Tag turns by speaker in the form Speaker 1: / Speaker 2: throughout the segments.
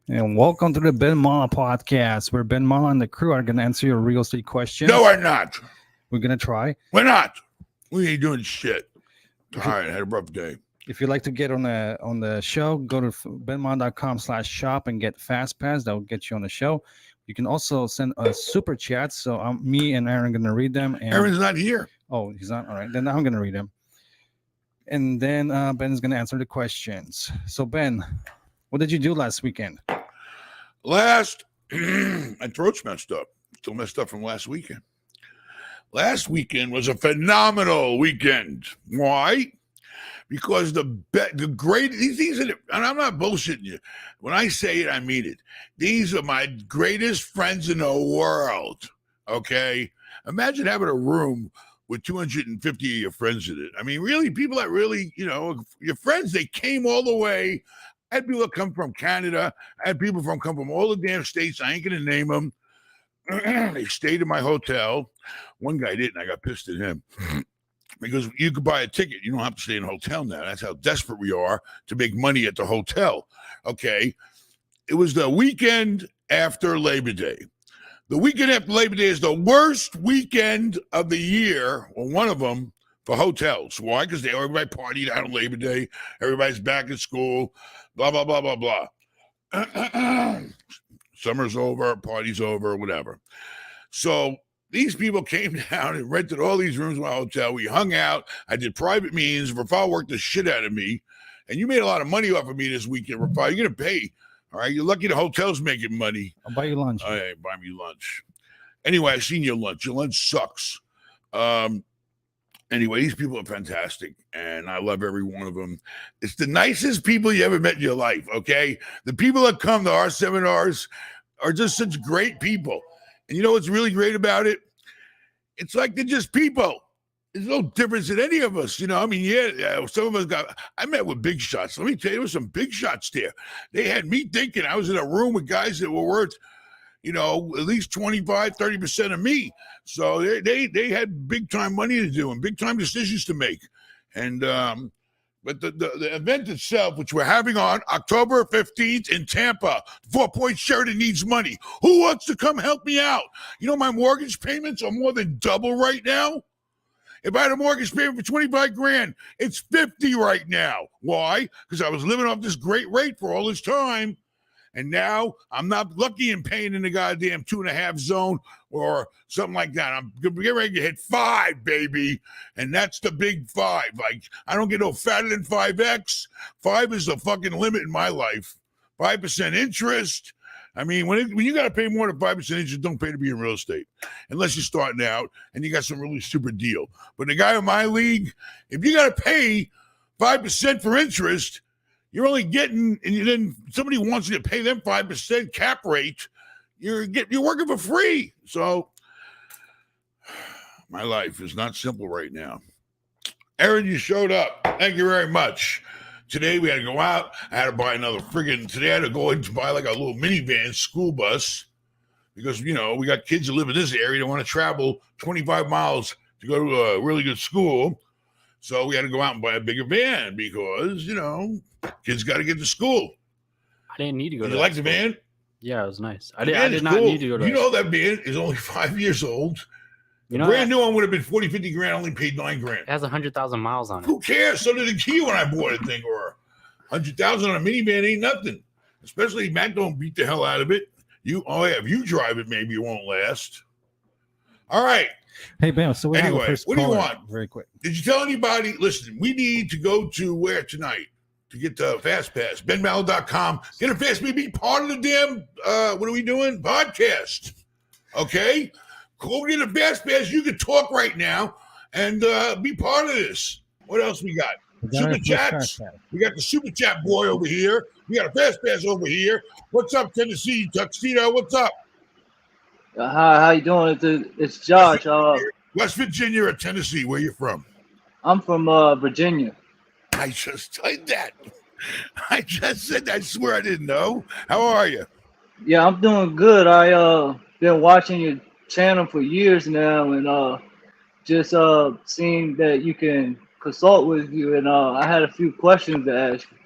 Speaker 1: And welcome to the Ben Mallah podcast, where Ben Mallah and the crew are going to answer your real estate questions.
Speaker 2: No, we're not.
Speaker 1: We're going to try.
Speaker 2: We're not. We ain't doing shit.
Speaker 1: If
Speaker 2: All
Speaker 1: you,
Speaker 2: right, I had a rough day.
Speaker 1: if you'd like to get on the show, go to benmallah.com/shop and get Fast Pass. That will get you on the show. You can also send a super chat. So me and Aaron are going to read them. And,
Speaker 2: Aaron's not here.
Speaker 1: Oh, he's not? All right. Then I'm going to read them. And then Ben is going to answer the questions. So, Ben, what did you do last weekend?
Speaker 2: My throat's messed up. Still messed up from last weekend. Last weekend was a phenomenal weekend. Why? Because these are, and I'm not bullshitting you. When I say it, I mean it. These are my greatest friends in the world. Okay? Imagine having a room with 250 of your friends in it. I mean, really, people that really, your friends, they came all the way. I had people that come from Canada. I had people come from all the damn states. I ain't going to name them. They stayed in my hotel. One guy didn't. I got pissed at him. Because you could buy a ticket. You don't have to stay in a hotel now. That's how desperate we are to make money at the hotel. Okay. It was the weekend after Labor Day. The weekend after Labor Day is the worst weekend of the year, or one of them, for hotels. Why? Because everybody partied out on Labor Day. Everybody's back at school. Blah, blah, blah, blah, blah. Summer's over, party's over, whatever. So these people came down and rented all these rooms in my hotel. We hung out. I did private meetings. Rafal worked the shit out of me. And you made a lot of money off of me this weekend, Rafal. You're going to pay. All right. You're lucky the hotel's making money.
Speaker 1: I'll buy you lunch.
Speaker 2: All right, buy me lunch. Anyway, I seen your lunch. Your lunch sucks. Anyway, these people are fantastic, and I love every one of them. It's the nicest people you ever met in your life, okay? The people that come to our seminars are just such great people. And you know what's really great about it? It's like they're just people. There's no difference in any of us, I mean, yeah, some of us I met with big shots. Let me tell you, there were some big shots there. They had me thinking I was in a room with guys that were worth, at least 25, 30% of me. So they had big time money to do and big time decisions to make. And, but the event itself, which we're having on October 15th in Tampa, 4 Point Sheridan needs money. Who wants to come help me out? My mortgage payments are more than double right now. If I had a mortgage payment for 25 grand, it's 50 right now. Why? Because I was living off this great rate for all this time. And now I'm not lucky in paying in the goddamn 2.5 zone or something like that. I'm getting ready to hit 5, baby. And that's the big 5. Like, I don't get no fatter than 5X. 5 is the fucking limit in my life. 5% interest. I mean, when you got to pay more than 5% interest, don't pay to be in real estate. Unless you're starting out and you got some really stupid deal. But the guy in my league, if you got to pay 5% for interest, you're only getting, and then somebody wants you to pay them 5% cap rate. You're working for free. So my life is not simple right now. Aaron, you showed up. Thank you very much. Today we had to go out. I had to buy another today I had to go in to buy like a little minivan school bus because, we got kids that live in this area that want to travel 25 miles to go to a really good school. So we had to go out and buy a bigger van because, kids got to get to school.
Speaker 3: I didn't need to go to
Speaker 2: you like the van?
Speaker 3: Yeah, it was nice. I did not need to go to
Speaker 2: that van is only 5 years old. The brand new one would have been 40, 50 grand, only paid 9 grand.
Speaker 3: It has 100,000 miles on it.
Speaker 2: Who cares? So did the Kia when I bought it thing, or 100,000 on a minivan ain't nothing. Especially Matt don't beat the hell out of it. If you drive it, maybe it won't last. All right.
Speaker 1: Hey, Ben, so
Speaker 2: anyway, what do you want?
Speaker 1: Very quick.
Speaker 2: Did you tell anybody? Listen, we need to go to where tonight to get the Fast Pass? BenMallah.com. Get a Fast Pass. Be part of the damn, what are we doing? Podcast. Okay? Go get a Fast Pass. You can talk right now and be part of this. What else we got? Super Chats. We got the Super Chat boy over here. We got a Fast Pass over here. What's up, Tennessee? Tuxedo, what's up?
Speaker 4: Hi, how you doing? It's Josh.
Speaker 2: West Virginia or Tennessee? Where you from?
Speaker 4: I'm from Virginia.
Speaker 2: I just said that. I just said that. I swear I didn't know. How are you?
Speaker 4: Yeah, I'm doing good. I been watching your channel for years now, and just seeing that you can consult with you, and I had a few questions to ask you.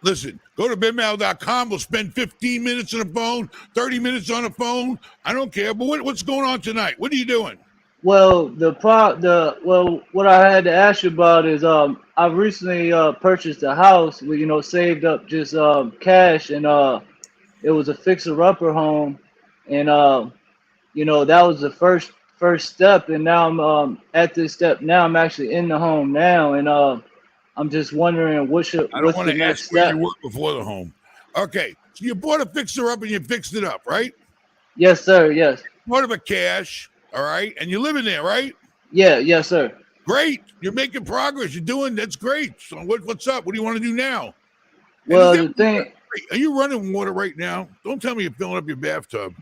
Speaker 2: Listen, go to benmallah.com. We'll spend 15 minutes on the phone, 30 minutes on the phone. I don't care. But what's going on tonight? What are you doing?
Speaker 4: Well, what I had to ask you about is I recently purchased a house. We saved up just cash, and it was a fixer-upper home, and that was the first step, and now I'm at this step. Now I'm actually in the home now, and I'm just wondering what's the next
Speaker 2: ask where
Speaker 4: step.
Speaker 2: you worked before the home. Okay, so you bought a fixer-up and you fixed it up, right?
Speaker 4: Yes, sir. Yes.
Speaker 2: Part of a cash. All right. And you live in there, right?
Speaker 4: Yeah. Yes, sir.
Speaker 2: Great. You're making progress. That's great. So what's up? What do you want to do now?
Speaker 4: Well, the thing.
Speaker 2: Are you running water right now? Don't tell me you're filling up your bathtub.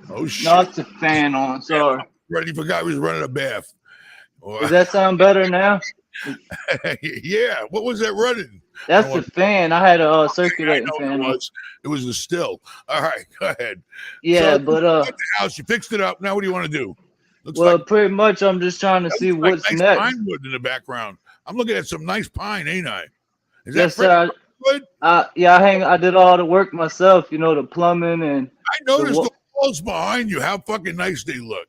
Speaker 2: Oh, shit.
Speaker 4: No, it's a fan on. Sorry.
Speaker 2: Right. You forgot he was running a bath.
Speaker 4: Does that sound better now?
Speaker 2: Yeah. What was that running?
Speaker 4: That's the fan. I had a circulating fan.
Speaker 2: It was a still. All right, go ahead.
Speaker 4: Yeah,
Speaker 2: so,
Speaker 4: but
Speaker 2: the house, you fixed it up. Now what do you want to do?
Speaker 4: Pretty much I'm just trying to see what's
Speaker 2: nice
Speaker 4: next.
Speaker 2: Pine wood in the background. I'm looking at some nice pine, ain't I? Is
Speaker 4: yes,
Speaker 2: that
Speaker 4: sir.
Speaker 2: Good?
Speaker 4: I did all the work myself, the plumbing and
Speaker 2: I noticed the walls behind you, how fucking nice they look.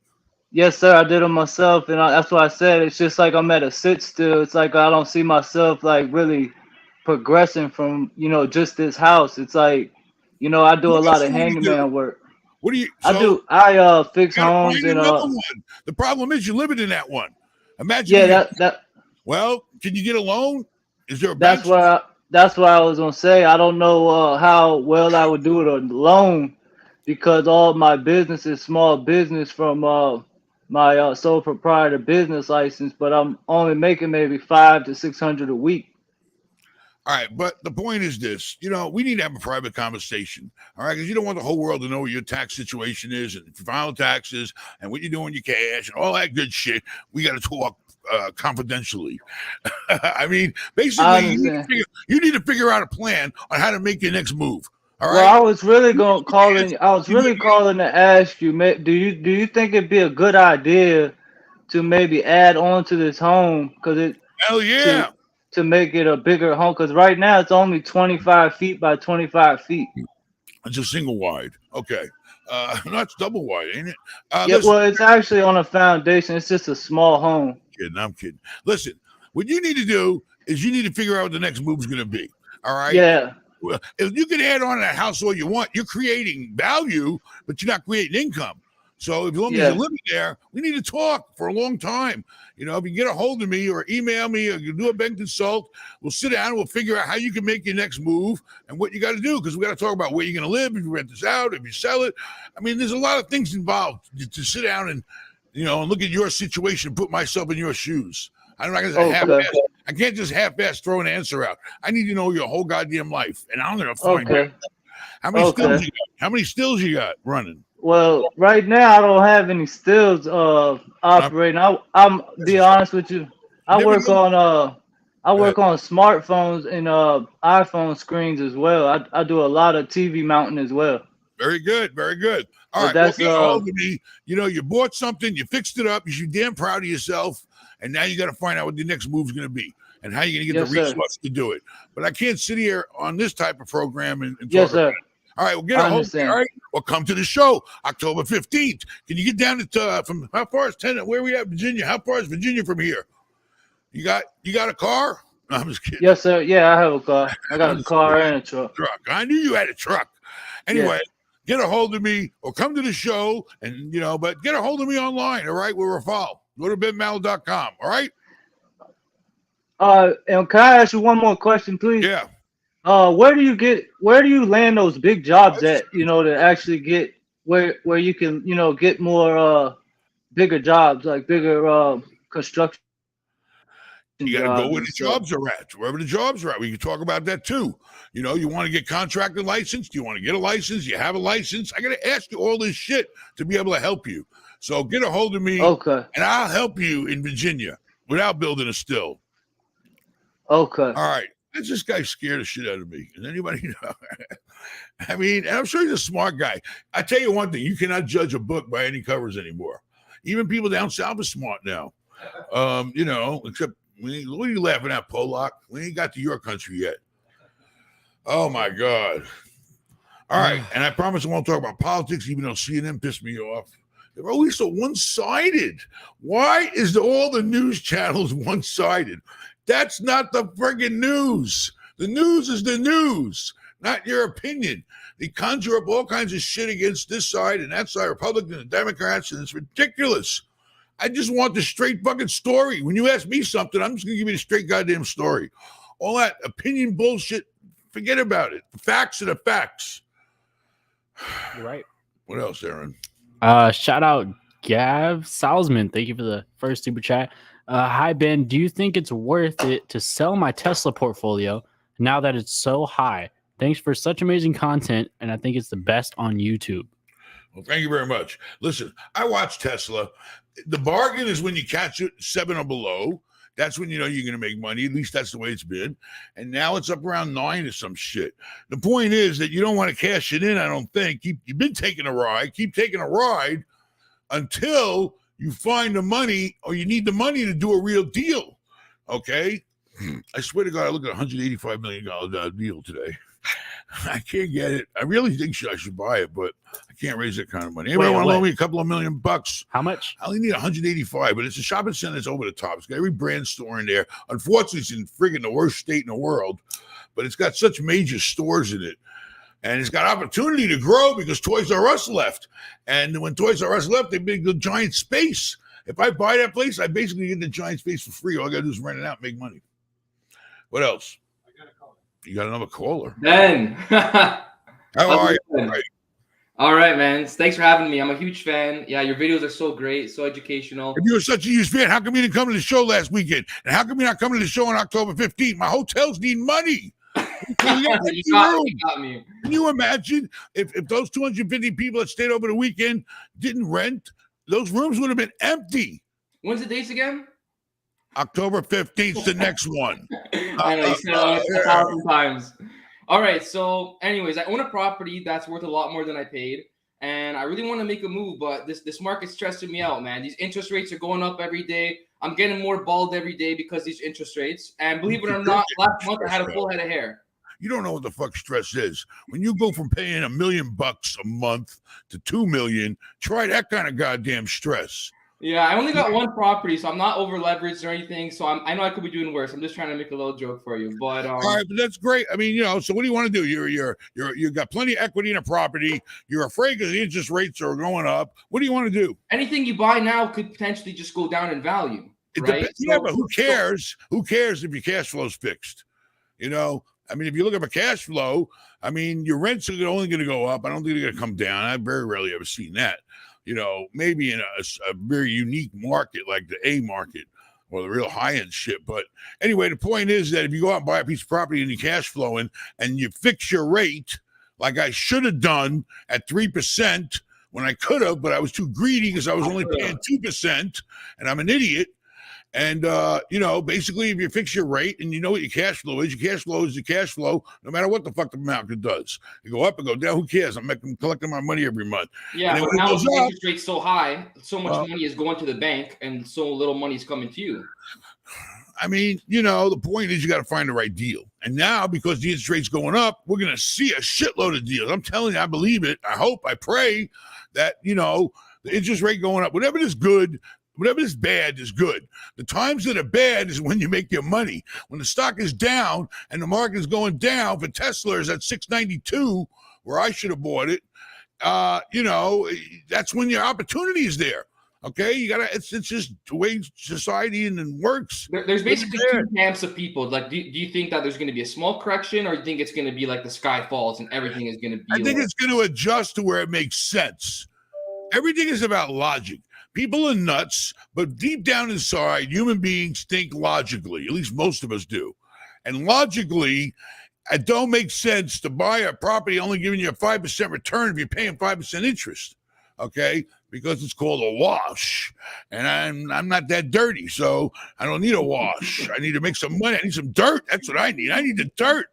Speaker 4: Yes, sir. I did them myself, and that's why I said it's just like I'm at a sit still. It's like I don't see myself like really progressing from just this house. It's like I do a lot of handyman work.
Speaker 2: What do you?
Speaker 4: I fix homes and
Speaker 2: The problem is you're living in that one. Imagine.
Speaker 4: Yeah, that.
Speaker 2: Well, can you get a loan? Is there a?
Speaker 4: That's what I was gonna say. I don't know how well I would do it on loan because all my business is small business from my sole proprietor business license, but I'm only making maybe $500 to $600 a week.
Speaker 2: All right, but the point is this, we need to have a private conversation, all right, because you don't want the whole world to know what your tax situation is and if you file taxes and what you're doing your cash and all that good shit. We got to talk confidentially. I mean, basically, you need to figure out a plan on how to make your next move. All right.
Speaker 4: Well, I was really calling to ask you, do you think it'd be a good idea to maybe add on to this home
Speaker 2: hell yeah.
Speaker 4: To make it a bigger home, because right now it's only 25 feet by 25 feet.
Speaker 2: It's a single wide. Okay. No, it's double wide, ain't it?
Speaker 4: Well, it's actually on a foundation. It's just a small home.
Speaker 2: I'm kidding. Listen, what you need to do is you need to figure out what the next move's going to be. All right?
Speaker 4: Yeah.
Speaker 2: Well, if you can add on to that house all you want, you're creating value, but you're not creating income. So as long as you're living there, we need to talk for a long time. If you get a hold of me or email me or you do a bank consult, we'll sit down and we'll figure out how you can make your next move and what you got to do, because we got to talk about where you're going to live, if you rent this out, if you sell it. I mean, there's a lot of things involved to sit down and, and look at your situation, put myself in your shoes. I'm not going to I can't just half-ass throw an answer out. I need to know your whole goddamn life, and I'm going to find out. How many stills you got? How many stills you got running?
Speaker 4: Well, right now I don't have any stills operating. I'm be honest with you. I work on smartphones and iPhone screens as well. I do a lot of TV mounting as well.
Speaker 2: Very good, very good. All right, well, get a hold of me. You bought something, you fixed it up. You should be damn proud of yourself. And now you got to find out what the next move is going to be and how you're going to get the resources to do it. But I can't sit here on this type of program and talk
Speaker 4: yes, sir.
Speaker 2: About it. All right, we'll get a hold of you. All right, well, come to the show October 15th. Can you get down to from how far is where are we at, Virginia? How far is Virginia from here? You got a car? No, I'm just kidding.
Speaker 4: Yes, sir. Yeah, I have a car. I got a car and a truck.
Speaker 2: I knew you had a truck. Anyway, get a hold of me or come to the show and but get a hold of me online. All right, we're Rafal. Go to benmallah.com. All right.
Speaker 4: And can I ask you one more question, please?
Speaker 2: Yeah.
Speaker 4: Where do you land those big jobs at? To actually get where you can get more bigger jobs, like bigger construction.
Speaker 2: You got to go where the jobs are at, wherever the jobs are at. We can talk about that too. You want to get contractor licensed? Do you want to get a license? You have a license? I got to ask you all this shit to be able to help you. So get a hold of me, and I'll help you in Virginia without building a still.
Speaker 4: Okay.
Speaker 2: All right. This guy scared the shit out of me. Does anybody know? I mean, and I'm sure he's a smart guy. I tell you one thing, you cannot judge a book by any covers anymore. Even people down south are smart now. Except what are you laughing at, Polak? We ain't got to your country yet. Oh my God. All right. And I promise I won't talk about politics, even though CNN pissed me off. They're always so one-sided. Why is all the news channels one-sided? That's not the friggin' news. The news is the news, not your opinion. They conjure up all kinds of shit against this side and that side, Republicans and Democrats, and it's ridiculous. I just want the straight fucking story. When you ask me something, I'm just going to give you the straight goddamn story. All that opinion bullshit, forget about it. The facts are the facts.
Speaker 3: You're right.
Speaker 2: What else, Aaron?
Speaker 3: Shout out Gav Salzman. Thank you for the first super chat. Hi, Ben. Do you think it's worth it to sell my Tesla portfolio now that it's so high? Thanks for such amazing content, and I think it's the best on YouTube.
Speaker 2: Well, thank you very much. Listen, I watch Tesla. The bargain is when you catch it 7 or below. That's when you know you're going to make money. At least that's the way it's been. And now it's up around 9 or some shit. The point is that you don't want to cash it in, I don't think. You've been taking a ride. Keep taking a ride until you find the money or you need the money to do a real deal. Okay? I swear to God, I looked at a $185 million deal today. I can't get it. I really think I should buy it, but I can't raise that kind of money. Anybody want to loan me a couple of $1,000,000?
Speaker 3: How much?
Speaker 2: I only need 185, but it's a shopping center that's over the top. It's got every brand store in there. Unfortunately, it's in friggin' the worst state in the world, but it's got such major stores in it. And it's got opportunity to grow because Toys R Us left. And when Toys R Us left, they made the giant space. If I buy that place, I basically get the giant space for free. All I got to do is rent it out and make money. What else? You got another caller.
Speaker 5: Ben.
Speaker 2: How are you?
Speaker 5: All right, man. Thanks for having me. I'm a huge fan. Yeah, your videos are so great, so educational.
Speaker 2: If you were such a huge fan, how come you didn't come to the show last weekend? And how come you're not coming to the show on October 15th? My hotels need money.
Speaker 5: You got me.
Speaker 2: Can you imagine if those 250 people that stayed over the weekend didn't rent? Those rooms would have been empty.
Speaker 5: When's the dates again?
Speaker 2: October 15th, the next one.
Speaker 5: I know, you said it 1,000 times. All right, so anyways, I own a property that's worth a lot more than I paid, and I really want to make a move, but this market's stressing me out, man. These interest rates are going up every day. I'm getting more bald every day because of these interest rates, and believe it or not, last month I had a full head of hair.
Speaker 2: You don't know what the fuck stress is. When you go from paying $1 million a month to $2 million, try that kind of goddamn stress.
Speaker 5: Yeah, I only got one property, so I'm not over leveraged or anything. So I know I could be doing worse. I'm just trying to make a little joke for you, but
Speaker 2: all right, but that's great. I mean, so what do you want to do? You got plenty of equity in a property. You're afraid because the interest rates are going up. What do you want to do?
Speaker 5: Anything you buy now could potentially just go down in value. Right?
Speaker 2: Yeah, but who cares? Who cares if your cash flow's fixed? I mean, if you look at a cash flow, I mean, your rents are only going to go up. I don't think they're going to come down. I've very rarely ever seen that. Maybe in a very unique market like the A market or the real high-end shit. But anyway, the point is that if you go out and buy a piece of property and you cash flowing and you fix your rate like I should have done at 3% when I could have, but I was too greedy because I was only paying 2% and I'm an idiot. And, basically, if you fix your rate and you know what your cash flow is your cash flow, no matter what the fuck the market does. You go up and go down, who cares? I'm collecting my money every month.
Speaker 5: Yeah, but now the interest rate's so high, so much money is going to the bank and so little money is coming to you.
Speaker 2: I mean, the point is you got to find the right deal. And now, because the interest rate's going up, we're going to see a shitload of deals. I'm telling you, I believe it. I hope, I pray that, the interest rate going up, whatever is good, whatever is bad is good. The times that are bad is when you make your money. When the stock is down and the market is going down, for Tesla is at 692, where I should have bought it, that's when your opportunity is there. Okay, it's just the way society and works.
Speaker 5: There's basically two camps of people. Like, do you think that there's going to be a small correction, or do you think it's going to be like the sky falls and everything is going to be?
Speaker 2: I think it's going to adjust to where it makes sense. Everything is about logic. People are nuts, but deep down inside, human beings think logically. At least most of us do. And logically, it don't make sense to buy a property only giving you a 5% return if you're paying 5% interest. Okay? Because it's called a wash. And I'm not that dirty, so I don't need a wash. I need to make some money. I need some dirt. That's what I need. I need the dirt.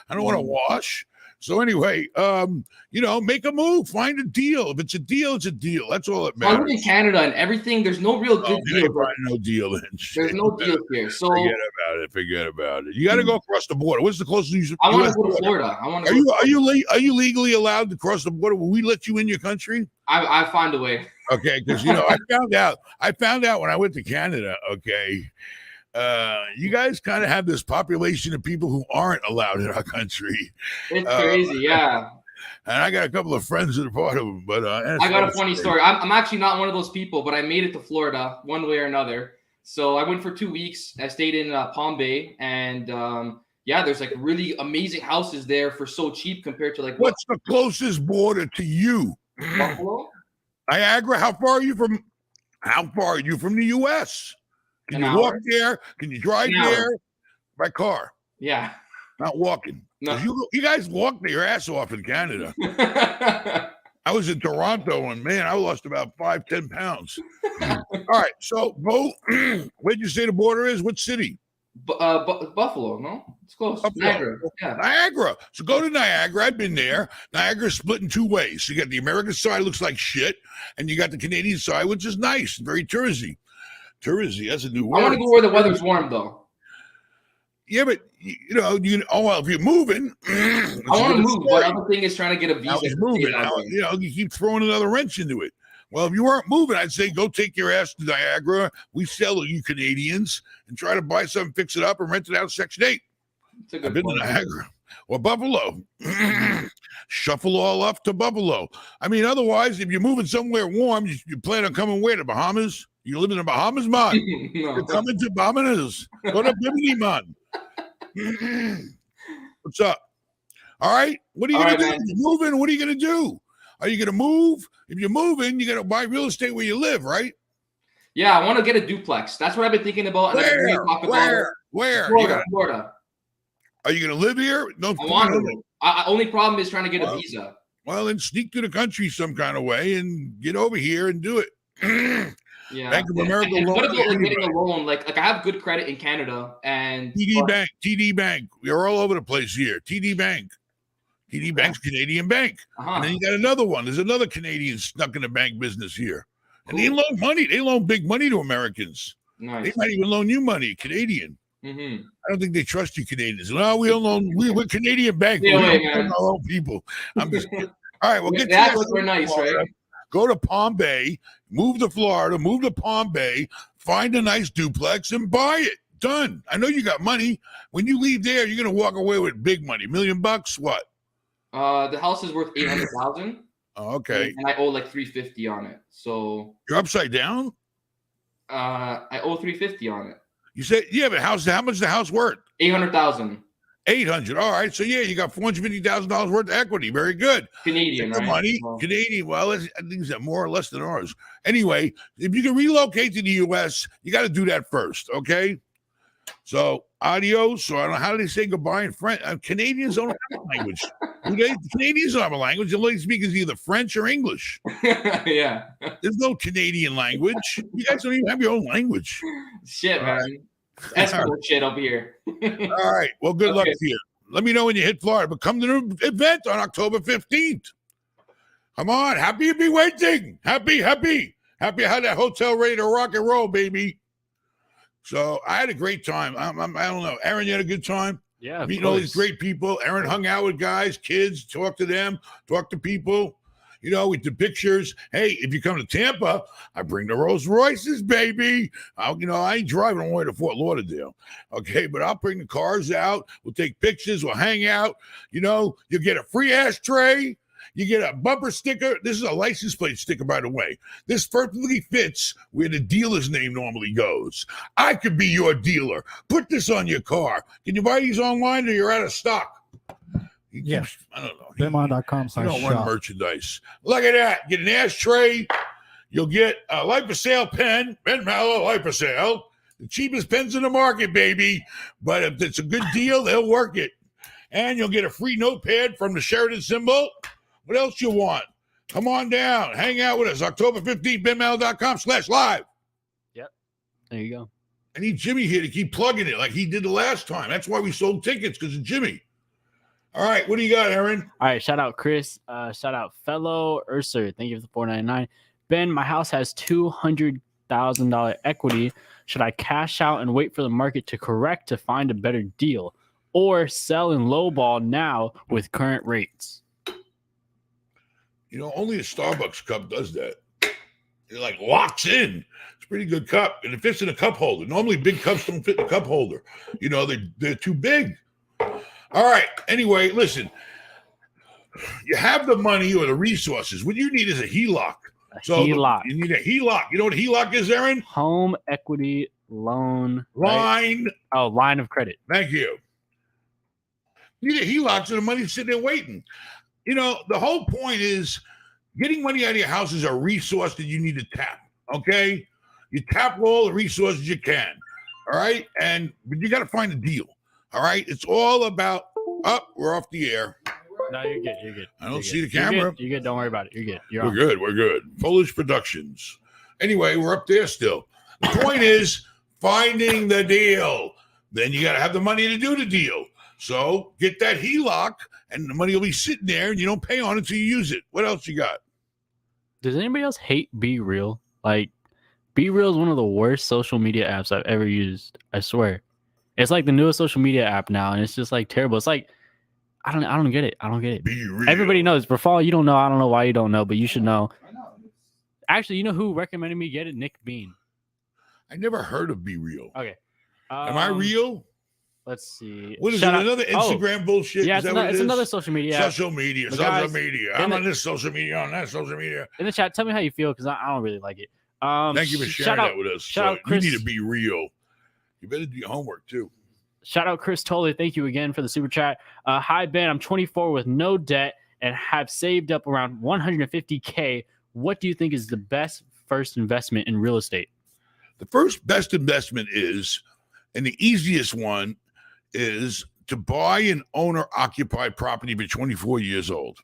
Speaker 2: I don't want to wash. So anyway, make a move, find a deal. If it's a deal, it's a deal. That's all that
Speaker 5: I live in
Speaker 2: matters.
Speaker 5: Canada and everything. There's no real good
Speaker 2: You
Speaker 5: deal.
Speaker 2: ain't finding no deal then.
Speaker 5: There's no deal here. So
Speaker 2: Forget about it. You got to go across the border. What's the closest?
Speaker 5: I want to go to Florida.
Speaker 2: Are you legally allowed to cross the border? Will we let you in your country?
Speaker 5: I find a way.
Speaker 2: Okay, because I found out when I went to Canada. Okay, you guys kind of have this population of people who aren't allowed in our country.
Speaker 5: It's crazy, yeah.
Speaker 2: And I got a couple of friends that are part of them, but
Speaker 5: I got a funny story. I'm actually not one of those people, but I made it to Florida one way or another. So I went for 2 weeks. I stayed in Palm Bay, and there's like really amazing houses there for so cheap compared to like
Speaker 2: what's the closest border to you?
Speaker 5: Buffalo?
Speaker 2: Niagara. How far are you from the U.S.? Can you walk there? Can you drive there by car?
Speaker 5: Yeah,
Speaker 2: not walking.
Speaker 5: No.
Speaker 2: You guys walk your ass off in Canada. I was in Toronto and man, I lost about 5-10 pounds. All right, so Bo, where'd you say the border is? What city?
Speaker 5: Buffalo, no? It's close.
Speaker 2: Buffalo.
Speaker 5: Niagara. Yeah.
Speaker 2: Niagara. So go to Niagara. I've been there. Niagara's split in two ways. So you got the American side, looks like shit, and you got the Canadian side, which is nice, very touristy. Touristy, that's a new word.
Speaker 5: I want to go where the weather's warm, though.
Speaker 2: Yeah, but if you're moving,
Speaker 5: I want to move. But the other thing is trying to get a visa.
Speaker 2: I was moving. You keep throwing another wrench into it. Well, if you weren't moving, I'd say go take your ass to Niagara. We sell you Canadians and try to buy something, fix it up, and rent it out Section 8. I've been to Niagara or Buffalo. Shuffle all up to Buffalo. I mean, otherwise, if you're moving somewhere warm, you plan on coming where? The Bahamas? You live in the Bahamas, man? No. You're coming to Bahamas. Go to Bimini, man. What's up? All right. What are you going to do? If you're moving, what are you going to do? Are you going to move? If you're moving, you got to buy real estate where you live, right?
Speaker 5: Yeah, I want to get a duplex. That's what I've been thinking about.
Speaker 2: Where?
Speaker 5: Florida.
Speaker 2: Are you going to live here? No.
Speaker 5: I want to. Only problem is trying to get a visa.
Speaker 2: Well, then sneak to the country some kind of way and get over here and do it.
Speaker 5: Yeah.
Speaker 2: Bank of America
Speaker 5: loan. What about getting a loan? Like I have good credit in Canada and
Speaker 2: TD Bank. We're all over the place here. TD Bank. TD Bank's Canadian bank. And then you got another one. There's another Canadian stuck in the bank business here. And they loan money. They loan big money to Americans.
Speaker 5: Nice.
Speaker 2: They might even loan you money, Canadian.
Speaker 5: Mm-hmm.
Speaker 2: I don't think they trust you Canadians. No, we don't loan. We're Canadian bank.
Speaker 5: Yeah,
Speaker 2: we don't our own people. I'm just kidding. All right, well, get
Speaker 5: we're nice, right?
Speaker 2: Go to Palm Bay, move to Florida, move to Palm Bay, find a nice duplex and buy it. Done. I know you got money. When you leave there, you're gonna walk away with big money. $1 million bucks, what?
Speaker 5: The house is worth $800,000.
Speaker 2: Oh, okay.
Speaker 5: And I owe like $350 on it. So
Speaker 2: you're upside down?
Speaker 5: I owe $350 on it.
Speaker 2: You said, yeah, but how much is the house worth?
Speaker 5: $800,000.
Speaker 2: 800. All right. So yeah, you got $450,000 worth of equity. Very good.
Speaker 5: Canadian, right?
Speaker 2: Money.
Speaker 5: Well,
Speaker 2: Canadian. Well, I think it's more or less than ours. Anyway, if you can relocate to the U.S., you got to do that first. Okay. So adios. So I don't know how do they say goodbye in French. Canadians don't have a language. Canadians don't have a language. The only speak is either French or English.
Speaker 5: Yeah.
Speaker 2: There's no Canadian language. You guys don't even have your own language.
Speaker 5: Shit, man. Eskimo shit up here.
Speaker 2: All right. Well, good luck to you. Let me know when you hit Florida, but come to the event on October 15th. Come on. Happy to be waiting. Happy. Happy I had that hotel ready to rock and roll, baby. So I had a great time. I don't know. Aaron, you had a good time?
Speaker 3: Yeah.
Speaker 2: Meeting all these great people. Aaron hung out with guys, kids, talked to them, talked to people. You know, we did pictures. Hey, if you come to Tampa, I bring the Rolls Royces, baby. I ain't driving all the way to Fort Lauderdale. Okay, but I'll bring the cars out. We'll take pictures. We'll hang out. You'll get a free ashtray. You get a bumper sticker. This is a license plate sticker, by the way. This perfectly fits where the dealer's name normally goes. I could be your dealer. Put this on your car. Can you buy these online or you're out of stock?
Speaker 1: Yeah.
Speaker 2: I don't know.
Speaker 1: BenMallah.com/shop.
Speaker 2: You don't want merchandise. Look at that. Get an ashtray. You'll get a Life for Sale pen. Ben Mallah, Life for Sale. The cheapest pens in the market, baby. But if it's a good deal, they'll work it. And you'll get a free notepad from the Sheridan symbol. What else you want? Come on down. Hang out with us. October 15th, BenMallah.com/live.
Speaker 3: Yep. There you go.
Speaker 2: I need Jimmy here to keep plugging it like he did the last time. That's why we sold tickets, because of Jimmy. All right, what do you got, Aaron?
Speaker 3: All right, shout out Chris. Shout out fellow Urser. Thank you for the $4.99. Ben, my house has $200,000 equity. Should I cash out and wait for the market to correct to find a better deal, or sell in lowball now with current rates?
Speaker 2: You know, only a Starbucks cup does that. It like locks in. It's a pretty good cup, and it fits in a cup holder. Normally, big cups don't fit in a cup holder. You know, they're too big. All right. Anyway, listen. You have the money or the resources. What you need is a HELOC.
Speaker 3: HELOC.
Speaker 2: You need a HELOC. You know what a HELOC is, Aaron?
Speaker 3: Home equity loan.
Speaker 2: Line.
Speaker 3: Right? Oh, line of credit.
Speaker 2: Thank you. You need a HELOC so the money's sitting there waiting. You know, the whole point is getting money out of your house is a resource that you need to tap. Okay? You tap all the resources you can. All right? But you got to find a deal. All right? It's all about we're off the air.
Speaker 3: No, you're good. You're good.
Speaker 2: I don't see the camera.
Speaker 3: You're good. Don't worry about it. You're good.
Speaker 2: We're good. We're good. Polish Productions. Anyway, we're up there still. The point is finding the deal. Then you got to have the money to do the deal. So get that HELOC, and the money will be sitting there, and you don't pay on it until you use it. What else you got?
Speaker 3: Does anybody else hate Be Real? Like, Be Real is one of the worst social media apps I've ever used. I swear. It's like the newest social media app now, and it's just like terrible. It's like, I don't get it. I don't get it.
Speaker 2: Be Real.
Speaker 3: Everybody knows. For fall, you don't know. I don't know why you don't know, but you should know. Actually, you know who recommended me get it? Nick Bean.
Speaker 2: I never heard of Be Real.
Speaker 3: Okay.
Speaker 2: Am I real?
Speaker 3: Let's see.
Speaker 2: What is it? Another Instagram bullshit?
Speaker 3: Yeah,
Speaker 2: is
Speaker 3: it's another social media.
Speaker 2: Social media. I'm on this social media, on that social media.
Speaker 3: In the chat, tell me how you feel, because I don't really like it.
Speaker 2: Thank you for sharing that with us.
Speaker 3: Shout out Chris.
Speaker 2: You need to be real. You better do your homework too.
Speaker 3: Shout out Chris Tolley. Thank you again for the super chat. Hi, Ben. I'm 24 with no debt and have saved up around $150K. What do you think is the best first investment in real estate?
Speaker 2: The first best investment is, and the easiest one is, to buy an owner-occupied property if you're 24 years old.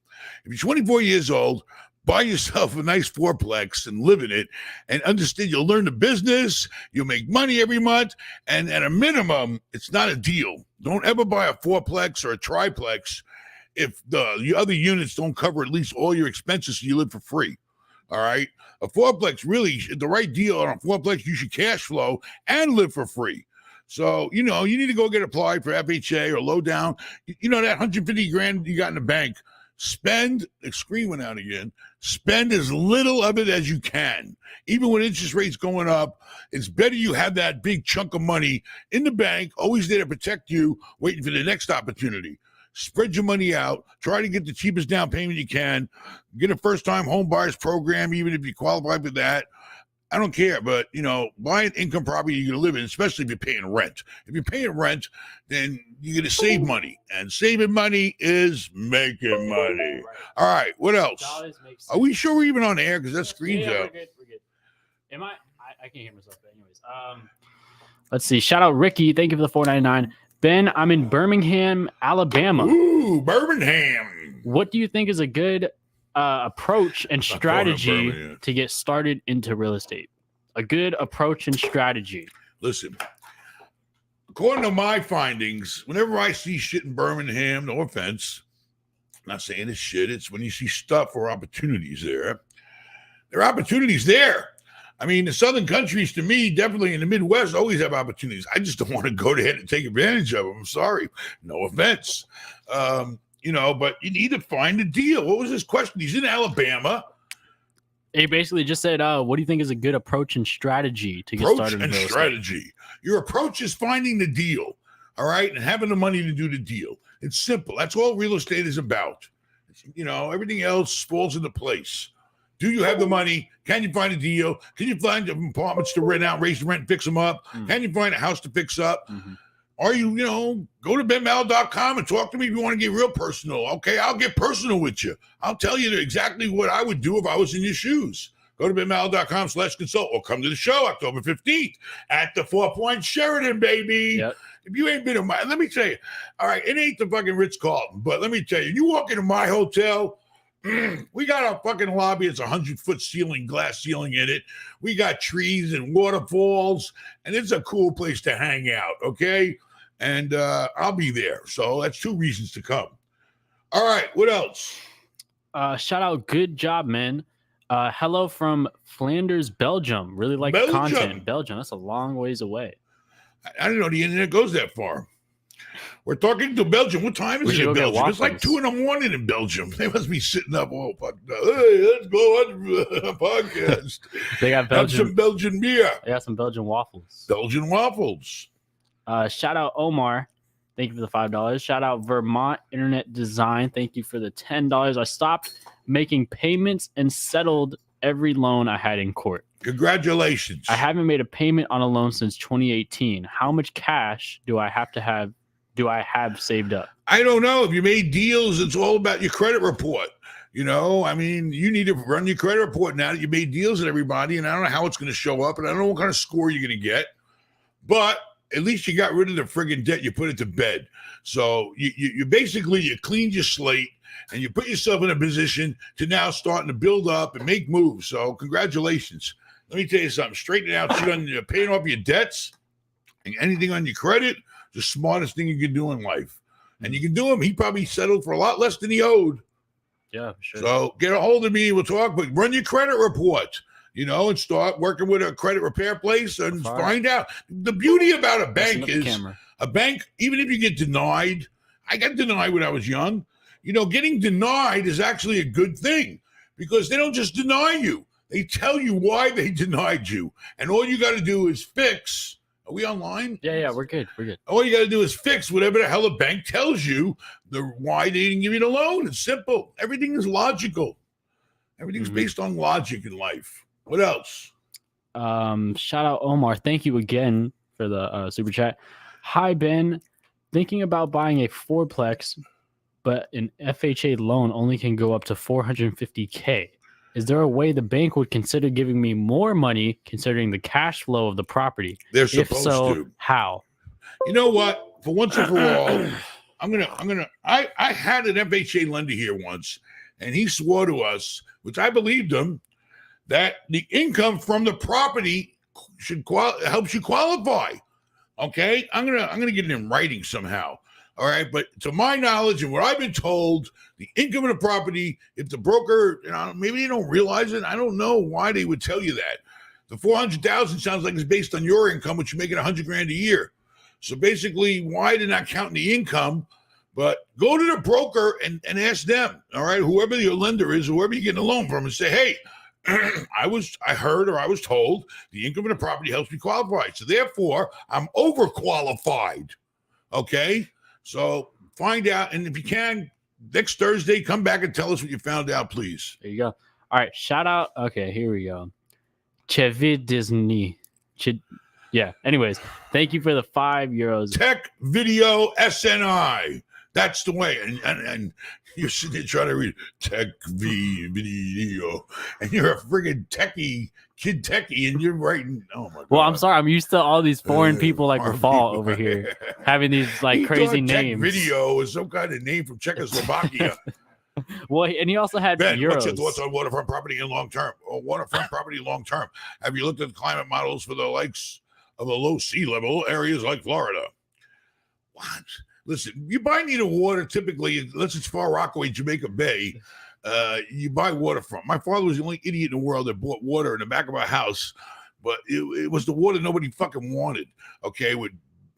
Speaker 2: If you're 24 years old, buy yourself a nice fourplex and live in it, and understand you'll learn the business, you'll make money every month, and at a minimum, it's not a deal. Don't ever buy a fourplex or a triplex if the other units don't cover at least all your expenses so you live for free. All right? A fourplex, really, the right deal on a fourplex, you should cash flow and live for free. So, you know, you need to go get applied for FHA or low down. You know, that $150,000 you got in the bank, spend, the screen went out again, spend as little of it as you can. Even with interest rates going up, it's better you have that big chunk of money in the bank, always there to protect you, waiting for the next opportunity. Spread your money out. Try to get the cheapest down payment you can. Get a first-time home buyers program, even if you qualify for that. I don't care, but, you know, buy an income property you're going to live in, especially if you're paying rent. If you're paying rent, then you're going to save money. And saving money is making money. All right, what else? Are we sure we're even on air? Because that screen's out.
Speaker 3: We're good. Am I can't hear myself, but anyways. Let's see. Shout out Ricky. Thank you for the $4.99. Ben, I'm in Birmingham, Alabama.
Speaker 2: Ooh, Birmingham.
Speaker 3: What do you think is a good approach and strategy to get started into real estate? A good approach and strategy.
Speaker 2: Listen, according to my findings, whenever I see shit in Birmingham, no offense, I'm not saying it's shit, it's when you see stuff or opportunities there are opportunities there. I mean, the southern countries, to me, definitely in the Midwest, always have opportunities. I just don't want to go ahead and take advantage of them. I'm sorry. No offense. You know, but you need to find a deal. What was his question? He's in Alabama.
Speaker 3: He basically just said, what do you think is a good approach and strategy to get started in real estate?
Speaker 2: Your approach is finding the deal, all right, and having the money to do the deal. It's simple. That's all real estate is about. You know, everything else falls into place. Do you have the money? Can you find a deal? Can you find apartments to rent out, raise the rent, fix them up? Mm-hmm. Can you find a house to fix up? Mm-hmm. Or you know, go to benmallah.com and talk to me if you want to get real personal. Okay, I'll get personal with you. I'll tell you exactly what I would do if I was in your shoes. Go to benmallah.com/consult or come to the show October 15th at the 4 Point Sheraton, baby. Yep. If you ain't been in my, let me tell you, all right, it ain't the fucking Ritz-Carlton, but let me tell you, you walk into my hotel, we got a fucking lobby. It's 100-foot ceiling, glass ceiling in it. We got trees and waterfalls, and it's a cool place to hang out, okay? And I'll be there. So that's 2 reasons to come. All right, what else?
Speaker 3: Shout out, good job, man. Hello from Flanders, Belgium. Really like the
Speaker 2: Belgium.
Speaker 3: content. Belgium, that's a long ways away.
Speaker 2: I didn't know the internet goes that far. We're talking to Belgium. What time
Speaker 3: We
Speaker 2: is it
Speaker 3: should
Speaker 2: in
Speaker 3: go get
Speaker 2: Belgium? It's like
Speaker 3: waffles.
Speaker 2: 2 a.m. in Belgium. They must be sitting up all fucked up. Hey, let's go on a podcast.
Speaker 3: They got
Speaker 2: Have
Speaker 3: Belgian.
Speaker 2: some Belgian beer.
Speaker 3: They got some Belgian waffles.
Speaker 2: Belgian waffles.
Speaker 3: Shout out Omar. Thank you for the $5. Shout out Vermont Internet Design. Thank you for the $10. I stopped making payments and settled every loan I had in court.
Speaker 2: Congratulations.
Speaker 3: I haven't made a payment on a loan since 2018. How much cash do I have saved up?
Speaker 2: I don't know. If you made deals, it's all about your credit report. You know, I mean, you need to run your credit report now that you made deals with everybody, and I don't know how it's going to show up, and I don't know what kind of score you're going to get, but at least you got rid of the friggin' debt. You put it to bed. So you basically, you cleaned your slate, and you put yourself in a position to now starting to build up and make moves. So congratulations. Let me tell you something. Straighten out, shit on paying off your debts and anything on your credit, the smartest thing you can do in life. And you can do them. He probably settled for a lot less than he owed.
Speaker 3: Yeah, sure.
Speaker 2: So get a hold of me. We'll talk, but run your credit report, you know, and start working with a credit repair place and find out. The beauty about a bank is a bank, even if you get denied, I got denied when I was young. You know, getting denied is actually a good thing because they don't just deny you. They tell you why they denied you. And all you got to do is fix. Are we online?
Speaker 3: Yeah, we're good. We're good.
Speaker 2: All you got to do is fix whatever the hell a bank tells you, why they didn't give you the loan. It's simple. Everything is logical. Everything's based on logic in life. What else?
Speaker 3: Shout out Omar. Thank you again for the super chat. Hi, Ben. Thinking about buying a fourplex, but an FHA loan only can go up to $450K. Is there a way the bank would consider giving me more money considering the cash flow of the property?
Speaker 2: They're supposed to.
Speaker 3: How?
Speaker 2: You know what? For once and for all, I had an FHA lender here once, and he swore to us, which I believed him, that the income from the property should helps you qualify. Okay, I'm gonna get it in writing somehow. All right, but to my knowledge and what I've been told, the income of the property, if the broker, you know, maybe they don't realize it. I don't know why they would tell you that. The $400,000 sounds like it's based on your income, which you're making $100,000 a year. So basically, why they're not counting the income? But go to the broker and ask them. All right, whoever your lender is, whoever you're getting a loan from, and say, hey, I heard or I was told the income of the property helps me qualify. So therefore, I'm overqualified. Okay. So find out, and if you can, next Thursday, come back and tell us what you found out, please.
Speaker 3: There you go. All right, shout out. Okay, here we go. Chevid Disney. Yeah. Anyways, thank you for the €5.
Speaker 2: Tech Video SNI. That's the way. And you're sitting there trying to read Tech Video, and you're a friggin' kid techie, and you're writing. Oh my god.
Speaker 3: Well, I'm sorry. I'm used to all these foreign people like Rafal over here having these like crazy names.
Speaker 2: Tech Video is some kind of name from Czechoslovakia.
Speaker 3: Well, and he also had
Speaker 2: Ben,
Speaker 3: euros.
Speaker 2: what's your thoughts on waterfront property in long term? Or waterfront property long term? Have you looked at the climate models for the likes of the low sea level areas like Florida? What? Listen, you buy near water typically, unless it's Far Rockaway, Jamaica Bay, you buy waterfront. My father was the only idiot in the world that bought water in the back of our house, but it was the water nobody fucking wanted, okay, with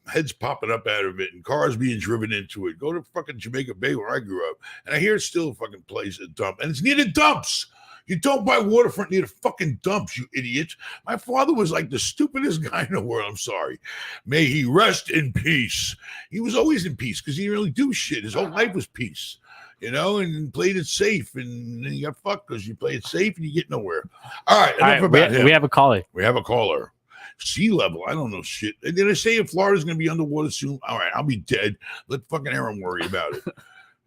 Speaker 2: heads popping up out of it and cars being driven into it. Go to fucking Jamaica Bay where I grew up, and I hear it's still a fucking place, a dump, and it's near the dumps. You don't buy waterfront near the fucking dumps, you idiot. My father was like the stupidest guy in the world. I'm sorry. May he rest in peace. He was always in peace because he didn't really do shit. His whole life was peace, you know, and played it safe. And then you got fucked because you play it safe and you get nowhere. All right. Enough about him.
Speaker 3: We have a caller.
Speaker 2: We have a caller. Sea level. I don't know shit. And then I say if Florida's going to be underwater soon. All right. I'll be dead. Let fucking Aaron worry about it.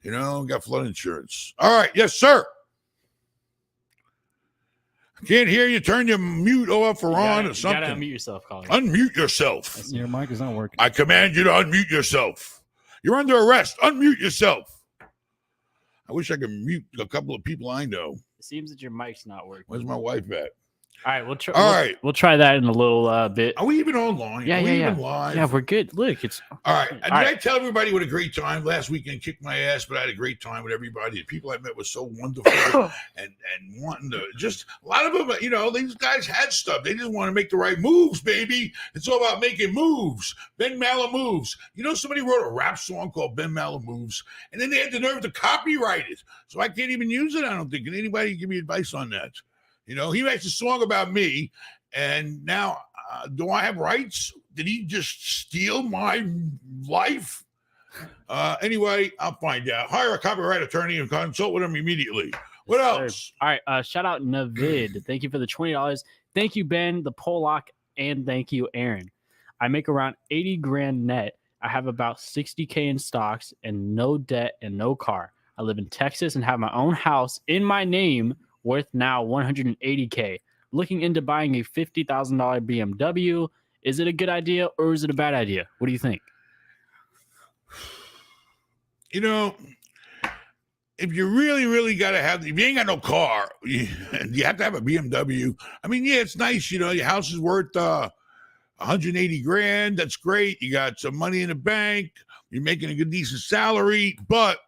Speaker 2: You know, got flood insurance. All right. Yes, sir. Can't hear you. Turn your mute off or on or something.
Speaker 3: You gotta unmute yourself, caller.
Speaker 2: Unmute yourself.
Speaker 1: Your mic is not working.
Speaker 2: I command you to unmute yourself. You're under arrest. Unmute yourself. I wish I could mute a couple of people I know.
Speaker 3: It seems that your mic's not working.
Speaker 2: Where's my wife at?
Speaker 3: All right, we'll try.
Speaker 2: All right.
Speaker 3: We'll try that in a little bit.
Speaker 2: Are we even online?
Speaker 3: Yeah,
Speaker 2: Are we
Speaker 3: yeah,
Speaker 2: even live?
Speaker 3: Yeah, we're good. Look, it's
Speaker 2: all right. And
Speaker 3: all
Speaker 2: did
Speaker 3: right.
Speaker 2: I tell everybody what a great time last weekend? Kicked my ass, but I had a great time with everybody. The people I met were so wonderful and wanting to just a lot of them. You know, these guys had stuff. They just want to make the right moves, baby. It's all about making moves. Ben Mallah moves. You know, somebody wrote a rap song called Ben Mallah Moves, and then they had the nerve to copyright it. So I can't even use it. I don't think. Can anybody give me advice on that? You know, he makes a song about me. And now, do I have rights? Did he just steal my life? Anyway, I'll find out. Hire a copyright attorney and consult with him immediately. What else?
Speaker 3: All right. Shout out Navid. Thank you for the $20. Thank you, Ben, the Pollock, and thank you, Aaron. I make around 80 grand net. I have about 60K in stocks and no debt and no car. I live in Texas and have my own house in my name worth now 180K. Looking into buying a $50,000 BMW. Is it a good idea or is it a bad idea? What do you think?
Speaker 2: You know, if you really got to have, if you ain't got no car, you have to have a BMW. I mean, yeah, it's nice. You know, your house is worth 180 grand. That's great. You got some money in the bank. You're making a good, decent salary. But,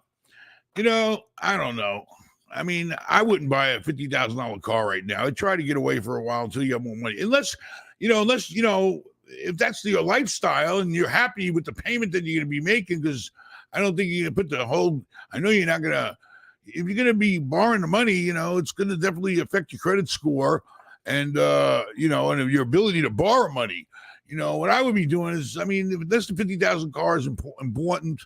Speaker 2: you know, I don't know. I mean, I wouldn't buy a $50,000 car right now. I'd try to get away for a while until you have more money. Unless, if that's your lifestyle and you're happy with the payment that you're going to be making, because I don't think you're going to put the whole, I know you're not going to, if you're going to be borrowing the money, you know, it's going to definitely affect your credit score and, and your ability to borrow money. You know, what I would be doing is, I mean, if less than 50,000 cars important,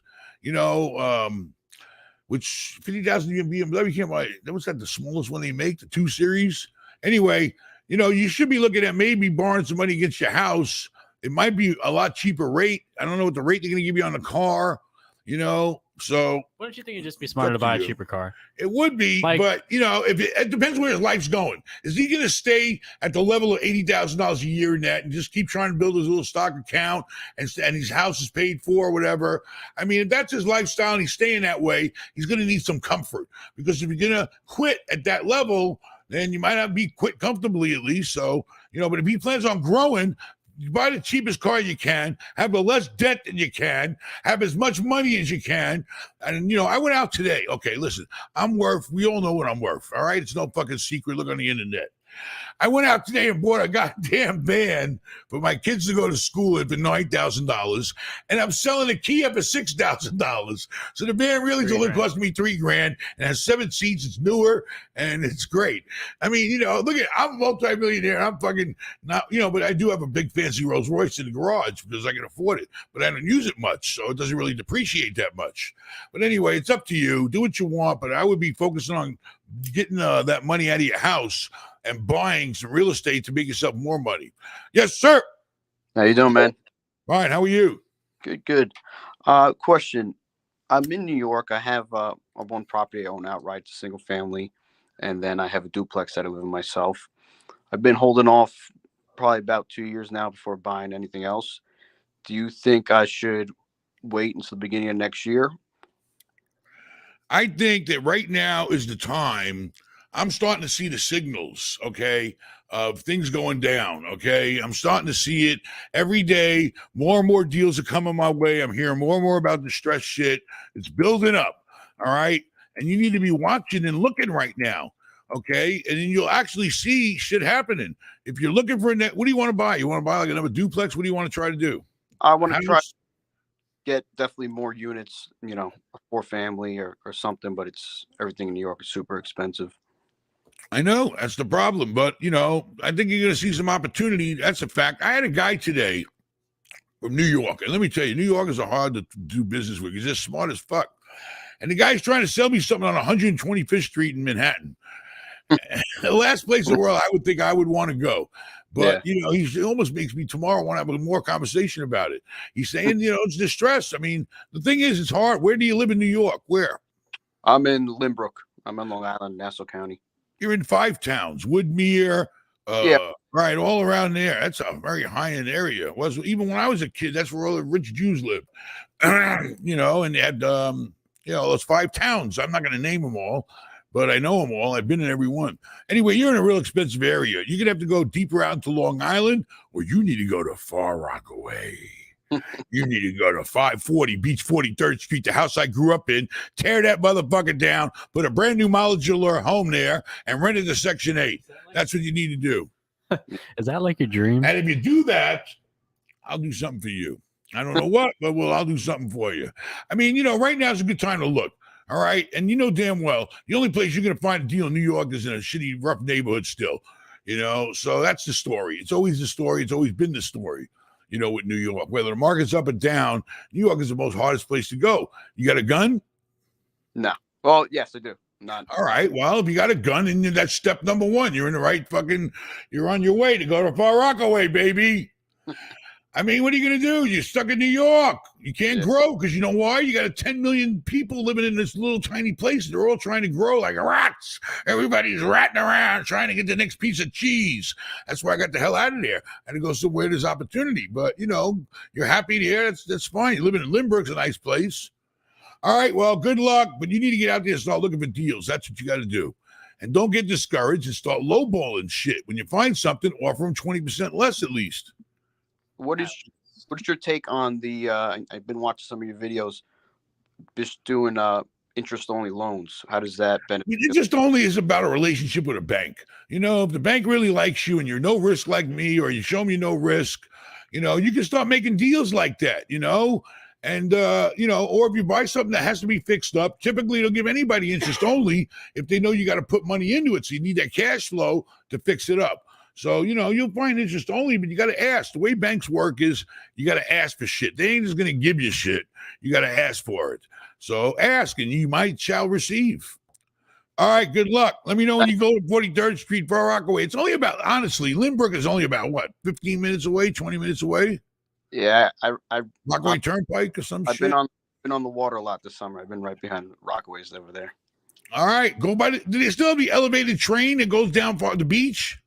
Speaker 2: which 50,000 BMW can't buy. Was that the smallest one they make, the 2 Series? Anyway, you know, you should be looking at maybe borrowing some money against your house. It might be a lot cheaper rate. I don't know what the rate they're going to give you on the car, you know. So,
Speaker 3: wouldn't you think it'd just be smarter to buy a cheaper car?
Speaker 2: It would be, but you know, if it depends where his life's going. Is he going to stay at the level of $80,000 a year net and just keep trying to build his little stock account and his house is paid for, or whatever? I mean, if that's his lifestyle and he's staying that way, he's going to need some comfort, because if you're going to quit at that level, then you might not be quit comfortably at least. So, you know, but if he plans on growing, you buy the cheapest car you can, have the less debt than you can, have as much money as you can. And, you know, I went out today. Okay, listen, we all know what I'm worth. All right. It's no fucking secret. Look on the internet. I went out today and bought a goddamn van for my kids to go to school in for $9,000, and I'm selling a Kia for $6,000. So the van really only cost me $3 grand and has 7 seats. It's newer and it's great. I mean, you know, look I'm a multi-millionaire. I'm fucking not, you know, but I do have a big fancy Rolls Royce in the garage because I can afford it, but I don't use it much, so it doesn't really depreciate that much. But anyway, it's up to you. Do what you want, but I would be focusing on getting that money out of your house and buying some real estate to make yourself more money. Yes, sir.
Speaker 6: How you doing, man?
Speaker 2: Fine. How are you?
Speaker 6: Good. Question. I'm in New York. I have one property I own outright, a single family, and then I have a duplex that I live in myself. I've been holding off probably about 2 years now before buying anything else. Do you think I should wait until the beginning of next year?
Speaker 2: I think that right now is the time. I'm starting to see the signals, okay, of things going down, okay? I'm starting to see it every day. More and more deals are coming my way. I'm hearing more and more about distressed shit. It's building up, all right? And you need to be watching and looking right now, okay? And then you'll actually see shit happening. If you're looking for a net, what do you want to buy? You want to buy like another duplex? What do you want to try to do?
Speaker 6: I want to try to get definitely more units, you know, a 4-family or something, but everything in New York is super expensive.
Speaker 2: I know that's the problem, but you know, I think you're going to see some opportunity. That's a fact. I had a guy today from New York, and let me tell you, New Yorkers are hard to do business with. He's just smart as fuck, and the guy's trying to sell me something on 125th Street in Manhattan, the last place in the world I would think I would want to go. But you know, he almost makes me tomorrow want to have a more conversation about it. He's saying, you know, it's distress. I mean, the thing is, it's hard. Where do you live in New York? Where?
Speaker 6: I'm in Limbrook. I'm in Long Island, Nassau County. You're
Speaker 2: in 5 towns, Woodmere, right, all around there. That's a very high-end area. It was even when I was a kid, that's where all the rich Jews lived. You know, and they had those 5 towns. I'm not going to name them all, but I know them all. I've been in every one. Anyway, you're in a real expensive area. You're going to have to go deeper out into Long Island, or you need to go to Far Rockaway. You need to go to 540 Beach 43rd Street, the house I grew up in, tear that motherfucker down, put a brand new modular home there, and rent it to Section 8. That's what you need to do.
Speaker 3: Is that like a dream?
Speaker 2: And if you do that, I'll do something for you. I don't know what, but I'll do something for you. I mean, right now is a good time to look. All right. And you know damn well, the only place you're going to find a deal in New York is in a shitty, rough neighborhood still, So that's the story. It's always the story. It's always been the story, with New York. Whether the market's up or down, New York is the most hardest place to go. You got a gun?
Speaker 6: No. Well, yes, I do. Not.
Speaker 2: All right. Well, if you got a gun, and that's step number one. You're in the right you're on your way to go to Far Rockaway, baby. I mean, what are you going to do? You're stuck in New York. You can't grow because you know why? You got 10 million people living in this little tiny place. They're all trying to grow like rats. Everybody's ratting around trying to get the next piece of cheese. That's why I got the hell out of there. I had to go somewhere there's opportunity. But, you're happy there. That's fine. You're living in Lindbergh's a nice place. All right, well, good luck. But you need to get out there and start looking for deals. That's what you got to do. And don't get discouraged and start lowballing shit. When you find something, offer them 20% less at least.
Speaker 6: What is your take on the? I've been watching some of your videos, just doing interest-only loans. How does that benefit?
Speaker 2: Interest only is about a relationship with a bank. If the bank really likes you and you're no risk like me, or you show me no risk, you can start making deals like that. And or if you buy something that has to be fixed up, typically they'll give anybody interest only if they know you got to put money into it. So you need that cash flow to fix it up. So, you'll find interest only, but you got to ask. The way banks work is you got to ask for shit. They ain't just going to give you shit. You got to ask for it. So ask, and you shall receive. All right, good luck. Let me know when you go to 43rd Street, Far Rockaway. It's only about, honestly, Lindbergh is only about, 15 minutes away, 20 minutes away?
Speaker 6: Yeah, I
Speaker 2: Rockaway Turnpike or some
Speaker 6: I've
Speaker 2: shit?
Speaker 6: I've been on the water a lot this summer. I've been right behind Rockaways over there.
Speaker 2: All right, go by. Do they still have the elevated train that goes down far the beach?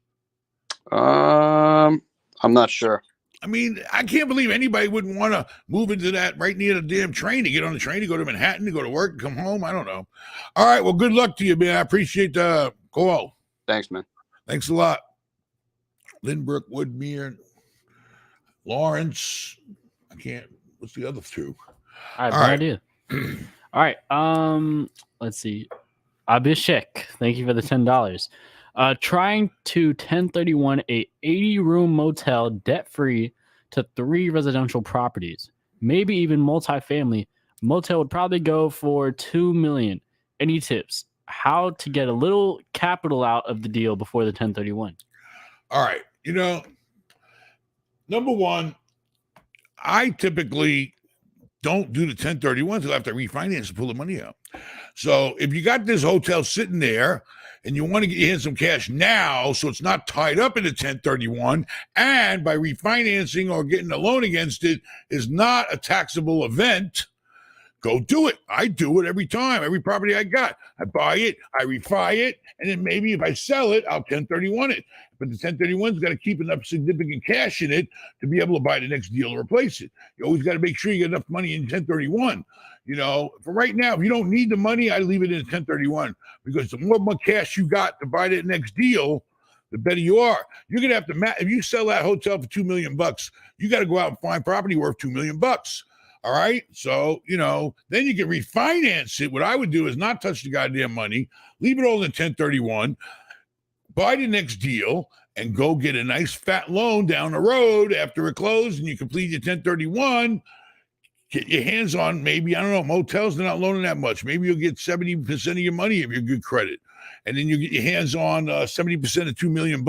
Speaker 6: I'm not sure.
Speaker 2: I mean, I can't believe anybody wouldn't want to move into that right near the damn train to get on the train to go to Manhattan, to go to work and come home. I don't know. All right, well, good luck to you, man. I appreciate the call.
Speaker 6: Thanks, man.
Speaker 2: Thanks a lot. Lindbrook, Woodmere, Lawrence. What's the other two?
Speaker 3: I have no idea. All right. Let's see. Abhishek, thank you for the $10. Trying to 1031 a 80-room motel debt-free to 3 residential properties, maybe even multifamily. Motel would probably go for $2 million. Any tips? How to get a little capital out of the deal before the 1031?
Speaker 2: All right. Number one, I typically don't do the 1031 until after I refinance and pull the money out. So if you got this hotel sitting there and you want to get your hands some cash now so it's not tied up in the 1031, and by refinancing or getting a loan against it is not a taxable event, go do it. I do it every time, every property I got. I buy it, I refi it, and then maybe if I sell it, I'll 1031 it. But the 1031's got to keep enough significant cash in it to be able to buy the next deal or replace it. You always got to make sure you get enough money in 1031. For right now, if you don't need the money, I leave it in 1031, because the more cash you got to buy that next deal, the better you are. You're going to have to, if you sell that hotel for $2 million, you got to go out and find property worth $2 million. All right. So, then you can refinance it. What I would do is not touch the goddamn money, leave it all in 1031, buy the next deal, and go get a nice fat loan down the road after it closed and you complete your 1031. Get your hands on maybe, I don't know, motels, they're not loaning that much. Maybe you'll get 70% of your money if you're good credit. And then you get your hands on 70% of $2 million,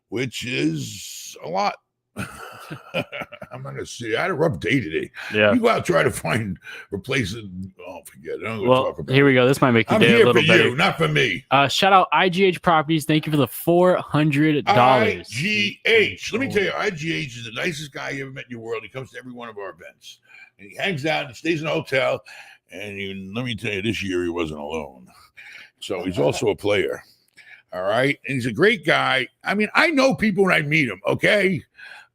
Speaker 2: which is a lot. I'm not gonna see. I had a rough day today.
Speaker 3: Yeah.
Speaker 2: You go out try to replace it. Oh, forget it. I'm
Speaker 3: Well,
Speaker 2: talk about
Speaker 3: here we go. This might make your
Speaker 2: I'm
Speaker 3: day
Speaker 2: here
Speaker 3: a little
Speaker 2: for
Speaker 3: better.
Speaker 2: you, not for me.
Speaker 3: Shout out IGH Properties. Thank you for the $400.
Speaker 2: IGH. Let me tell you, IGH is the nicest guy you ever met in your world. He comes to every one of our events, and he hangs out and stays in a hotel. And let me tell you, this year he wasn't alone. So he's also a player. All right, and he's a great guy. I mean, I know people when I meet them. Okay.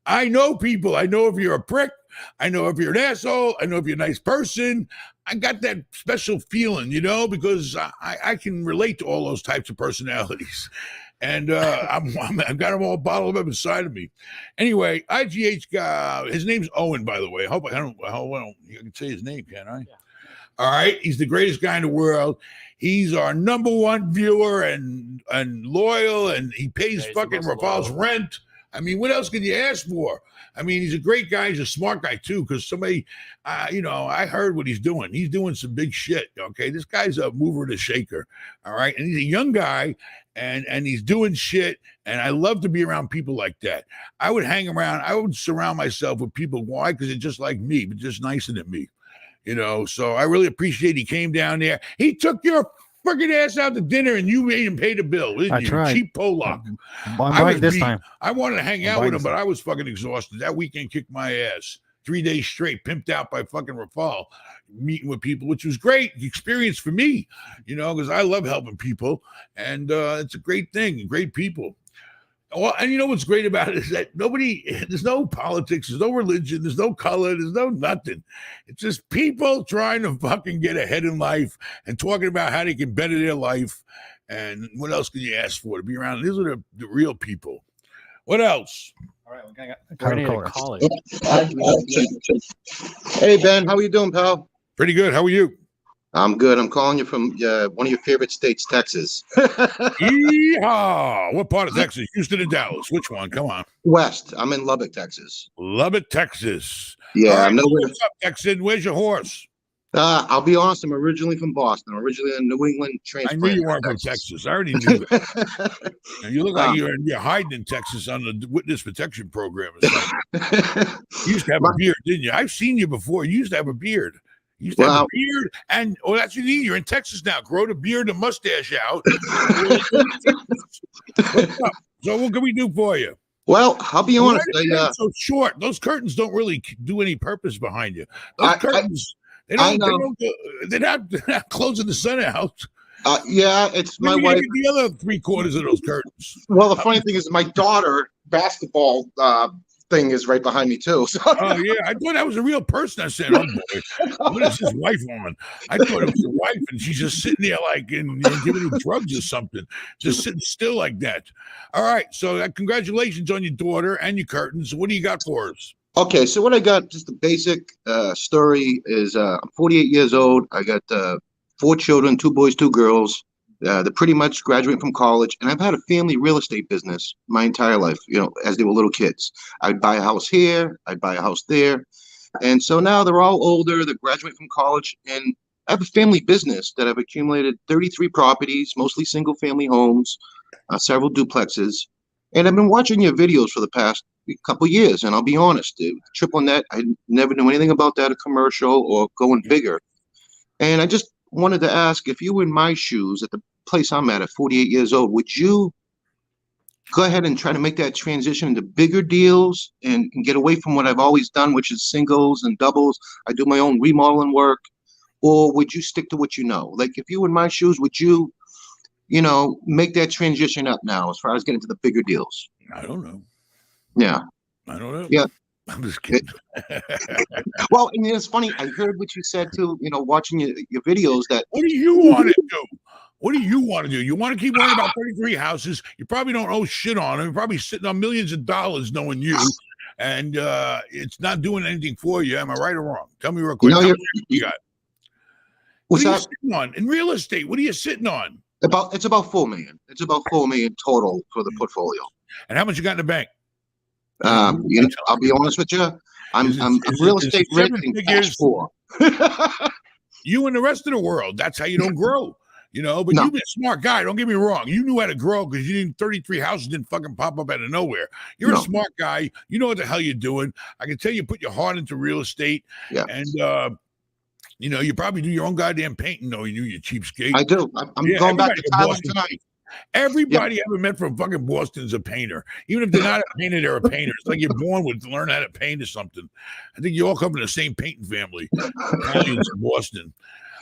Speaker 2: I know people. I know if you're a prick I know if you're an asshole. I know if you're a nice person. I got that special feeling, because I can relate to all those types of personalities. And I've got them all bottled up inside of me. Anyway, IGH guy, his name's Owen, by the way. I can say his name, can't I? Yeah. All right. He's the greatest guy in the world. He's our number one viewer and loyal, and he pays fucking Rafal's rent. I mean, what else can you ask for? I mean, he's a great guy. He's a smart guy, too, because somebody, I heard what he's doing. He's doing some big shit, okay? This guy's a mover and a shaker, all right? And he's a young guy, and he's doing shit, and I love to be around people like that. I would surround myself with people. Why? Because they're just like me, but just nicer than me, So I really appreciate he came down there. He took your freaking ass out to dinner, and you made him pay the bill, didn't you?
Speaker 1: Tried.
Speaker 2: Cheap Pollock.
Speaker 1: I'm right this time.
Speaker 2: I wanted to hang out with him, but I was fucking exhausted. That weekend kicked my ass. 3 days straight, pimped out by fucking Rafal, meeting with people, which was great experience for me, because I love helping people, and it's a great thing, great people. Well, and you know what's great about it is that there's no politics, there's no religion, there's no color, there's no nothing. It's just people trying to fucking get ahead in life and talking about how they can better their life. And what else can you ask for to be around? These are the real people. What else?
Speaker 1: All right, we're going to
Speaker 3: call it.
Speaker 7: Hey, Ben, how are you doing, pal?
Speaker 2: Pretty good. How are you?
Speaker 7: I'm good. I'm calling you from one of your favorite states, Texas.
Speaker 2: Yeehaw! What part of Texas? Houston and Dallas? Which one? Come on.
Speaker 7: West. I'm in Lubbock, Texas.
Speaker 2: Lubbock, Texas.
Speaker 7: Yeah,
Speaker 2: right,
Speaker 7: I'm nowhere.
Speaker 2: What's up, Texan? Where's your horse?
Speaker 7: I'll be honest. I'm originally from Boston. I'm originally a New England transplant.
Speaker 2: I knew you weren't from Texas. I already knew that. You look like you're hiding in Texas on the witness protection program or something. You used to have a beard, didn't you? I've seen you before. You used to have a beard. You used to have a beard, and that's what you need. You're in Texas now. Grow the beard and mustache out. So what can we do for you?
Speaker 7: Well, I'll be honest.
Speaker 2: So short. Those curtains don't really do any purpose behind you. Those curtains, they're not closing the sun out.
Speaker 7: Yeah, it's my wife.
Speaker 2: The other 3/4 of those curtains.
Speaker 7: Well, the funny thing is, my daughter basketball thing is right behind me too. So.
Speaker 2: Oh yeah, I thought that was a real person. I said, "Oh boy, what is his wife on?" I thought it was a wife, and she's just sitting there like and giving him drugs or something, just sitting still like that. All right, so congratulations on your daughter and your curtains. What do you got for us?
Speaker 7: Okay, so what I got, just the basic story is I'm 48 years old. I got 4 children, 2 boys, 2 girls. They're pretty much graduating from college, and I've had a family real estate business my entire life, as they were little kids. I'd buy a house here, I'd buy a house there. And so now they're all older, they're graduating from college, and I have a family business that I've accumulated 33 properties, mostly single family homes, several duplexes. And I've been watching your videos for the past couple years, and I'll be honest, Triple Net, I never knew anything about that, a commercial or going bigger. And I just wanted to ask, if you were in my shoes at the place I'm at 48 years old, would you go ahead and try to make that transition into bigger deals and get away from what I've always done, which is singles and doubles? I do my own remodeling work. Or would you stick to what you know? Like, if you were in my shoes, would you, make that transition up now as far as getting to the bigger deals?
Speaker 2: I don't know.
Speaker 7: Yeah.
Speaker 2: I don't know.
Speaker 7: Yeah.
Speaker 2: I'm just kidding.
Speaker 7: Well, I mean, it's funny. I heard what you said too, watching your videos.
Speaker 2: What do you want to do? What do you want to do? You want to keep worrying about 33 houses. You probably don't owe shit on them. You're probably sitting on millions of dollars knowing you. And it's not doing anything for you. Am I right or wrong? Tell me real quick. How much you got? What are you sitting on? In real estate, what are you sitting on?
Speaker 7: It's about $4 million. It's about $4 million total for the portfolio.
Speaker 2: And how much you got in the bank?
Speaker 7: I'll be honest with you. I'm real estate rich and cash poor.
Speaker 2: You and the rest of the world. That's how you don't grow. But you've been a smart guy. Don't get me wrong. You knew how to grow because 33 houses didn't fucking pop up out of nowhere. You're a smart guy. You know what the hell you're doing. I can tell you put your heart into real estate.
Speaker 7: Yeah.
Speaker 2: And you probably do your own goddamn painting, though. You cheapskate.
Speaker 7: I do. I'm going back to Thailand tonight.
Speaker 2: Everybody ever met from fucking Boston's a painter. Even if they're not a painter, they're a painter. It's like you're born with to learn how to paint or something. I think you all come from the same painting family. Italians in Boston.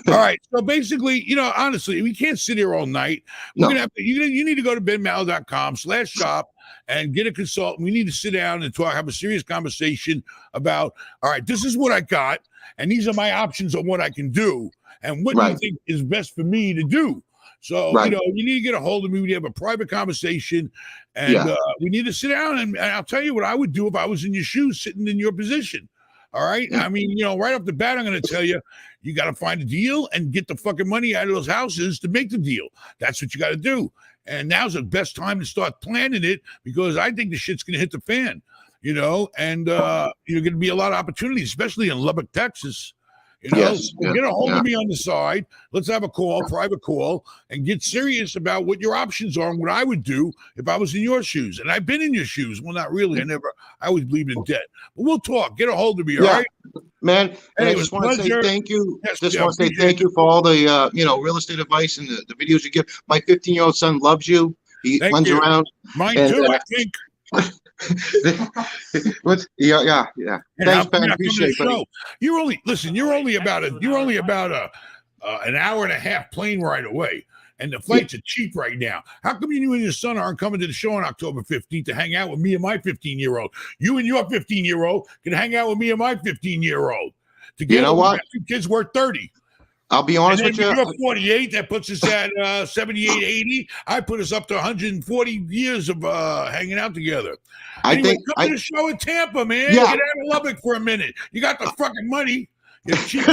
Speaker 2: All right. So basically, honestly, we can't sit here all night. We're
Speaker 7: No.
Speaker 2: gonna have to, you need to go to benmallah.com/shop and get a consultant. We need to sit down and talk, have a serious conversation about, all right, this is what I got, and these are my options on what I can do, and what do you
Speaker 7: Right.
Speaker 2: think is best for me to do? So,
Speaker 7: Right.
Speaker 2: you need to get a hold of me. We need to have a private conversation, and
Speaker 7: Yeah.
Speaker 2: we need to sit down, and I'll tell you what I would do if I was in your shoes, sitting in your position. All right.
Speaker 7: Yeah.
Speaker 2: I mean, right off the bat, I'm going to tell you, you got to find a deal and get the fucking money out of those houses to make the deal. That's what you got to do. And now's the best time to start planning it, because I think the shit's going to hit the fan, and you're going to be a lot of opportunities, especially in Lubbock, Texas.
Speaker 7: Yes.
Speaker 2: So get a hold
Speaker 7: Yeah.
Speaker 2: of me on the side. Let's have a private call, and get serious about what your options are and what I would do if I was in your shoes. And I've been in your shoes. Well, not really. I always believed in debt. But we'll talk. Get a hold of me, all
Speaker 7: Yeah.
Speaker 2: right?
Speaker 7: Man, and
Speaker 2: Hey,
Speaker 7: I
Speaker 2: it was
Speaker 7: just want to say
Speaker 2: pleasure.
Speaker 7: thank you.
Speaker 2: Yes,
Speaker 7: Just
Speaker 2: yeah,
Speaker 7: want to say
Speaker 2: appreciate
Speaker 7: thank you for all the real estate advice and the videos you give. My 15-year-old son loves you. He
Speaker 2: Thank
Speaker 7: runs
Speaker 2: you.
Speaker 7: around.
Speaker 2: Mine
Speaker 7: And,
Speaker 2: too, I think.
Speaker 7: Yeah.
Speaker 2: And
Speaker 7: Thanks,
Speaker 2: how come
Speaker 7: Ben.
Speaker 2: you're not coming to
Speaker 7: Appreciate
Speaker 2: the
Speaker 7: it, buddy.
Speaker 2: show? You're only about an hour and a half plane ride away, and the flights are cheap right now. How come you and your son aren't coming to the show on October 15th to hang out with me and my 15-year-old? You and your 15-year-old can hang out with me and my 15-year-old. Together,
Speaker 7: You know what?
Speaker 2: two kids worth 30.
Speaker 7: I'll be honest
Speaker 2: And
Speaker 7: with
Speaker 2: then
Speaker 7: you.
Speaker 2: you're 48. That puts us at 78, 80. I put us up to 140 years of hanging out together.
Speaker 7: I
Speaker 2: Anyway,
Speaker 7: think
Speaker 2: come to the show in Tampa, man.
Speaker 7: Yeah.
Speaker 2: Get out of Lubbock for a minute. You got the fucking money. You're cheap.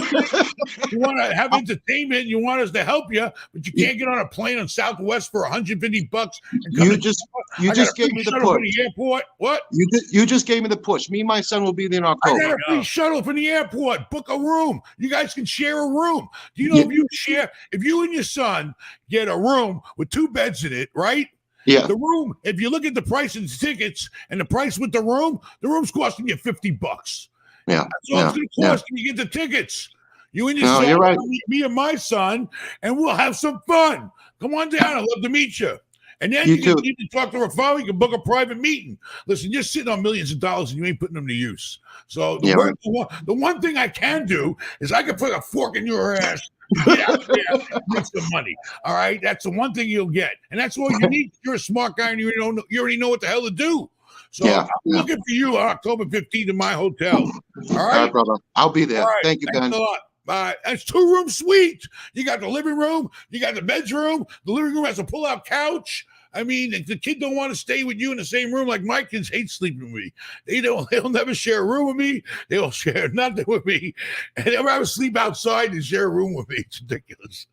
Speaker 2: You want to have entertainment. You want us to help you, but you can't get on a plane on Southwest for $150. And come
Speaker 7: you
Speaker 2: to
Speaker 7: just
Speaker 2: Tampa.
Speaker 7: you
Speaker 2: I
Speaker 7: just
Speaker 2: got a
Speaker 7: gave me
Speaker 2: free
Speaker 7: the
Speaker 2: shuttle from
Speaker 7: push.
Speaker 2: the airport. What?
Speaker 7: You just gave me the push. Me and my son will be there in
Speaker 2: I
Speaker 7: October.
Speaker 2: got a free shuttle from the airport. Book a room. You guys can share a room. Do you know
Speaker 7: Yeah.
Speaker 2: if you and your son get a room with 2 beds in it, right?
Speaker 7: Yeah.
Speaker 2: The room, if you look at the price of the tickets and the price with the room's costing you $50.
Speaker 7: Yeah.
Speaker 2: That's all it's going to cost you to get the tickets. You and your
Speaker 7: No,
Speaker 2: son,
Speaker 7: you're right.
Speaker 2: me and my son, and we'll have some fun. Come on down. I'd love to meet you. And then
Speaker 7: You
Speaker 2: you can
Speaker 7: too.
Speaker 2: even talk to Rafal. You can book a private meeting. Listen, you're sitting on millions of dollars and you ain't putting them to use. So the one thing I can do is I can put a fork in your ass. Get out there and make some money. All right. That's the one thing you'll get. And that's all you need. You're a smart guy and you already know what the hell to do. So I'm looking for you on October 15th in my hotel. All
Speaker 7: All
Speaker 2: right.
Speaker 7: right, brother. I'll be there.
Speaker 2: All right.
Speaker 7: Thank you,
Speaker 2: Thanks
Speaker 7: Ben.
Speaker 2: a lot. That's 2-room suite. You got the living room. You got the bedroom. The living room has a pull-out couch. I mean, the kid don't want to stay with you in the same room. Like my kids hate sleeping with me. They'll never share a room with me. They'll share nothing with me. And they'll rather sleep outside than share a room with me. It's ridiculous.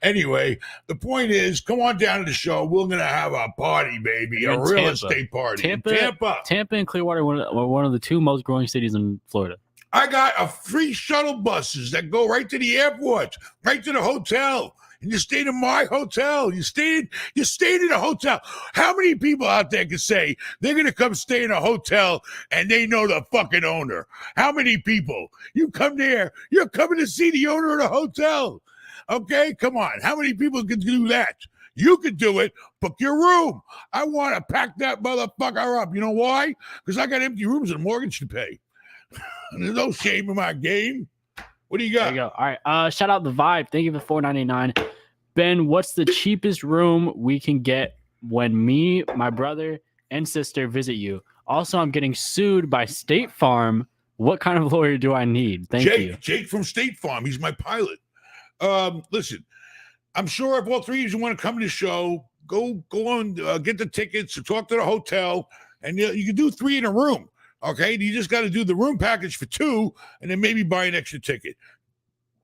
Speaker 2: Anyway, the point is, come on down to the show. We're gonna have a party, baby.
Speaker 3: You're
Speaker 2: A
Speaker 3: in
Speaker 2: real
Speaker 3: Tampa.
Speaker 2: estate party. in
Speaker 3: Tampa and Clearwater are one of the 2 most growing cities in Florida.
Speaker 2: I got a free shuttle buses that go right to the airport, right to the hotel. And you stayed in my hotel. You stayed in a hotel. How many people out there can say they're gonna come stay in a hotel and they know the fucking owner? How many people? You come there, you're coming to see the owner of the hotel. Okay, come on. How many people can do that? You could do it. Book your room. I want to pack that motherfucker up. You know why? Because I got empty rooms and a mortgage to pay. There's no shame in my game. What do you got?
Speaker 3: There you go. All right. Shout out the Vibe. Thank you for $4.99. Ben, what's the cheapest room we can get when me, my brother, and sister visit you? Also, I'm getting sued by State Farm. What kind of lawyer do I need? Thank you.
Speaker 2: Jake from State Farm. He's my pilot. Listen, I'm sure if all 3 of you want to come to the show, go on, get the tickets, or talk to the hotel, and you can do 3 in a room. Okay, you just got to do the room package for 2, and then maybe buy an extra ticket.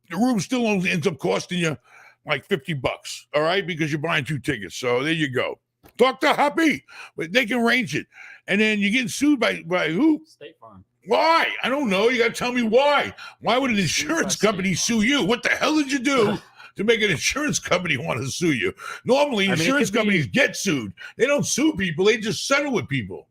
Speaker 2: The room still only ends up costing you like $50, all right, because you're buying 2 tickets. So there you go. Talk to Happy, but they can arrange it. And then you're getting sued by who?
Speaker 3: State Farm.
Speaker 2: Why? I don't know. You got to tell me why. Why would an insurance company sue you? What the hell did you do to make an insurance company want to sue you? Normally, insurance companies get sued. They don't sue people. They just settle with people.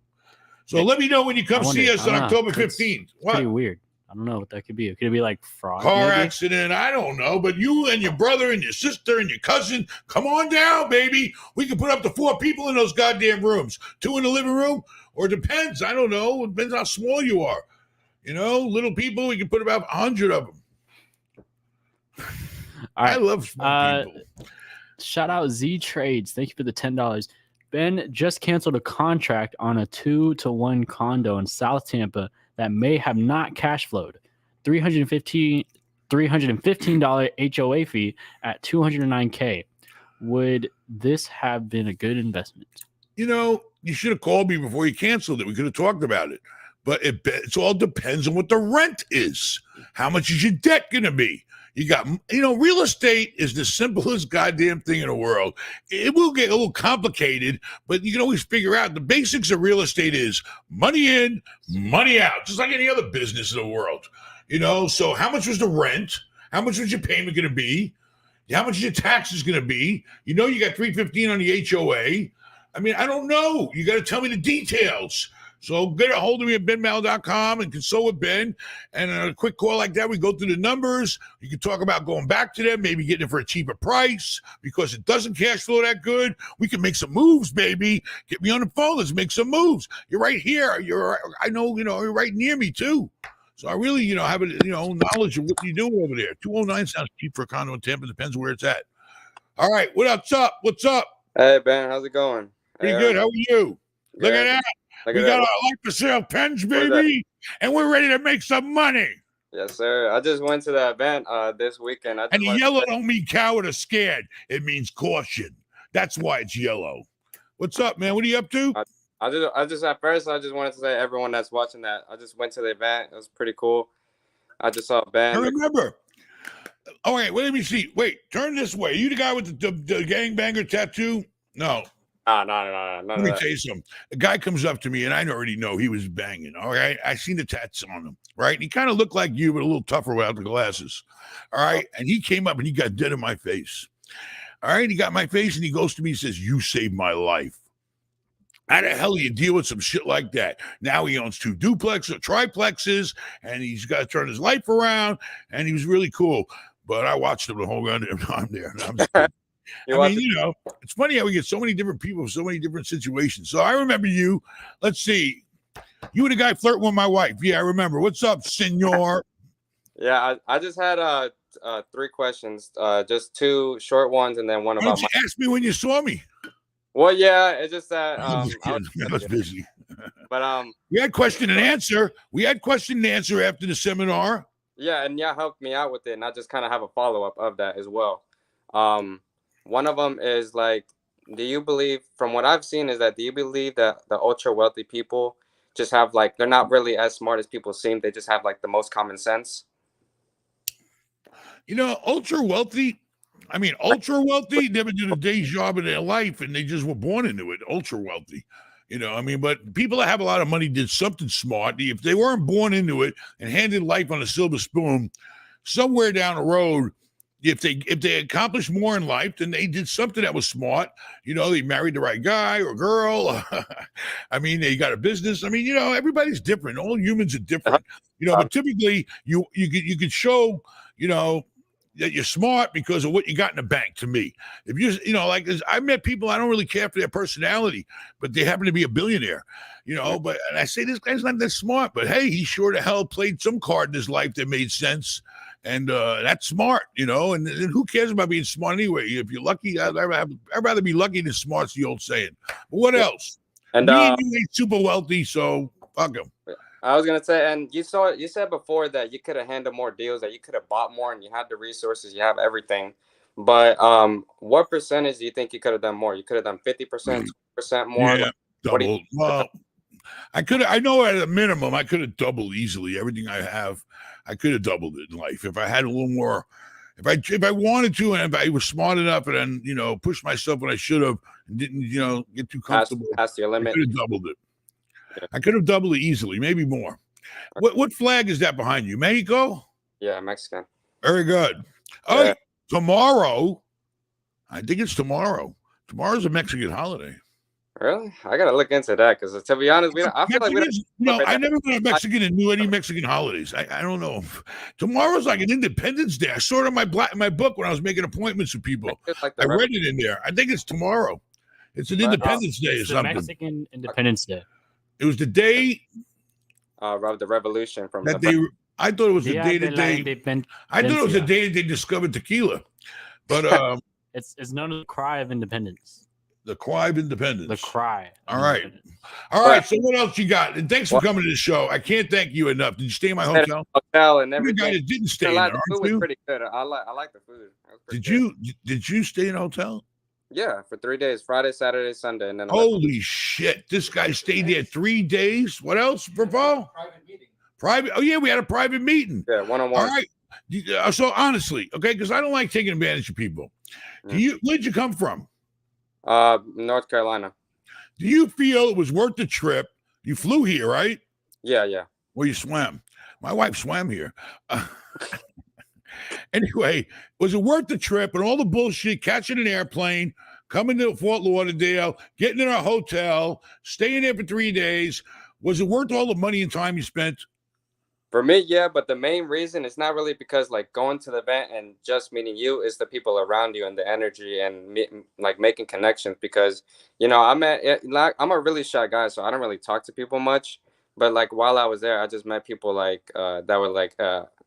Speaker 2: So let me know when you come see us on October 15th. What?
Speaker 3: Pretty weird. I don't know what that could be. Could it be like fraud?
Speaker 2: Car
Speaker 3: maybe?
Speaker 2: accident. I don't know. But you and your brother and your sister and your cousin, come on down, baby. We can put up to 4 people in those goddamn rooms. 2 in the living room, or it depends. I don't know. It depends how small you are. You know, little people, we can put about 100 of them.
Speaker 3: All right.
Speaker 2: I love smart people.
Speaker 3: Shout out Z Trades. Thank you for the $10. Ben just canceled a contract on a 2-to-1 condo in South Tampa that may have not cash flowed. $315 HOA fee at $209K. Would this have been a good investment?
Speaker 2: You know, you should have called me before you canceled it. We could have talked about it. But it all depends on what the rent is. How much is your debt going to be? You got, real estate is the simplest goddamn thing in the world. It will get a little complicated, but you can always figure out the basics of real estate is money in, money out, just like any other business in the world. So how much was the rent? How much was your payment going to be? How much is your taxes going to be? You got $315 on the HOA. I mean, I don't know. You got to tell me the details. So get a hold of me at benmallah.com and consult with Ben. And on a quick call like that, we go through the numbers. You can talk about going back to them, maybe getting it for a cheaper price because it doesn't cash flow that good. We can make some moves, baby. Get me on the phone. Let's make some moves. You're right here. I know, you're right near me too. So I really, have knowledge of what you're doing over there. 209 sounds cheap for a condo in Tampa. Depends where it's at. All right. What's up?
Speaker 8: Hey, Ben. How's it going?
Speaker 2: Pretty good. How are you? Look at that. We got our life for sale pens, baby, and we're ready to make some money.
Speaker 8: Yes, sir. I just went to the event this weekend.
Speaker 2: And yellow don't mean coward or scared. It means caution. That's why it's yellow. What's up, man? What are you up to?
Speaker 8: I just at first, I just wanted to say everyone that's watching that, I just went to the event. It was pretty cool. I just saw Ben.
Speaker 2: I remember. All right, let me see. Wait, turn this way. You the guy with the gangbanger tattoo? No.
Speaker 8: No.
Speaker 2: Let me tell you something. A guy comes up to me, and I already know he was banging. All right, I seen the tats on him. Right, and he kind of looked like you, but a little tougher without the glasses. All right, and he came up and he got dead in my face. All right, he got my face, and he goes to me, and says, "You saved my life." How the hell do you deal with some shit like that? Now he owns 2 duplexes or triplexes, and he's got to turn his life around, and he was really cool. But I watched him the whole goddamn time there. It's funny how we get so many different people, so many different situations. So I remember you. Let's see. You were the guy flirting with my wife. Yeah, I remember. What's up, senor?
Speaker 8: Yeah, I just had 3 questions, just 2 short ones, and then one about.
Speaker 2: Why don't you ask me when you saw me?
Speaker 8: Well, yeah, it's just that
Speaker 2: I was busy.
Speaker 8: But
Speaker 2: we had question and answer. After the seminar.
Speaker 8: Yeah, and y'all helped me out with it, and I just kind of have a follow-up of that as well. One of them is like, do you believe, from what I've seen, is that do you believe that the ultra wealthy people just have they're not really as smart as people seem? They just have the most common sense.
Speaker 2: Ultra wealthy, never did a day's job in their life, and they just were born into it. Ultra wealthy. But people that have a lot of money did something smart. If they weren't born into it and handed life on a silver spoon, somewhere down the road, if they accomplished more in life, then they did something that was smart. They married the right guy or girl. They got a business. Everybody's different. All humans are different. But typically you could show, that you're smart because of what you got in the bank. To me, if I met people, I don't really care for their personality, but they happen to be a billionaire, and I say this guy's not that smart, but hey, he sure to hell played some card in his life that made sense. And that's smart, and who cares about being smart anyway? If you're lucky, I'd rather be lucky than smart's the old saying. But what else? And me and you ain't super wealthy, so fuck them.
Speaker 8: I was gonna say, and you said before that you could have handled more deals, that you could have bought more, and you had the resources, you have everything. But what percentage do you think you could have done more? You could have done 50%, 20% more.
Speaker 2: Yeah, double. Well, I know at a minimum, I could have doubled easily everything I have. I could have doubled it in life if I had a little more. If I wanted to, and if I was smart enough, and then pushed myself when I should have, and didn't get too comfortable.
Speaker 8: Past your limit.
Speaker 2: I could have doubled it. I could have doubled it easily, maybe more. What flag is that behind you? Mexico?
Speaker 8: Yeah, Mexican.
Speaker 2: Very good. Oh, yeah. Tomorrow. I think it's tomorrow. Tomorrow's a Mexican holiday.
Speaker 8: Really? I gotta look into that because, to be honest, I feel like
Speaker 2: I never been a Mexican and knew any Mexican holidays. I don't know. Tomorrow's like an Independence Day. I saw it in my book when I was making appointments with people. I read it in there. I think it's tomorrow. It's an Independence Day or something.
Speaker 3: Mexican Independence Day.
Speaker 2: It was the day
Speaker 8: of the revolution from
Speaker 2: that I thought it was the
Speaker 3: Dia
Speaker 2: day
Speaker 3: de
Speaker 2: that
Speaker 3: la
Speaker 2: they. I thought it was the
Speaker 3: Independencia.
Speaker 2: day that they discovered tequila. But
Speaker 3: It's known as the cry of independence. It's known as the cry of independence.
Speaker 2: the cry of independence.
Speaker 3: The cry. Of
Speaker 2: All right.
Speaker 3: independence.
Speaker 2: All
Speaker 8: But-
Speaker 2: right. So what else you got? And thanks for
Speaker 8: Well-
Speaker 2: coming to the show. I can't thank you enough. Did you stay in my
Speaker 8: Stayed at
Speaker 2: hotel?
Speaker 8: the hotel and
Speaker 2: You're the guy
Speaker 8: everything.
Speaker 2: that didn't stay in
Speaker 8: The
Speaker 2: there,
Speaker 8: food
Speaker 2: aren't
Speaker 8: was
Speaker 2: you?
Speaker 8: pretty good. I like the food. It was pretty
Speaker 2: Did
Speaker 8: good.
Speaker 2: you stay in a hotel?
Speaker 8: Yeah, for 3 days, Friday, Saturday, Sunday, and then I left.
Speaker 2: Holy shit! This guy stayed there 3 days. What else, Paul?
Speaker 5: Private meeting.
Speaker 2: Private. Oh yeah, we had a private meeting.
Speaker 8: Yeah,
Speaker 2: All
Speaker 8: one-on-one.
Speaker 2: right. So honestly, okay, because I don't like taking advantage of people. Where'd you come from?
Speaker 8: North Carolina.
Speaker 2: Do you feel it was worth the trip? You flew here, right?
Speaker 8: Yeah.
Speaker 2: Well, you swam. My wife swam here. Anyway, was it worth the trip and all the bullshit, catching an airplane, coming to Fort Lauderdale, getting in a hotel, staying there for 3 days? Was it worth all the money and time you spent?
Speaker 8: For me, yeah, but the main reason is not really because like going to the event and just meeting you, is the people around you and the energy and like making connections. Because I'm a really shy guy, so I don't really talk to people much. But like while I was there, I just met people like that were like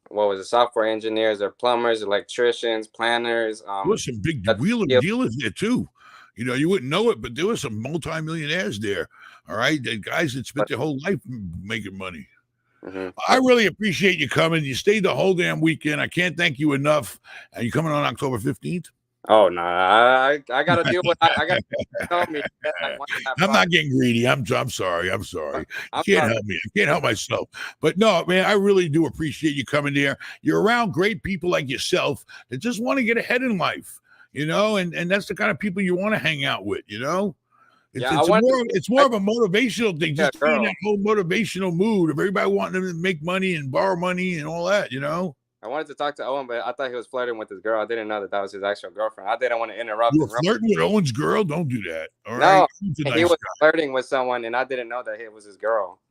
Speaker 8: what was it, software engineers or plumbers, electricians, planners.
Speaker 2: There was some big dealers there too. You wouldn't know it, but there were some multimillionaires there. All right, the guys that spent their whole life making money.
Speaker 8: Mm-hmm.
Speaker 2: I really appreciate you coming. You stayed the whole damn weekend. I can't thank you enough. Are you coming on October 15th?
Speaker 8: Oh no, I gotta deal with. I got to tell me.
Speaker 2: I'm not getting greedy. I'm sorry. I'm sorry. You can't help me. I can't help myself. But no, man, I really do appreciate you coming there. You're around great people like yourself that just want to get ahead in life, and that's the kind of people you want to hang out with, It's more of a motivational thing, just to be in that whole motivational mood of everybody wanting to make money and borrow money and all that,
Speaker 8: I wanted to talk to Owen, but I thought he was flirting with his girl. I didn't know that was his actual girlfriend. I didn't want to interrupt.
Speaker 2: You were flirting with Owen's girl? Don't do that. All
Speaker 8: no,
Speaker 2: right.
Speaker 8: he was flirting with someone, and I didn't know that it was his girl.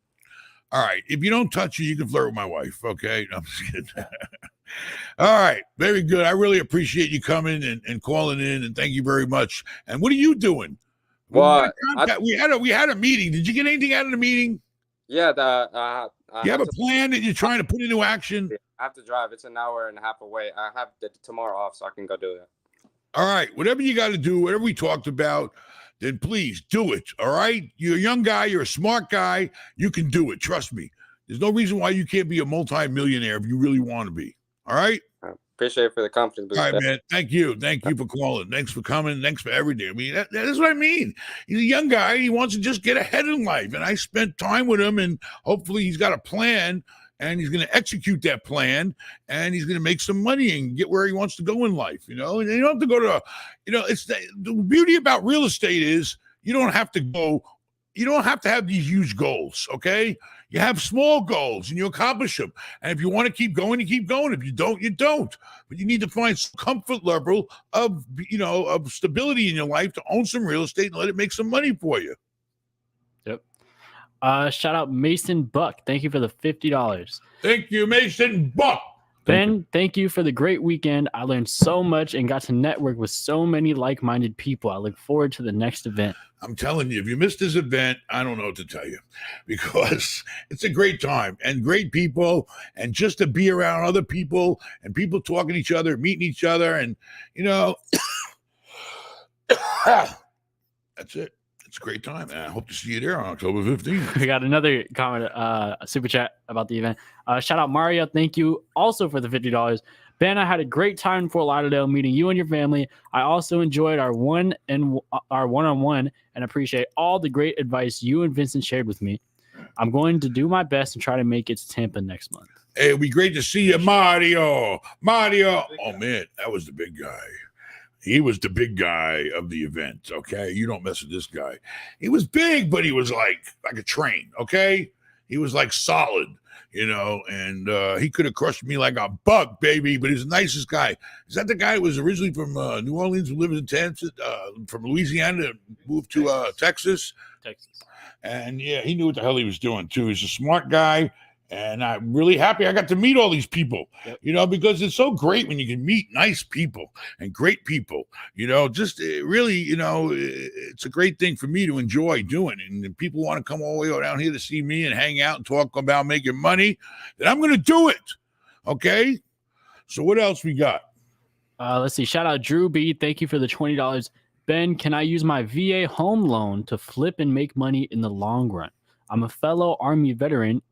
Speaker 2: All right. If you don't touch her, you can flirt with my wife. Okay. No, I'm just kidding. All right. Very good. I really appreciate you coming and calling in, and thank you very much. And what are you doing?
Speaker 8: Well,
Speaker 2: we had a meeting. Did you get anything out of the meeting?
Speaker 8: Yeah.
Speaker 2: You have a plan that you're trying to put into action?
Speaker 8: I have to drive. It's an hour and a half away. I have tomorrow off, so I can go do it.
Speaker 2: All right. Whatever you got to do, whatever we talked about, then please do it. All right. You're a young guy. You're a smart guy. You can do it. Trust me. There's no reason why you can't be a multi-millionaire if you really want to be. All right.
Speaker 8: I appreciate it for the confidence.
Speaker 2: All right, man. Thank you. Thank you for calling. Thanks for coming. Thanks for everything. I mean, that is what I mean. He's a young guy. He wants to just get ahead in life. And I spent time with him, and hopefully he's got a plan, and he's going to execute that plan, and he's going to make some money and get where he wants to go in life, And you don't have to go to, it's the beauty about real estate is you don't have to have these huge goals, okay? You have small goals and you accomplish them. And if you want to keep going, you keep going. If you don't, you don't. But you need to find some comfort level of stability in your life to own some real estate and let it make some money for you.
Speaker 3: Yep. Shout out Mason Buck. Thank you for the $50.
Speaker 2: Thank you, Mason Buck.
Speaker 3: Ben, thank you for the great weekend. I learned so much and got to network with so many like-minded people. I look forward to the next event.
Speaker 2: I'm telling you, if you missed this event, I don't know what to tell you, because it's a great time and great people, and just to be around other people and people talking to each other, meeting each other, and that's it. It's a great time, and I hope to see you there on October 15th.
Speaker 3: We got another comment, a super chat about the event. Shout out Mario. Thank you also for the $50. Ben, I had a great time in Fort Lauderdale meeting you and your family. I also enjoyed our one-on-one and appreciate all the great advice you and Vincent shared with me. I'm going to do my best and try to make it to Tampa next month.
Speaker 2: Hey, it'll be great to see you, Mario. Mario. Oh, man, that was the big guy. He was the big guy of the event, okay? You don't mess with this guy. He was big, but he was like a train, okay? He was like solid. And he could have crushed me like a bug, baby, but he's the nicest guy. Is that the guy who was originally from New Orleans, who lived in Texas, from Louisiana, moved to Texas?
Speaker 3: Texas.
Speaker 2: And, yeah, he knew what the hell he was doing, too. He's a smart guy, And I'm really happy I got to meet all these people,
Speaker 3: Yep.
Speaker 2: you know, because it's so great when you can meet nice people and great people, you know, just really, you know, it's a great thing for me to enjoy doing. And if people want to come all the way down here to see me and hang out and talk about making money, then I'm going to do it. Okay. So what else we got?
Speaker 3: Let's see. Shout out Drew B. Thank you for the $20. Ben, can I use my VA home loan to flip and make money in the long run? I'm a fellow Army veteran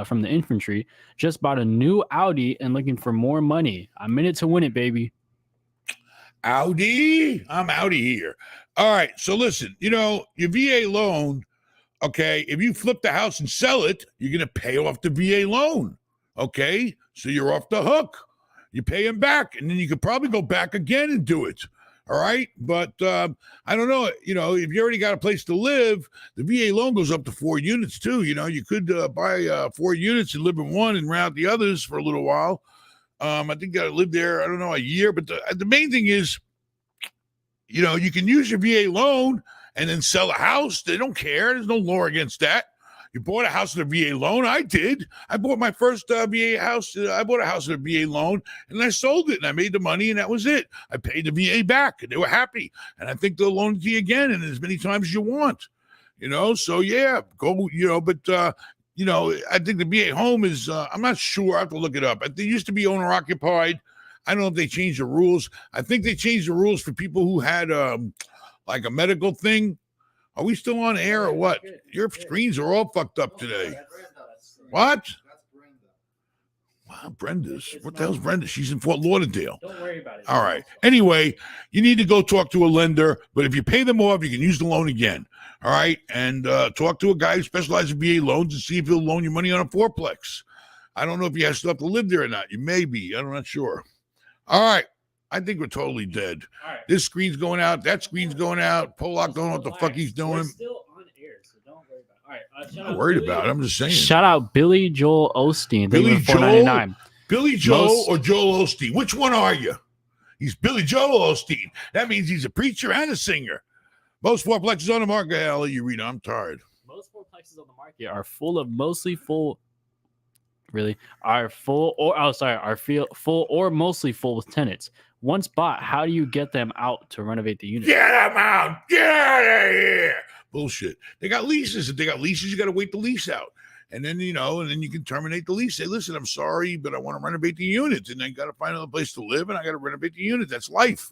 Speaker 3: from the infantry. Just bought a new Audi and looking for more money. I'm in it to win it, baby.
Speaker 2: Audi? I'm Audi here. All right. So listen, you know, your VA loan, okay, if you flip the house and sell it, you're going to pay off the VA loan. Okay. So you're off the hook. You pay them back, and then you could probably go back again and do it. All right. But I don't know. You know, if you already got a place to live, the VA loan goes up to 4 units too. You know, you could buy 4 units and live in one and rent out the others for a little while. I think you got to live there, I don't know, a year. But the main thing is, you know, you can use your VA loan and then sell a house. They don't care. There's no law against that. You bought a house with a VA loan. I did. I bought my first VA house. I bought a house with a VA loan, and I sold it, and I made the money, and that was it. I paid the VA back, and they were happy. And I think they'll loan it to you again, and as many times as you want. You know, so yeah, go. You know, but you know, I think the VA home is. I'm not sure. I have to look it up. They used to be owner occupied. I don't know if they changed the rules. I think they changed the rules for people who had like a medical thing. Are we still on air or what? Your screens are all fucked up today. What? Wow, Brenda's. What the hell's Brenda? She's in Fort Lauderdale.
Speaker 3: Don't worry about it.
Speaker 2: All right. Anyway, you need to go talk to a lender, but if you pay them off, you can use the loan again. All right. And talk to a guy who specializes in VA loans and see if he'll loan you money on a fourplex. I don't know if you have stuff to live there or not. You may be. I'm not sure. All right. I think we're totally dead.
Speaker 3: Right.
Speaker 2: This screen's going out. That screen's going out. Pollock don't know what the fuck he's doing.
Speaker 3: We're still on air, so don't worry about it. All right.
Speaker 2: I'm not worried about it. I'm just saying.
Speaker 3: Shout out Billy Joel Osteen.
Speaker 2: Billy
Speaker 3: Joel?
Speaker 2: Billy Joel or Joel Osteen? Which one are you? He's Billy Joel Osteen. That means he's a preacher and a singer. Most fourplexes on the market. I'll let you read. I'm tired.
Speaker 3: Most fourplexes on the market are full of mostly full. Really? Are full or mostly full with tenants. Once bought, how do you get them out to renovate the unit?
Speaker 2: Get them out. Get out of here. Bullshit. They got leases. If they got leases, you got to wait the lease out. And then, you know, and then you can terminate the lease. Say, listen, I'm sorry, but I want to renovate the unit. And I got to find another place to live, and I got to renovate the unit. That's life.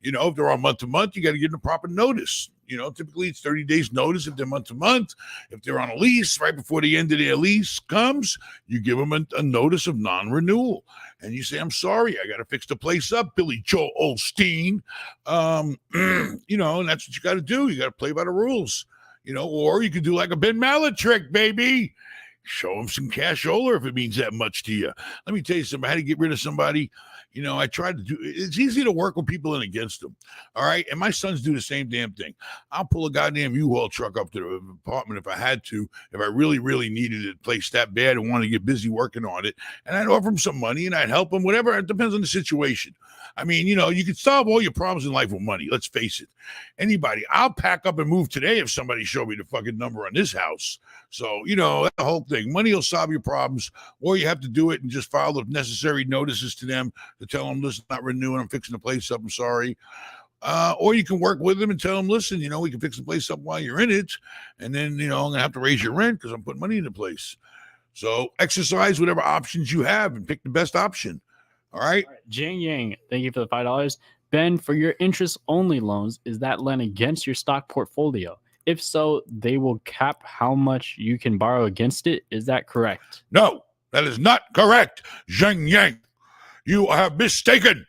Speaker 2: You know, if they're on month to month, you got to give them proper notice. You know, typically it's 30 days notice if they're month to month. If they're on a lease, right before the end of their lease comes, you give them a notice of non-renewal. And you say, I'm sorry, I got to fix the place up, Billy Joel Osteen. You know, and that's what you got to do. You got to play by the rules. You know, or you could do like a Ben Mallah trick, baby. Show them some cashola if it means that much to you. Let me tell you something. I had to get rid of somebody. You know, I tried to do it's easy to work with people and against them. All right. And my sons do the same damn thing. I'll pull a goddamn U-Haul truck up to the apartment if I had to, if I really, really needed it place that bad and wanted to get busy working on it. And I'd offer them some money and I'd help them, whatever. It depends on the situation. I mean, you know, you can solve all your problems in life with money. Let's face it. Anybody, I'll pack up and move today if somebody showed me the fucking number on this house. So, you know, that's the whole thing. Money will solve your problems, or you have to do it and just file the necessary notices to them to tell them, listen, not renewing, I'm fixing the place up, I'm sorry. Or you can work with them and tell them, listen, you know, we can fix the place up while you're in it. And then, you know, I'm going to have to raise your rent because I'm putting money in the place. So exercise whatever options you have and pick the best option. All right.
Speaker 3: Jing Yang, thank you for the $5. Ben, for your interest-only loans, is that lent against your stock portfolio? If so, they will cap how much you can borrow against it. Is that correct?
Speaker 2: No, that is not correct. Zheng Yang, you have mistaken.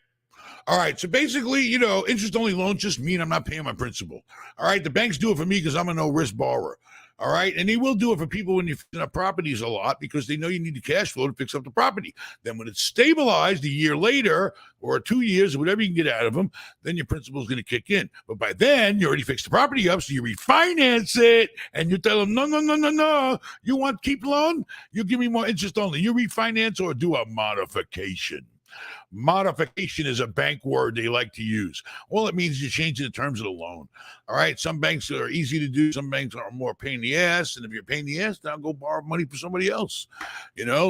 Speaker 2: All right. So basically, you know, interest-only loans just mean I'm not paying my principal. All right. The banks do it for me because I'm a no-risk borrower. All right. And they will do it for people when you're fixing up properties a lot because they know you need the cash flow to fix up the property. Then when it's stabilized a year later or 2 years or whatever you can get out of them, then your principal is going to kick in. But by then, you already fixed the property up, so you refinance it and you tell them, no. You want to keep the loan? You give me more interest only. You refinance or do a modification. Modification is a bank word they like to use. All it means is you change the terms of the loan. All right. Some banks are easy to do. Some banks are more pain in the ass. And if you're a pain in the ass, now go borrow money from somebody else.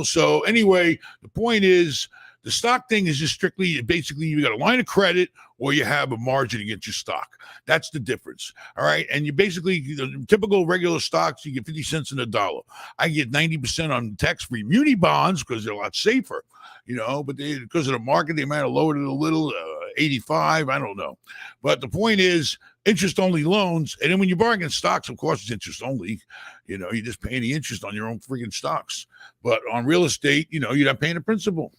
Speaker 2: So anyway, the point is the stock thing is just strictly, basically, you got a line of credit or you have a margin against your stock. That's the difference. All right. And you basically, the typical regular stocks, you get 50 cents in a dollar. I get 90% on tax-free muni bonds because they're a lot safer, but because of the market, they might have lowered it a little, 85. I don't know. But the point is interest-only loans. And then when you're borrowing in stocks, of course, it's interest-only. You're just paying the interest on your own freaking stocks. But on real estate, you're not paying the principal.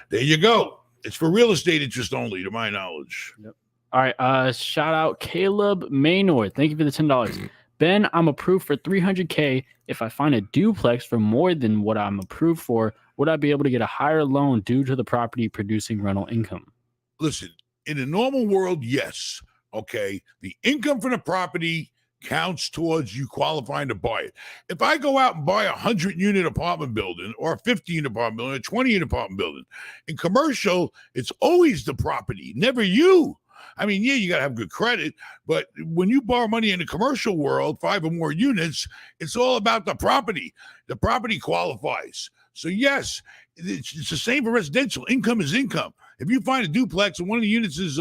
Speaker 2: There you go. It's for real estate interest only, to my knowledge.
Speaker 3: Yep. All right. Shout out Caleb Maynor. Thank you for the $10. Ben, I'm approved for $300K. If I find a duplex for more than what I'm approved for, would I be able to get a higher loan due to the property producing rental income?
Speaker 2: Listen, in a normal world, yes. Okay. The income from the property counts towards you qualifying to buy it. If I go out and buy a 100-unit apartment building or a 50-unit apartment building, a 20-unit apartment building, in commercial, it's always the property, never you. I mean, yeah, you got to have good credit, but when you borrow money in the commercial world, 5 or more units, it's all about the property. The property qualifies. So yes, it's the same for residential. Income is income. If you find a duplex and one of the units is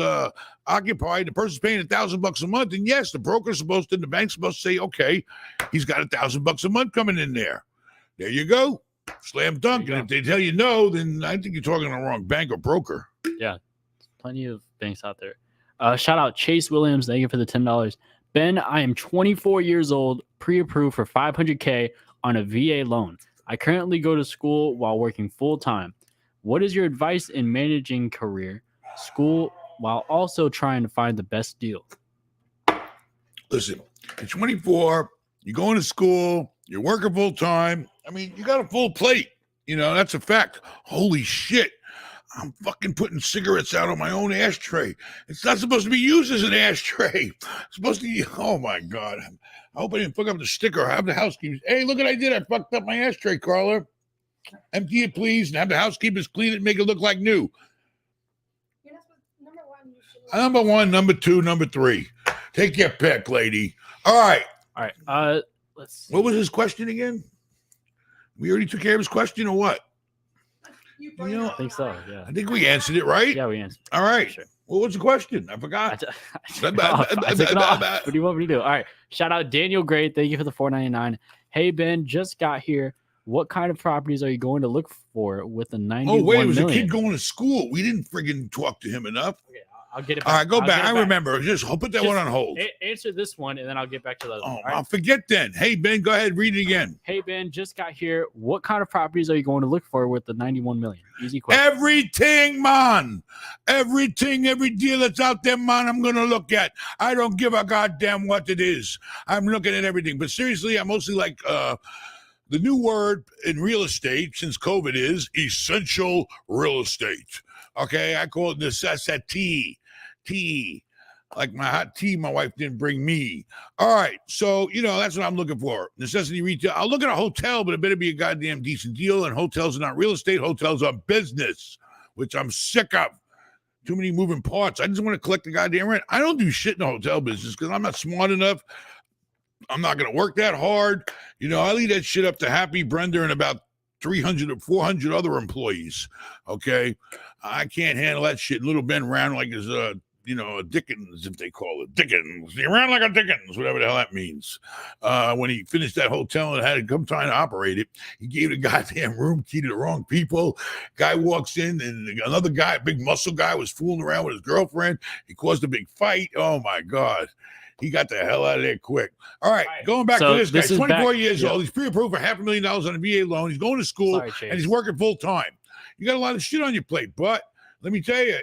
Speaker 2: occupied, the person's paying $1,000 a month, and yes, the broker's supposed to, the bank's supposed to say, okay, he's got $1,000 a month coming in there. There you go. Slam dunk. And if they tell you no, then I think you're talking to the wrong bank or broker.
Speaker 3: Yeah. Plenty of banks out there. Shout out Chase Williams. Thank you for the $10. Ben, I am 24 years old, pre-approved for $500K on a VA loan. I currently go to school while working full-time. What is your advice in managing career, school, while also trying to find the best deal?
Speaker 2: Listen, you're 24, you're going to school, you're working full-time. I mean, you got a full plate. That's a fact. Holy shit. I'm fucking putting cigarettes out on my own ashtray. It's not supposed to be used as an ashtray. It's supposed to be, oh my God. I hope I didn't fuck up the sticker. Have the housekeepers. Hey, look what I did. I fucked up my ashtray, Carla. Empty it, please, and have the housekeepers clean it and make it look like new. Number one, number two, number three. Take your pick, lady. All right.
Speaker 3: Let's see.
Speaker 2: What was his question again? We already took care of his question or what?
Speaker 3: I think so, yeah.
Speaker 2: I think we answered it, right?
Speaker 3: Yeah, we answered.
Speaker 2: All right.
Speaker 3: Sure.
Speaker 2: What was the question? I forgot.
Speaker 3: I took it off. What do you want me to do? All right. Shout out Daniel Gray. Thank you for the $4.99. Hey, Ben, just got here. What kind of properties are you going to look for with the 91
Speaker 2: Oh, wait, it was
Speaker 3: million?
Speaker 2: a kid going to school. We didn't friggin' talk to him enough.
Speaker 3: Okay, I'll get it back.
Speaker 2: All right, go back. I remember. Just put that one on hold.
Speaker 3: Answer this one, and then I'll get back to the other one.
Speaker 2: Oh,
Speaker 3: All right?
Speaker 2: I'll forget then. Hey, Ben, go ahead. Read it again.
Speaker 3: Hey, Ben, just got here. What kind of properties are you going to look for with the 91 million? Easy question.
Speaker 2: Everything, man. Everything, every deal that's out there, man, I'm going to look at. I don't give a goddamn what it is. I'm looking at everything. But seriously, I mostly like the new word in real estate since COVID is essential real estate. Okay, I call it necessity. Tea. Like my hot tea, my wife didn't bring me. All right, so that's what I'm looking for. Necessity retail. I'll look at a hotel, but it better be a goddamn decent deal. And hotels are not real estate. Hotels are business, which I'm sick of. Too many moving parts. I just want to collect the goddamn rent. I don't do shit in the hotel business because I'm not smart enough. I'm not going to work that hard. I leave that shit up to Happy, Brenda, and about 300 or 400 other employees. Okay, I can't handle that shit. Little Ben ran like his a Dickens, if they call it Dickens. He ran like a Dickens, whatever the hell that means. When he finished that hotel and had to come trying to operate it, he gave the goddamn room key to the wrong people. Guy walks in, and another guy, a big muscle guy, was fooling around with his girlfriend. He caused a big fight. Oh my God. He got the hell out of there quick. All right, going back to this guy, 24 years old. He's pre-approved for $500,000 on a VA loan. He's going to school, and he's working full time. You got a lot of shit on your plate, but let me tell you,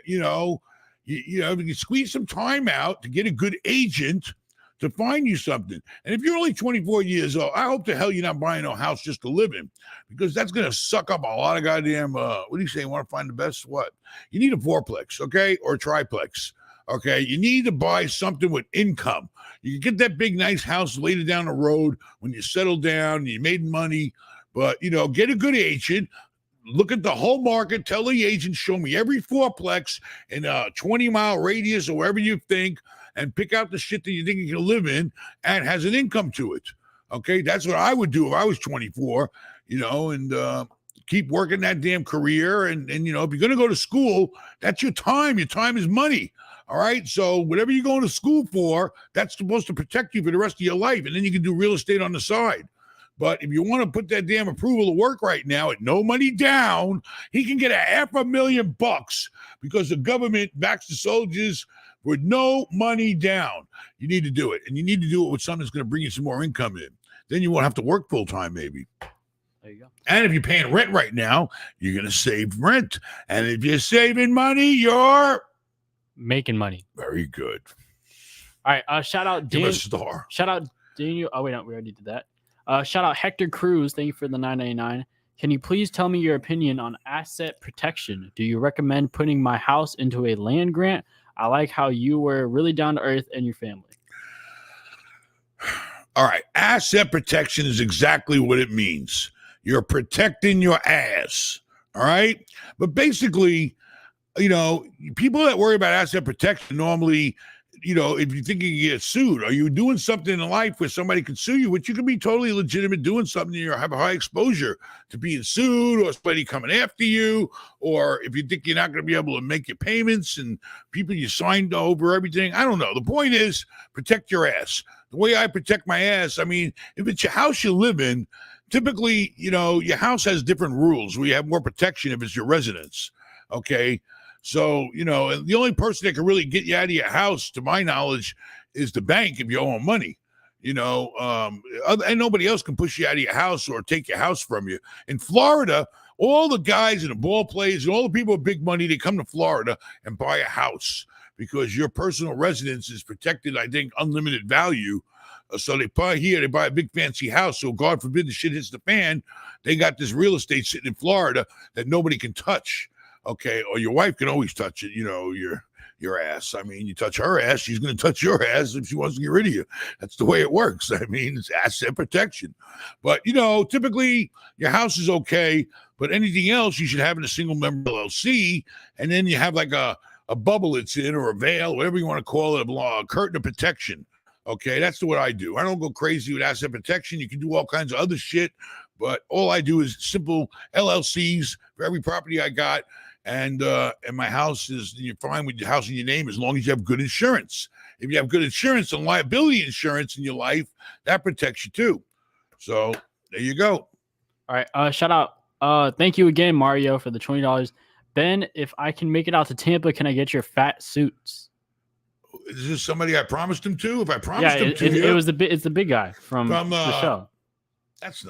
Speaker 2: you can squeeze some time out to get a good agent to find you something. And if you're only 24 years old, I hope the hell you're not buying a house just to live in, because that's going to suck up a lot of goddamn, what do you say? You want to find the best? What? You need a fourplex, okay? Or a triplex. Okay, you need to buy something with income. You can get that big, nice house later down the road when you settle down, you made money, but get a good agent. look at the whole market, tell the agent, show me every fourplex in a 20-mile radius or wherever you think, and pick out the shit that you think you can live in and has an income to it. Okay, that's what I would do if I was 24, and keep working that damn career. And if you're going to go to school, that's your time. Your time is money. All right. So whatever you're going to school for, that's supposed to protect you for the rest of your life. And then you can do real estate on the side. But if you want to put that damn approval to work right now at no money down, he can get $500,000 because the government backs the soldiers with no money down. You need to do it. And you need to do it with something that's going to bring you some more income in. Then you won't have to work full time, maybe.
Speaker 3: There you go.
Speaker 2: And if you're paying rent right now, you're going to save rent. And if you're saving money, you're
Speaker 3: making money.
Speaker 2: Very good.
Speaker 3: All right. Shout out
Speaker 2: Give a star.
Speaker 3: Shout out Daniel. Oh, wait, no, we already did that. Shout out Hector Cruz. Thank you for the $9.99. Can you please tell me your opinion on asset protection? Do you recommend putting my house into a land grant? I like how you were really down to earth and your family.
Speaker 2: All right. Asset protection is exactly what it means. You're protecting your ass. All right. But basically, people that worry about asset protection normally, if you think you can get sued, are you doing something in life where somebody can sue you, which you can be totally legitimate doing something, you have a high exposure to being sued or somebody coming after you, or if you think you're not going to be able to make your payments and people you signed over everything. I don't know. The point is protect your ass. The way I protect my ass, I mean, if it's your house you live in, typically, your house has different rules where you have more protection if it's your residence. Okay. So, the only person that can really get you out of your house, to my knowledge, is the bank if you owe them money. And nobody else can push you out of your house or take your house from you. In Florida, all the guys and the ball players and all the people with big money, they come to Florida and buy a house because your personal residence is protected, I think, unlimited value. So they buy a big fancy house. So God forbid the shit hits the fan. They got this real estate sitting in Florida that nobody can touch. Okay. Or your wife can always touch it, your ass. I mean, you touch her ass, she's going to touch your ass if she wants to get rid of you. That's the way it works. I mean, it's asset protection. But, typically your house is okay, but anything else you should have in a single member LLC. And then you have like a bubble it's in, or a veil, whatever you want to call it, a curtain of protection. Okay, that's what I do. I don't go crazy with asset protection. You can do all kinds of other shit, but all I do is simple LLCs for every property I got. And my house you're fine with your house in your name as long as you have good insurance. If you have good insurance and liability insurance in your life, that protects you too. So there you go.
Speaker 3: All right. Shout out. Thank you again, Mario, for the $20. Ben, if I can make it out to Tampa, can I get your fat suits?
Speaker 2: Is this somebody I promised him to? If I promised him to,
Speaker 3: it was it's the big guy from the show.
Speaker 2: That's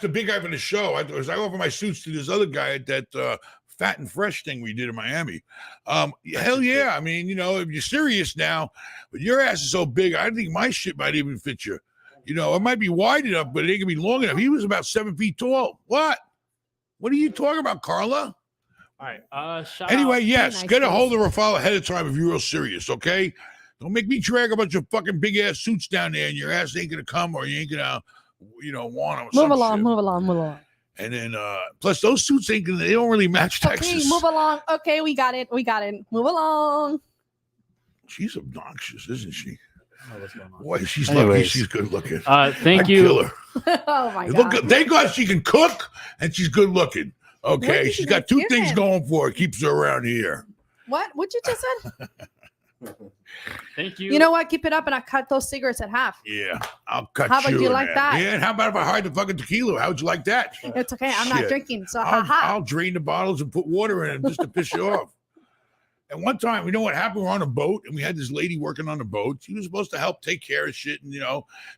Speaker 2: the big guy from the show. I offer my suits to this other guy at that Fat and Fresh thing we did in Miami. Hell yeah. I mean, if you're serious now, but your ass is so big, I think my shit might even fit you. It might be wide enough, but it ain't gonna be long enough. He was about 7 feet tall. What are you talking about, Carla?
Speaker 3: All right.
Speaker 2: Anyway, yes, get a hold of Rafal ahead of time if you're real serious, okay? Don't make me drag a bunch of fucking big ass suits down there and your ass ain't gonna come, or you ain't gonna, want them.
Speaker 9: Move along.
Speaker 2: And then, plus those suits they don't really match Texas.
Speaker 9: Okay, move along. Okay, we got it. Move along.
Speaker 2: She's obnoxious, isn't she?
Speaker 3: Oh, what's going on?
Speaker 2: Boy, she's lucky she's good looking.
Speaker 3: Thank you.
Speaker 2: Kill her.
Speaker 9: Oh my God.
Speaker 2: Thank God she can cook and she's good looking. Okay, she's got two things going for her. Keeps her around here.
Speaker 9: What you just said?
Speaker 3: Thank you.
Speaker 9: You know what? Keep it up and I cut those cigarettes at half.
Speaker 2: Yeah, I'll cut
Speaker 9: How about you like
Speaker 2: half.
Speaker 9: that?
Speaker 2: Yeah, and how about if I hide the fucking tequila? How would you like that?
Speaker 9: It's okay. I'm not drinking. So
Speaker 2: I'll drain the bottles and put water in them just to piss you off. And one time, you know what happened? We were on a boat and we had this lady working on the boat. She was supposed to help take care of shit. And,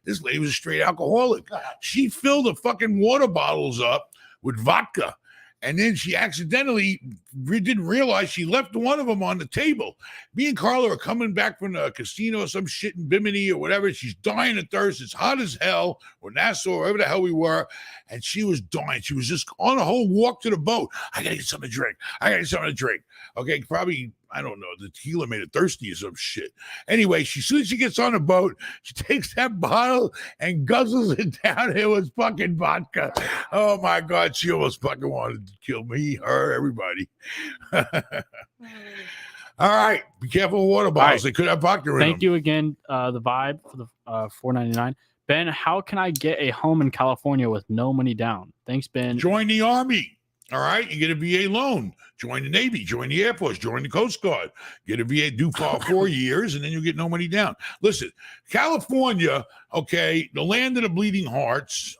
Speaker 2: this lady was a straight alcoholic. She filled the fucking water bottles up with vodka. And then she accidentally didn't realize she left one of them on the table. Me and Carla are coming back from the casino or some shit in Bimini or whatever. She's dying of thirst. It's hot as hell, or Nassau, wherever the hell we were. And she was dying. She was just on a whole walk to the boat. I got to get something to drink. Okay, probably I don't know, the tequila made her thirsty or some shit. Anyway, as soon as she gets on the boat, she takes that bottle and guzzles it down. It was fucking vodka. Oh my God, she almost fucking wanted to kill me, her, everybody. All right, be careful with water bottles. They could have vodka in them.
Speaker 3: Thank you again, the Vibe, for the $4.99. Ben, how can I get a home in California with no money down? Thanks, Ben.
Speaker 2: Join the Army. All right, you get a VA loan. Join the Navy. Join the Air Force. Join the Coast Guard. Get a VA, do for 4 years, and then you get no money down. Listen, California, okay, the land of the bleeding hearts,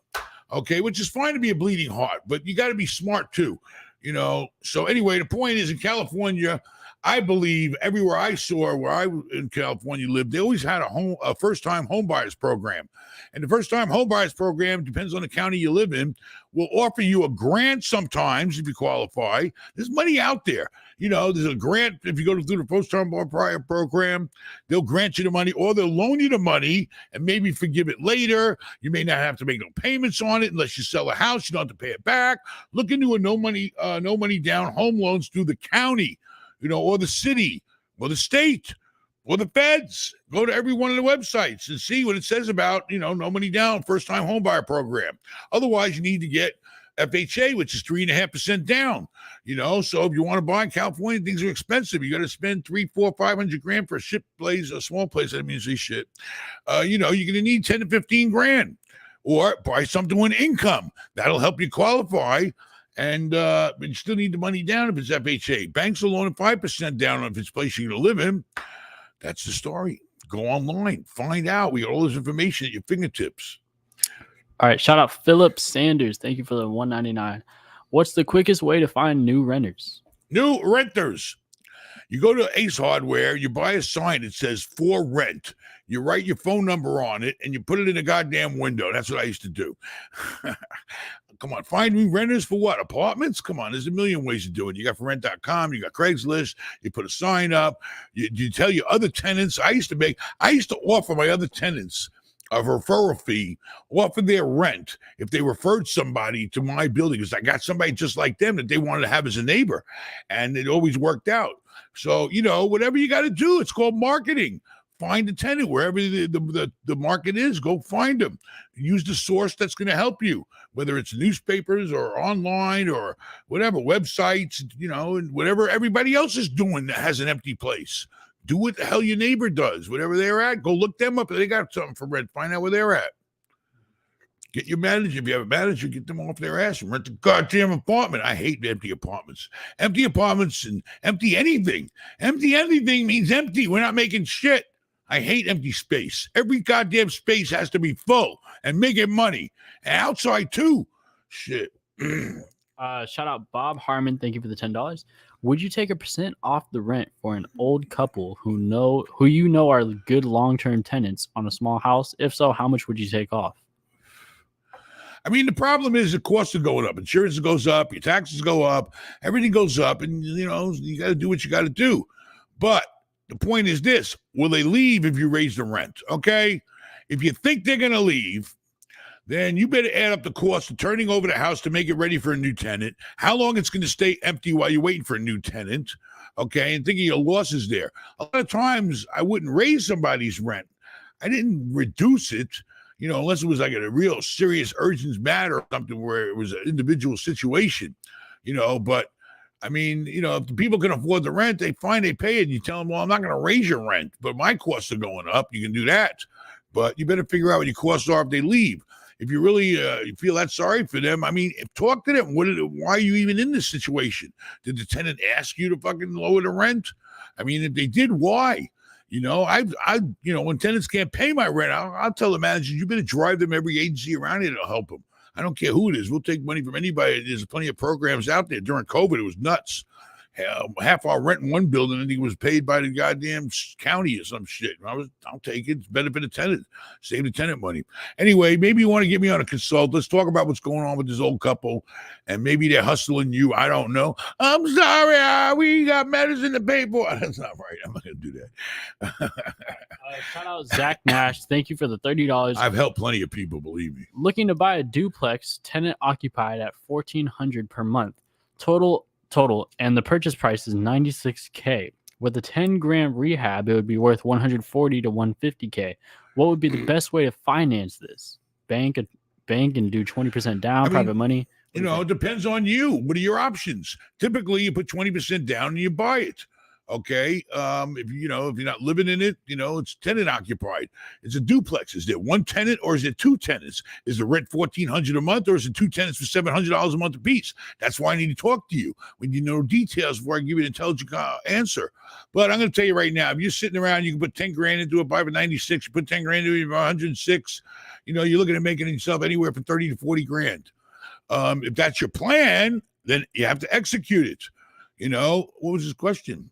Speaker 2: okay, which is fine to be a bleeding heart, but you got to be smart too, you know. So anyway, the point is, in California, I believe everywhere I saw where I in California lived, they always had a first-time home buyers program. And the first-time home buyers program, depends on the county you live in, will offer you a grant sometimes if you qualify. There's money out there. You know, there's a grant if you go through the first-time buyer program. They'll grant you the money, or they'll loan you the money and maybe forgive it later. You may not have to make no payments on it unless you sell a house. You don't have to pay it back. Look into a no money down home loans through the county, you know, or the city, or the state, or the feds. Go to every one of the websites and see what it says about, you know, no money down, first-time home buyer program. Otherwise, you need to get FHA, which is 3.5% down. You know, so if you want to buy in California, things are expensive. You got to spend $300,000-$500,000 for a ship place, a small place. That means they shit. You know, you're going to need 10 to 15 grand, or buy something with income. That'll help you qualify. And you still need the money down if it's FHA. Banks will loan 5% down if it's a place you're going to live in. That's the story. Go online, find out. We got all this information at your fingertips.
Speaker 3: All right, shout out Philip Sanders. Thank you for the $1.99. What's the quickest way to find new renters?
Speaker 2: New renters. You go to Ace Hardware, you buy a sign that says for rent. You write your phone number on it and you put it in a goddamn window. That's what I used to do. Come on, find new renters for what? Apartments? Come on, there's a million ways to do it. You got forrent.com, you got Craigslist, you put a sign up, you tell your other tenants. I used to offer my other tenants a referral fee, offer their rent if they referred somebody to my building, because I got somebody just like them that they wanted to have as a neighbor, and it always worked out. So, you know, whatever you got to do, it's called marketing. Find a tenant wherever the market is. Go find them. Use the source that's going to help you, whether it's newspapers or online or whatever, websites, you know, and whatever everybody else is doing that has an empty place. Do what the hell your neighbor does, whatever they're at. Go look them up. They got something for rent. Find out where they're at. Get your manager. If you have a manager, get them off their ass and rent a goddamn apartment. I hate empty apartments. Empty apartments and empty anything. Empty anything means empty. We're not making shit. I hate empty space. Every goddamn space has to be full and making money. And outside too. Shit.
Speaker 3: Shout out Bob Harmon. Thank you for the $10. Would you take a % off the rent for an old couple who you know are good long-term tenants on a small house? If so, how much would you take off?
Speaker 2: I mean, the problem is the costs are going up. Insurance goes up. Your taxes go up. Everything goes up. And, you know, you got to do what you got to do. But the point is this: will they leave if you raise the rent? Okay. If you think they're going to leave, then you better add up the cost of turning over the house to make it ready for a new tenant, how long it's going to stay empty while you're waiting for a new tenant. Okay. And thinking your losses there. A lot of times I wouldn't raise somebody's rent. I didn't reduce it, you know, unless it was like a real serious urgent matter or something where it was an individual situation, you know, but I mean, you know, if the people can afford the rent, they pay it. And you tell them, well, I'm not going to raise your rent, but my costs are going up. You can do that. But you better figure out what your costs are if they leave. If you really you feel that sorry for them, I mean, talk to them. Why are you even in this situation? Did the tenant ask you to fucking lower the rent? I mean, if they did, why? You know, you know, when tenants can't pay my rent, I'll tell the manager, you better drive them every agency around here to help them. I don't care who it is. We'll take money from anybody. There's plenty of programs out there. During COVID, it was nuts. Half our rent in one building, I think, was paid by the goddamn county or some shit. I'll take it. It's benefit the tenant. Save the tenant money. Anyway, maybe you want to get me on a consult. Let's talk about what's going on with this old couple, and maybe they're hustling you. I don't know. I'm sorry. We got matters in the paper. That's not right. I'm not going to do that.
Speaker 3: Shout out Zach Nash. Thank you for the $30.
Speaker 2: I've helped plenty of people, believe me.
Speaker 3: Looking to buy a duplex, tenant occupied at $1,400 per month. Total, and the purchase price is $96K. With a 10 grand rehab, it would be worth 140 to 150K. What would be the best way to finance this? Bank and do 20% down,
Speaker 2: I mean,
Speaker 3: private money.
Speaker 2: You know, it depends on you. What are your options? Typically, you put 20% down and you buy it. Okay. If you're not living in it, it's tenant occupied. It's a duplex. Is there one tenant or is it two tenants? Is the rent $1,400 a month or is it two tenants for $700 a month apiece? That's why I need to talk to you. We need to know details before I give you an intelligent answer. But I'm going to tell you right now, if you're sitting around, you can put 10 grand into it, buy for 96, you put 10 grand into it, 106, you're looking at making yourself anywhere from 30 to 40 grand. If that's your plan, then you have to execute it. What was his question?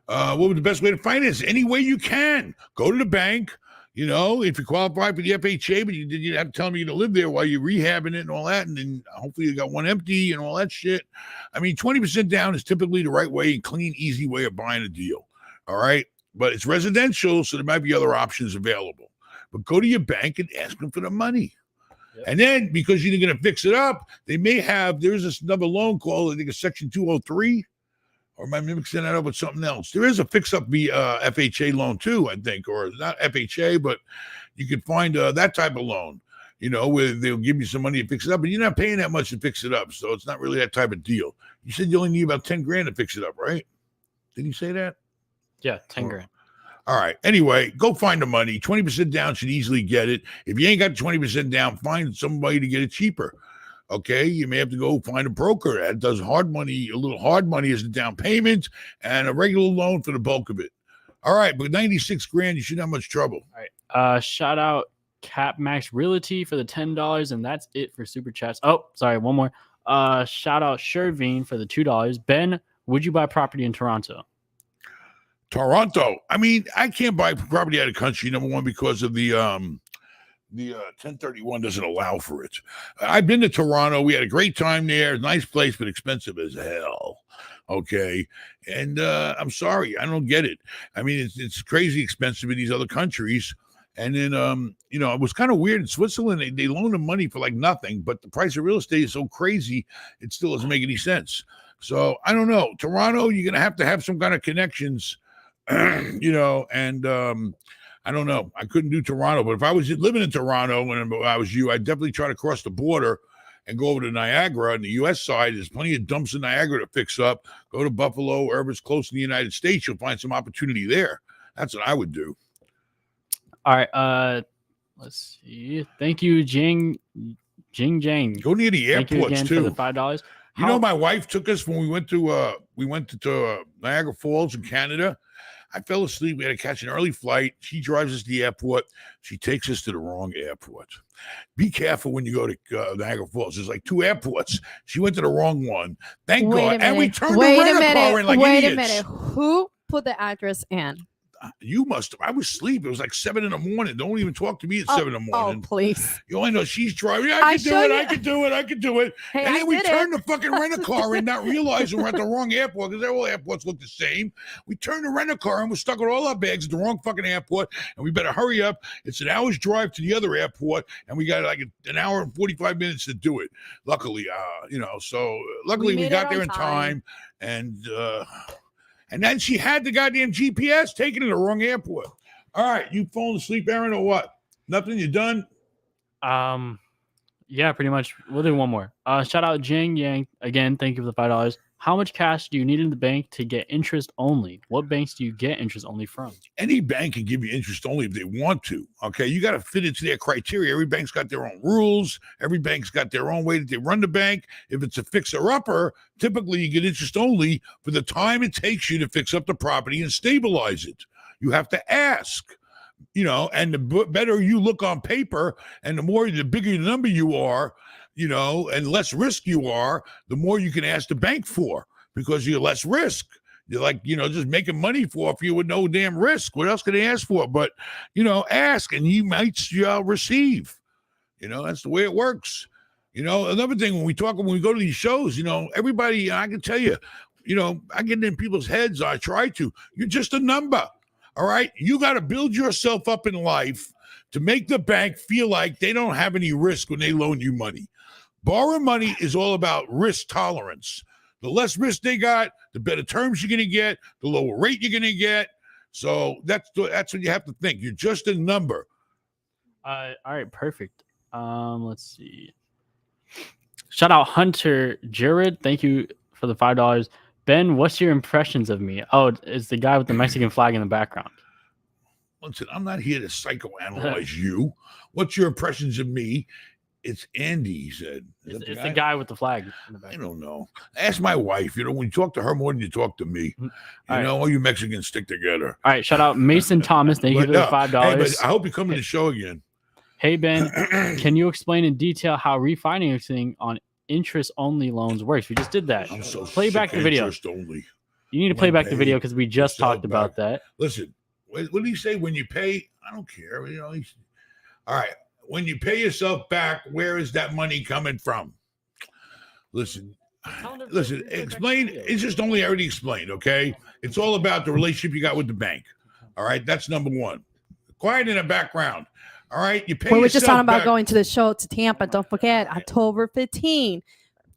Speaker 2: What was the best way to finance it? Any way you can. Go to the bank. If you qualify for the FHA, but you have to tell them you're going to live there while you're rehabbing it and all that. And then hopefully you got one empty and all that shit. I mean, 20% down is typically the right way and clean, easy way of buying a deal. All right. But it's residential, so there might be other options available. But go to your bank and ask them for the money. Yep. And then because you're going to fix it up, there's this another loan called, I think it's Section 203. Or am I mixing that up with something else? There is a fix-up FHA loan too, I think, or not FHA, but you can find that type of loan, where they'll give you some money to fix it up, but you're not paying that much to fix it up, so it's not really that type of deal. You said you only need about 10 grand to fix it up, right? Did you say that?
Speaker 3: Yeah, 10 grand.
Speaker 2: All right. Anyway, go find the money. 20% down should easily get it. If you ain't got 20% down, find somebody to get it cheaper. Okay, you may have to go find a broker that does hard money. A little hard money is the down payment and a regular loan for the bulk of it. All right, but 96 grand, you shouldn't have much trouble.
Speaker 3: All right. Shout out Cap Max Realty for the $10, and that's it for super chats. Oh, sorry, one more. Shout out Shervine for the $2. Ben, would you buy property in Toronto?
Speaker 2: Toronto. I mean, I can't buy property out of country. Number one, because of the 1031 doesn't allow for it. I've been to Toronto. We had a great time there. Nice place, but expensive as hell. Okay. And I'm sorry. I don't get it. I mean, it's crazy expensive in these other countries. And then, it was kind of weird in Switzerland. They loan them money for like nothing, but the price of real estate is so crazy, it still doesn't make any sense. So I don't know. Toronto, you're going to have some kind of connections, and I don't know. I couldn't do Toronto, but if I was living in Toronto when I was you, I'd definitely try to cross the border and go over to Niagara on the U.S. side. There's plenty of dumps in Niagara to fix up. Go to Buffalo, wherever it's close in the United States, you'll find some opportunity there. That's what I would do.
Speaker 3: All right. Let's see. Thank you, Jing Jang.
Speaker 2: Go near the
Speaker 3: Thank you
Speaker 2: airports
Speaker 3: again
Speaker 2: too.
Speaker 3: for the $5.
Speaker 2: My wife took us when we went to Niagara Falls in Canada. I fell asleep. We had to catch an early flight. She drives us to the airport. She takes us to the wrong airport. Be careful when you go to Niagara Falls. There's like two airports. She went to the wrong one. Thank God. And we turned the rental car in like idiots.
Speaker 9: Wait a minute. Who put the address in?
Speaker 2: You must have. I was asleep. It was like 7 a.m. Don't even talk to me at 7 a.m.
Speaker 9: Oh, please.
Speaker 2: You only know she's driving. I can do it.
Speaker 9: Hey,
Speaker 2: and then we turned the fucking rental-car in, not realizing we're at the wrong airport because all airports look the same. We turned the rental-car and we're stuck with all our bags at the wrong fucking airport, and we better hurry up. It's an hour's drive to the other airport, and we got like an hour and 45 minutes to do it. Luckily, luckily we got there in time, and then she had the goddamn GPS taken to the wrong airport. All right, you falling asleep, Aaron, or what? Nothing? You done?
Speaker 3: Yeah, pretty much. We'll do one more. Shout out Jing Yang again. Thank you for the $5. How much cash do you need in the bank to get interest only? What banks do you get interest only from?
Speaker 2: Any bank can give you interest only if they want to. Okay, you got to fit into their criteria. Every bank's got their own rules. Every bank's got their own way that they run the bank. If it's a fixer-upper, typically you get interest only for the time it takes you to fix up the property and stabilize it. You have to ask. And the better you look on paper and the bigger the number you are, and less risk you are, the more you can ask the bank for because you're less risk. You're like, just making money for you with no damn risk. What else can they ask for? But, ask and you might receive. That's the way it works. Another thing, when we go to these shows, everybody, I can tell you, I get in people's heads. I try to. You're just a number. All right. You got to build yourself up in life to make the bank feel like they don't have any risk when they loan you money. Borrowing money is all about risk tolerance. The less risk they got, the better terms you're going to get, the lower rate you're going to get. So that's what you have to think. You're just a number.
Speaker 3: All right, perfect. Let's see. Shout out Hunter Jared. Thank you for the $5. Ben, what's your impressions of me? Oh, it's the guy with the Mexican flag in the background.
Speaker 2: Listen, I'm not here to psychoanalyze you. What's your impressions of me? It's Andy, he said.
Speaker 3: It's the guy with the flag in the
Speaker 2: I
Speaker 3: background.
Speaker 2: don't know. Ask my wife. You know, when you talk to her more than you talk to me, all you Mexicans stick together.
Speaker 3: All right, shout out Mason Thomas. Thank you for the $5.
Speaker 2: Hey, but I hope you come to the show again.
Speaker 3: Hey, Ben, can you explain in detail how refinancing on interest-only loans works? We just did that.
Speaker 2: I'm so
Speaker 3: play back the video.
Speaker 2: Interest only.
Speaker 3: You need to play back the
Speaker 2: pay
Speaker 3: video because we just
Speaker 2: yourself
Speaker 3: talked about that.
Speaker 2: Listen, what did he say? When you pay, I don't care. You know, all right. When you pay yourself back, where is that money coming from? Listen, explain. Interest only, I already explained, okay? It's all about the relationship you got with the bank. All right, that's number one. Quiet in the background. All right, you pay
Speaker 9: We were just talking about
Speaker 2: back.
Speaker 9: going to the show to Tampa. Don't forget, October 15.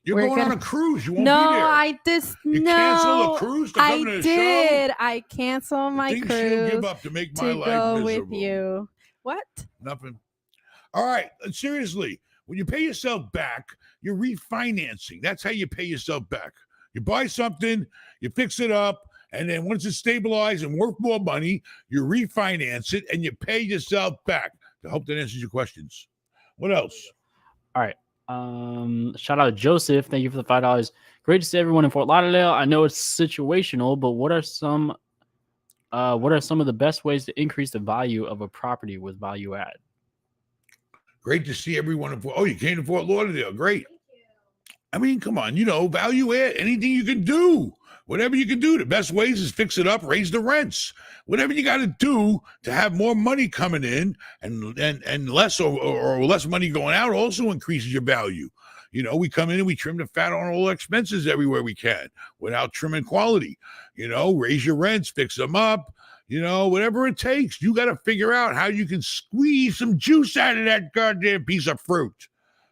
Speaker 2: You're going on a cruise. You won't
Speaker 9: no,
Speaker 2: be there.
Speaker 9: I just
Speaker 2: You
Speaker 9: no.
Speaker 2: cancel a cruise to come to the
Speaker 9: did.
Speaker 2: show?
Speaker 9: I canceled my
Speaker 2: Things
Speaker 9: cruise
Speaker 2: she'll give up to make my
Speaker 9: to
Speaker 2: life
Speaker 9: go
Speaker 2: miserable.
Speaker 9: with you. What?
Speaker 2: Nothing. All right. Seriously, when you pay yourself back, you're refinancing. That's how you pay yourself back. You buy something, you fix it up, and then once it's stabilized and worth more money, you refinance it and you pay yourself back. I hope that answers your questions. What else?
Speaker 3: All right. Shout out Joseph. Thank you for the $5. Great to see everyone in Fort Lauderdale. I know it's situational, but what are some of the best ways to increase the value of a property with value add?
Speaker 2: Great to see everyone in Fort. Oh, you came to Fort Lauderdale. Great. I mean, come on, value add, anything you can do. Whatever you can do. The best ways is fix it up, raise the rents. Whatever you got to do to have more money coming in and less or less money going out also increases your value. We come in and we trim the fat on all expenses everywhere we can without trimming quality. Raise your rents, fix them up. Whatever it takes. You got to figure out how you can squeeze some juice out of that goddamn piece of fruit.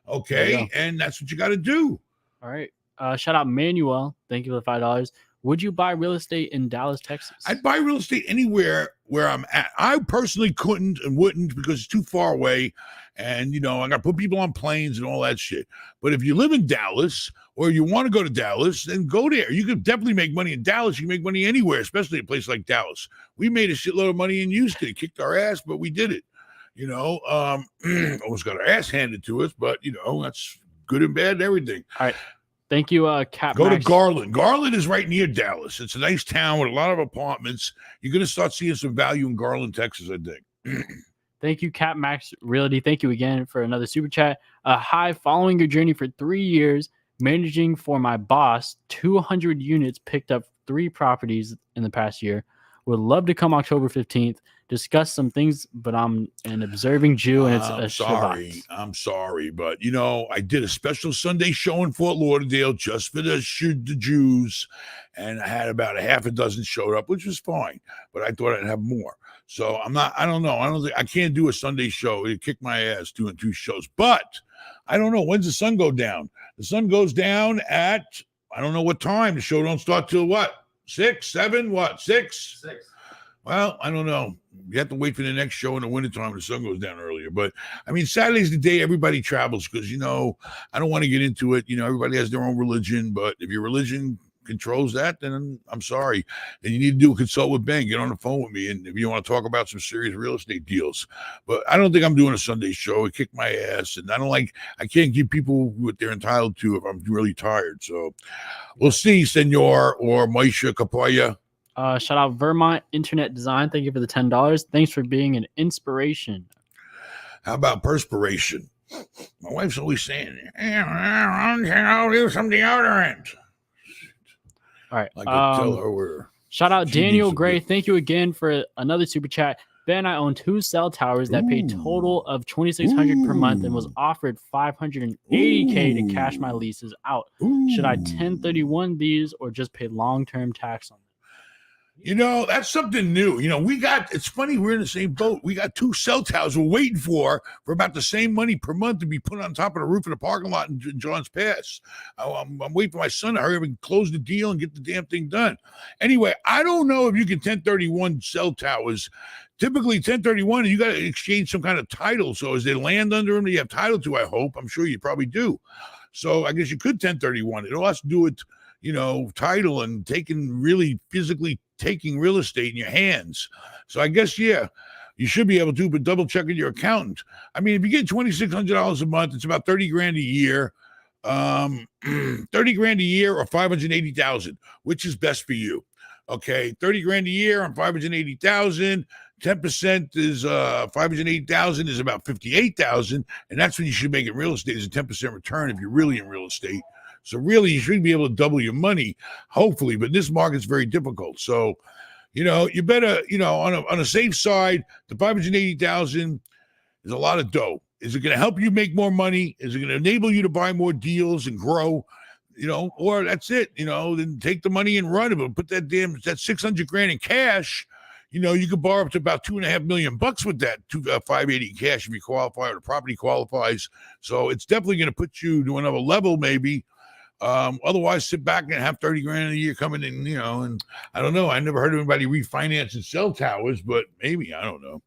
Speaker 2: Okay? And that's what you got to do.
Speaker 3: All right. Shout out Manuel. Thank you for the $5. Would you buy real estate in Dallas, Texas?
Speaker 2: I'd buy real estate anywhere where I'm at. I personally couldn't and wouldn't because it's too far away. And, I got to put people on planes and all that shit. But if you live in Dallas or you want to go to Dallas, then go there. You could definitely make money in Dallas. You can make money anywhere, especially a place like Dallas. We made a shitload of money in Houston. It kicked our ass, but we did it. Almost got our ass handed to us, but, that's good and bad and everything.
Speaker 3: All right. Thank you, Cap.
Speaker 2: Go to Garland. Garland is right near Dallas. It's a nice town with a lot of apartments. You're going to start seeing some value in Garland, Texas, I think.
Speaker 3: Thank you, Cap Max Realty. Thank you again for another super chat. Hi, following your journey for 3 years, managing for my boss, 200 units, picked up 3 properties in the past year. Would love to come October 15th, discuss some things, but I'm an observing Jew and it's a Shabbat.
Speaker 2: I'm sorry, but I did a special Sunday show in Fort Lauderdale just for the Jews, and I had about a half a dozen showed up, which was fine, but I thought I'd have more. So I don't know. I can't do a Sunday show. It kicked my ass doing 2 shows, but I don't know. When's the sun go down? The sun goes down at, I don't know what time. The show don't start till what? 6, 7, what? 6? 6. Well, I don't know. You have to wait for the next show in the wintertime when the sun goes down earlier. But, Saturday's the day everybody travels because, I don't want to get into it. Everybody has their own religion. But if your religion controls that, then I'm sorry. Then you need to do a consult with Ben. Get on the phone with me. And if you want to talk about some serious real estate deals. But I don't think I'm doing a Sunday show. It kicked my ass. And I can't give people what they're entitled to if I'm really tired. So we'll see, Senor or Maisha Kapaya.
Speaker 3: Shout out Vermont Internet Design. Thank you for the $10. Thanks for being an inspiration.
Speaker 2: How about perspiration? My wife's always saying, I'll do some deodorant.
Speaker 3: All right.
Speaker 2: I could tell her where.
Speaker 3: Shout out Daniel Gray. Thank you again for another super chat. Ben, I own 2 cell towers that paid total of $2,600 per month and was offered $580K to cash my leases out. Should I 1031 these or just pay long-term tax on them?
Speaker 2: You know, that's something new. You know, it's funny, we're in the same boat. We got 2 cell towers we're waiting for about the same money per month to be put on top of the roof of the parking lot in John's Pass. I'm waiting for my son to hurry up and close the deal and get the damn thing done. Anyway, I don't know if you can 1031 cell towers. Typically 1031, you got to exchange some kind of title. So is there land under them that you have title to? I hope. I'm sure you probably do. So I guess you could 1031. It all has to do with, you know, title and physically taking real estate in your hands. So I guess, yeah, you should be able to, but double check with your accountant. I mean, if you get $2,600 a month, it's about 30 grand a year. 30 grand a year or 580,000, which is best for you. Okay, 30 grand a year on 580,000. 10% is 580,000 is about 58,000, and that's when you should make it real estate is a 10% return if you're really in real estate. So really, you should be able to double your money, hopefully. But this market's very difficult. So, you know, you better, you know, on a safe side, the 580,000 is a lot of dough. Is it going to help you make more money? Is it going to enable you to buy more deals and grow? You know, or that's it. You know, then take the money and run it. But put that 600 grand in cash. You know, you could borrow up to about $2.5 million with that 580 cash if you qualify or the property qualifies. So it's definitely going to put you to another level, maybe. Otherwise, sit back and have 30 grand a year coming in, you know, and I don't know. I never heard of anybody refinancing cell towers, but maybe, I don't know.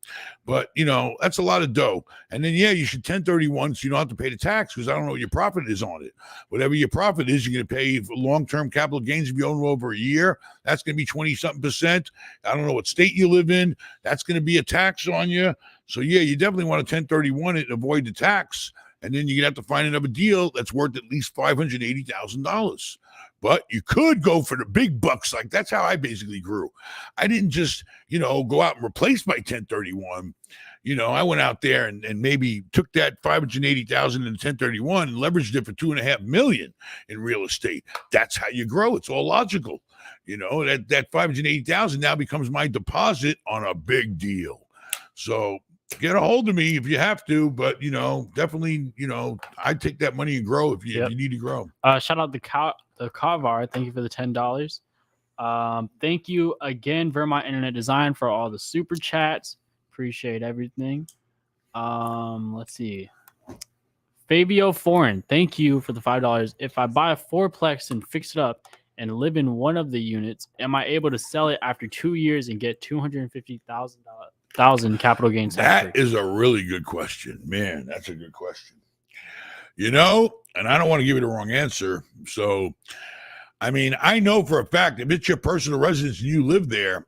Speaker 2: But, you know, that's a lot of dough. And then, yeah, you should 1031 so you don't have to pay the tax because I don't know what your profit is on it. Whatever your profit is, you're going to pay for long-term capital gains if you own over a year. That's going to be 20-something%. I don't know what state you live in. That's going to be a tax on you. So, yeah, you definitely want to 1031 it and avoid the tax. And then you're going to have to find another deal that's worth at least $580,000. But you could go for the big bucks. Like that's how I basically grew. I didn't just, you know, go out and replace my 1031. You know, I went out there and maybe took that 580,000 in 1031 and leveraged it for $2.5 million in real estate. That's how you grow. It's all logical. You know, that 580,000 now becomes my deposit on a big deal. So get a hold of me if you have to, but you know, definitely, you know, I'd take that money and grow if you need to grow.
Speaker 3: Shout out the Kavar. Thank you for the $10. Thank you again, Vermont Internet Design, for all the super chats. Appreciate everything. Let's see. Fabio Foreign, thank you for the $5. If I buy a fourplex and fix it up and live in one of the units, am I able to sell it after 2 years and get $250,000 capital gains?
Speaker 2: That is a really good question, man. That's a good question. You know, and I don't want to give you the wrong answer. So, I mean, I know for a fact if it's your personal residence and you live there,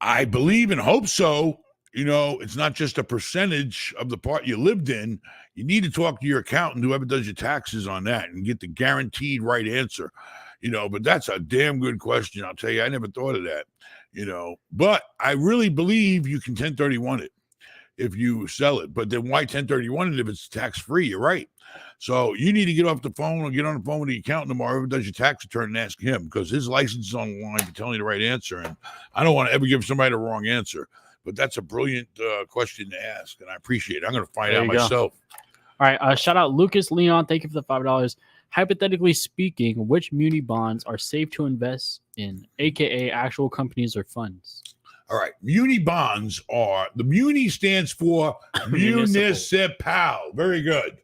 Speaker 2: I believe and hope so. You know, it's not just a percentage of the part you lived in. You need to talk to your accountant, whoever does your taxes on that, and get the guaranteed right answer. You know, but that's a damn good question. I'll tell you, I never thought of that. You know, but I really believe you can 1031 it if you sell it. But then why 1031 it if it's tax free? You're right. So you need to get off the phone or get on the phone with the accountant tomorrow, whoever does your tax return, and ask him because his license is on the line for telling you the right answer. And I don't want to ever give somebody the wrong answer. But that's a brilliant question to ask, and I appreciate it. I'm going to find out myself.
Speaker 3: All right. Shout out Lucas Leon. Thank you for the $5. Hypothetically speaking, which muni bonds are safe to invest in, aka actual companies or funds?
Speaker 2: All right. Muni bonds are, the muni stands for municipal. Very good.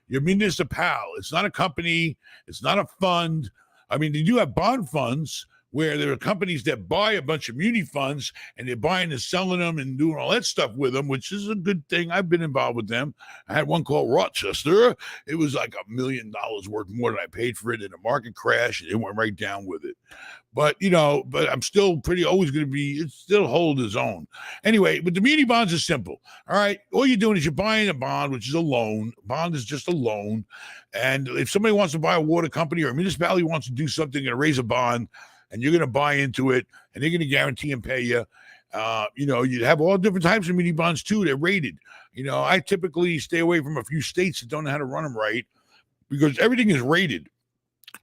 Speaker 2: Your municipal. It's not a company. It's not a fund. I mean, they do have bond funds where there are companies that buy a bunch of muni funds and they're buying and selling them and doing all that stuff with them, which is a good thing. I've been involved with them. I had one called Rochester. It was like $1 million worth more than I paid for it in a market crash. It went right down with it. But, you know, but I'm still always going to be, it still hold its own. Anyway, but the muni bonds are simple. All right. All you're doing is you're buying a bond, which is a loan. A bond is just a loan. And if somebody wants to buy a water company or a municipality wants to do something and raise a bond, and you're going to buy into it, and they're going to guarantee and pay you. You know, you have all different types of muni bonds too. They're rated. You know, I typically stay away from a few states that don't know how to run them right because everything is rated.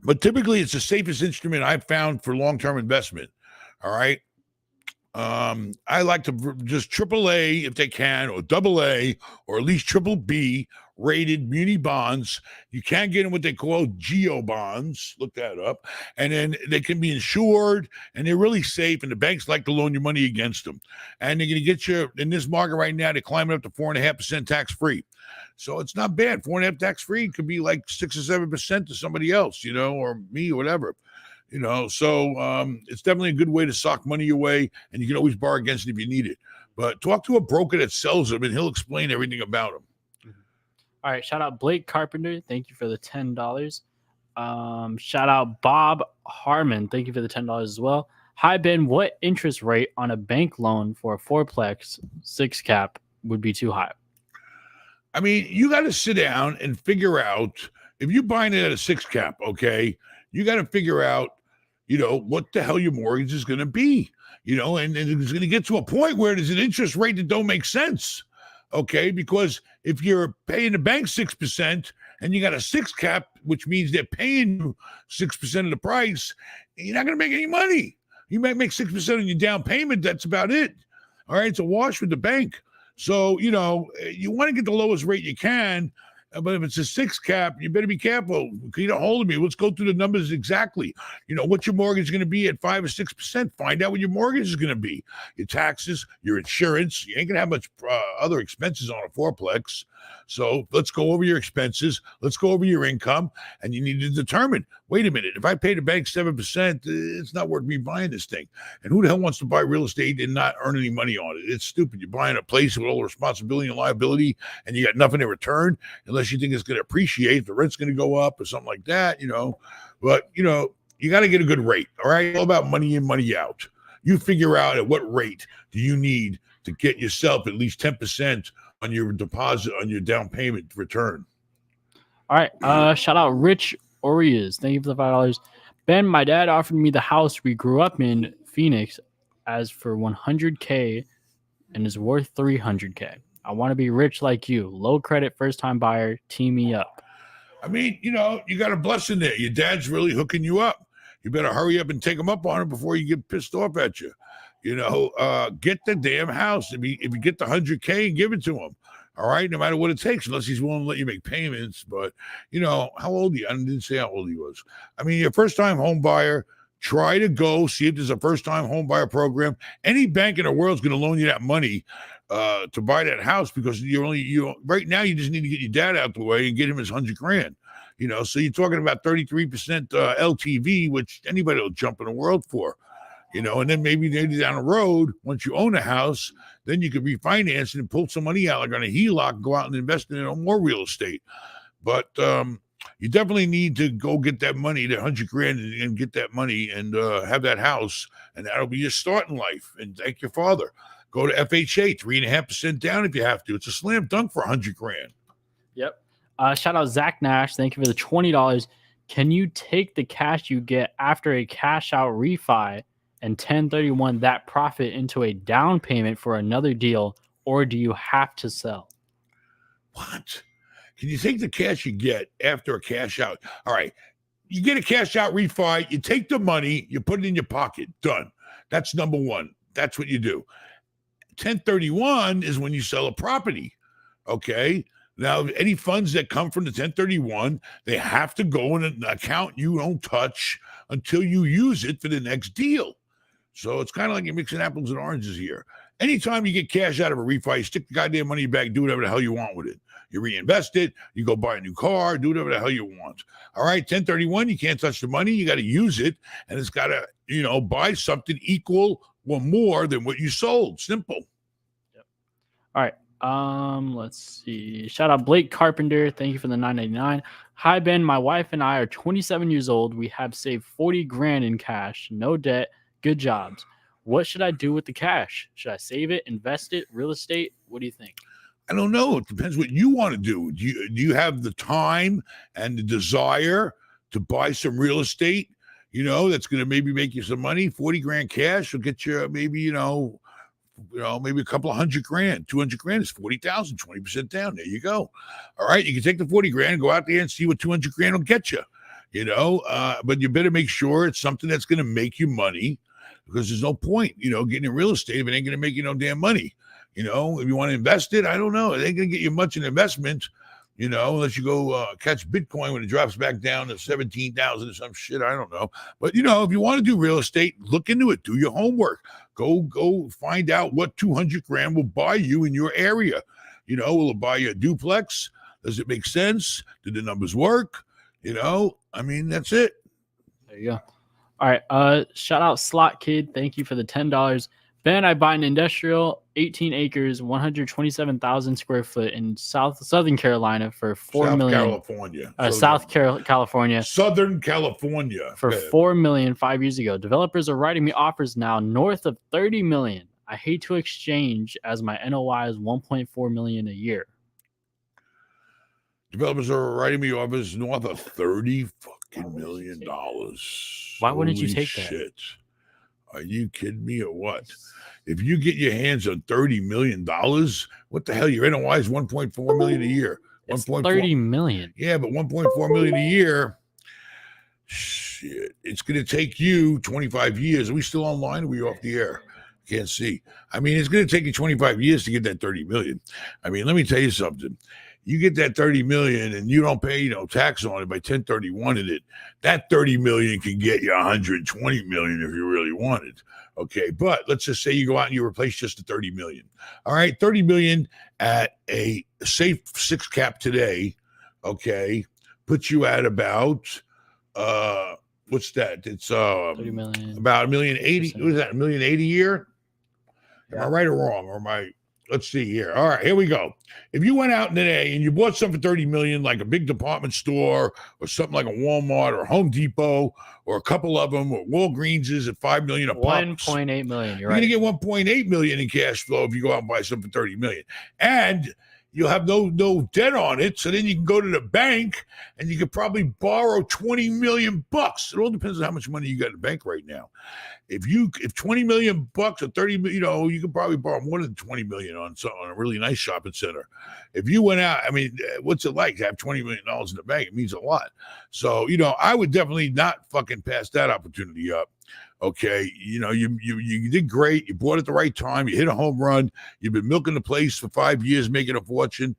Speaker 2: But typically, it's the safest instrument I've found for long-term investment. All right. I like to just AAA if they can, or AA, or at least triple B rated muni bonds. You can get them what they call geo bonds. Look that up. And then they can be insured, and they're really safe, and the banks like to loan you money against them. And they're going to get you in this market right now. They're climbing up to 4.5% tax free. So it's not bad. 4.5% tax free could be like 6 or 7% to somebody else, or me or whatever. So it's definitely a good way to sock money away, and you can always borrow against it if you need it. But talk to a broker that sells them, and he'll explain everything about them.
Speaker 3: All right, shout out Blake Carpenter. Thank you for the $10. Shout out Bob Harmon. Thank you for the $10 as well. Hi, Ben. What interest rate on a bank loan for a fourplex 6 cap would be too high?
Speaker 2: I mean, you got to sit down and figure out, if you're buying it at a 6 cap, okay, you got to figure out, what the hell your mortgage is going to be, and it's going to get to a point where there's an interest rate that don't make sense. Okay, because if you're paying the bank 6% and you got a 6 cap, which means they're paying you 6% of the price, you're not going to make any money. You might make 6% on your down payment. That's about it. All right, it's a wash with the bank. So, you want to get the lowest rate you can, but if it's a 6 cap, you better be careful. Get a hold of me. Let's go through the numbers exactly. What's your mortgage going to be at 5 or 6%? Find out what your mortgage is going to be. Your taxes, your insurance. You ain't going to have much other expenses on a fourplex. So let's go over your expenses. Let's go over your income. And you need to determine, wait a minute, if I pay the bank 7%, it's not worth me buying this thing. And who the hell wants to buy real estate and not earn any money on it? It's stupid. You're buying a place with all the responsibility and liability, and you got nothing in return unless you think it's going to appreciate. The rent's going to go up or something like that, But, you got to get a good rate, all right? All about money in, money out. You figure out at what rate do you need to get yourself at least 10% on your deposit, on your down payment return.
Speaker 3: All right. Shout out Rich Orias. Thank you for the $5. Ben, my dad offered me the house we grew up in Phoenix as for $100K and is worth $300K. I want to be rich like you. Low credit, first time buyer. Team me up.
Speaker 2: I mean, you got a blessing there. Your dad's really hooking you up. You better hurry up and take him up on it before you get pissed off at you. Get the damn house. If you get the $100K and give it to him, all right, no matter what it takes, unless he's willing to let you make payments. But how old are you? I didn't say how old he was. I mean, you're a first-time home buyer. Try to go see if there's a first-time home buyer program. Any bank in the world is going to loan you that money to buy that house, because right now you just need to get your dad out the way and get him his $100,000. So you're talking about 33% LTV, which anybody will jump in the world for. And then maybe down the road, once you own a house, then you could refinance it and pull some money out, like on a HELOC, and go out and invest in more real estate. But you definitely need to go get that money, that $100,000, and get that money and have that house, and that'll be your start in life. And thank your father. Go to FHA, 3.5% down if you have to. It's a slam dunk for $100,000.
Speaker 3: Yep. Shout out Zach Nash. Thank you for the $20. Can you take the cash you get after a cash out refi and 1031 that profit into a down payment for another deal, or do you have to sell?
Speaker 2: What? Can you take the cash you get after a cash out? All right. You get a cash out refi, you take the money, you put it in your pocket. Done. That's number one. That's what you do. 1031 is when you sell a property. Okay. Now, any funds that come from the 1031, they have to go in an account you don't touch until you use it for the next deal. So it's kind of like you're mixing apples and oranges here. Anytime you get cash out of a refi, you stick the goddamn money back, do whatever the hell you want with it. You reinvest it, you go buy a new car, do whatever the hell you want. All right, 1031, you can't touch the money, you got to use it, and it's got to, buy something equal or more than what you sold. Simple.
Speaker 3: Yep. All right. Let's see. Shout out Blake Carpenter. Thank you for the $9.99. Hi, Ben. My wife and I are 27 years old. We have saved $40,000 in cash, no debt. Good jobs. What should I do with the cash? Should I save it, invest it, real estate? What do you think?
Speaker 2: I don't know. It depends what you want to do. Do you have the time and the desire to buy some real estate, that's going to maybe make you some money? $40,000 cash will get you maybe, maybe a couple of $100,000. $200,000 is $40,000, 20% down. There you go. All right. You can take the $40,000 and go out there and see what $200,000 will get you, but you better make sure it's something that's going to make you money, because there's no point, getting in real estate if it ain't going to make you no damn money. If you want to invest it, I don't know. It ain't going to get you much in investment. You know, unless you go catch Bitcoin when it drops back down to 17,000 or some shit. I don't know. But, you know, if you want to do real estate, look into it. Do your homework. Go find out what 200 grand will buy you in your area. You know, will it buy you a duplex? Does it make sense? Do the numbers work? You know, I mean, that's it.
Speaker 3: There you go. All right. Shout out Slot Kid. Thank you for the $10. Ben, I buy an industrial 18 acres, 127,000 square foot in Southern Carolina for $4 million.
Speaker 2: California.
Speaker 3: California.
Speaker 2: Southern California.
Speaker 3: For $4 million 5 years ago. Developers are writing me offers now north of $30 million. I hate to exchange as my NOI is $1.4 million a year.
Speaker 2: Developers are writing me offers north of $30 million.
Speaker 3: Why wouldn't you take
Speaker 2: shit.
Speaker 3: that?
Speaker 2: Are you kidding me or what? If you get your hands on $30 million, what the hell? Your NOI is $1.4 million a year.
Speaker 3: It's $30 million.
Speaker 2: Yeah, but $1.4 million a year. Shit, it's going to take you 25 years. Are we still online? Or are we off the air? Can't see. I mean, it's going to take you 25 years to get that 30 million. I mean, let me tell you something. You get that 30 million and you don't pay, tax on it by 1031 in it. That 30 million can get you 120 million if you really wanted. Okay. But let's just say you go out and you replace just the 30 million. All right. 30 million at a safe 6 cap today. Okay. Puts you at about, what's that? It's
Speaker 3: 30 million.
Speaker 2: About $1,080,000. What is that? $1,080,000 a year? Am I right or wrong? Or am I? Let's see here. All right, here we go. If you went out today and you bought something for $30 million, like a big department store or something like a Walmart or Home Depot or a couple of them, or Walgreens is at $5 million a pop.
Speaker 3: 1.8 million. You're
Speaker 2: You're
Speaker 3: right.
Speaker 2: gonna get 1.8 million in cash flow if you go out and buy something for $30 million. And you'll have no debt on it. So then you can go to the bank and you could probably borrow 20 million bucks. It all depends on how much money you got in the bank right now. If 20 million bucks or 30 million, you could probably borrow more than 20 million on a really nice shopping center. If you went out, I mean, what's it like to have $20 million in the bank? It means a lot. So, I would definitely not fucking pass that opportunity up. Okay, you did great. You bought at the right time. You hit a home run. You've been milking the place for 5 years, making a fortune.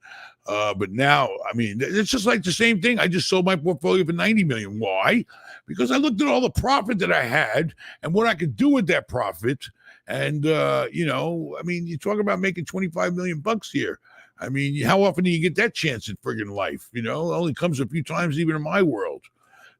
Speaker 2: But now, I mean, it's just like the same thing. I just sold my portfolio for 90 million. Why? Because I looked at all the profit that I had and what I could do with that profit. And I mean, you're talking about making 25 million bucks here. I mean, how often do you get that chance in friggin' life? It only comes a few times, even in my world.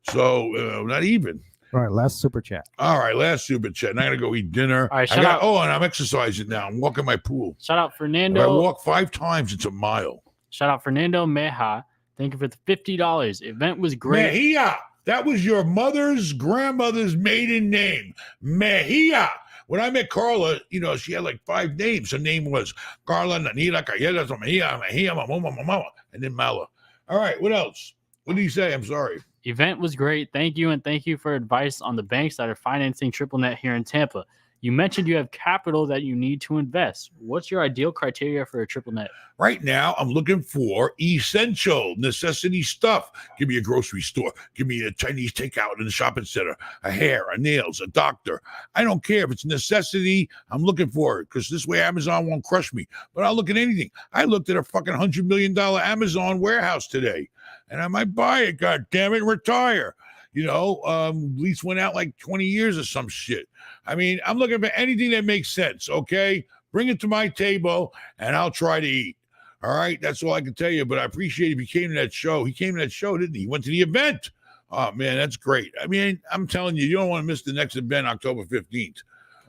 Speaker 2: So not even.
Speaker 1: All right, last super chat.
Speaker 2: All right, last super chat. And I gotta go eat dinner.
Speaker 3: All right,
Speaker 2: and I'm exercising now. I'm walking my pool.
Speaker 3: Shout out Fernando.
Speaker 2: If I walk 5 times, it's a mile.
Speaker 3: Shout out Fernando Meja. Thank you for the $50. Event was great.
Speaker 2: Mejia. That was your mother's grandmother's maiden name. Mejia. When I met Carla, she had like 5 names. Her name was Carla Nanila Callejas Mejia, Mama, and then Mallah. All right, what else? What did he say? I'm sorry.
Speaker 3: Event was great. Thank you. And thank you for advice on the banks that are financing triple net here in Tampa. You mentioned you have capital that you need to invest. What's your ideal criteria for a triple net?
Speaker 2: Right now, I'm looking for essential necessity stuff. Give me a grocery store. Give me a Chinese takeout in the shopping center, a hair, a nails, a doctor. I don't care if it's necessity. I'm looking for it because this way Amazon won't crush me. But I'll look at anything. I looked at a fucking $100 million Amazon warehouse today, and I might buy it, God damn it, and retire. Lease went out like 20 years or some shit. I mean, I'm looking for anything that makes sense, okay? Bring it to my table, and I'll try to eat. All right? That's all I can tell you, but I appreciate if he came to that show. He came to that show, didn't he? He went to the event. Oh, man, that's great. I mean, I'm telling you, you don't want to miss the next event, October 15th.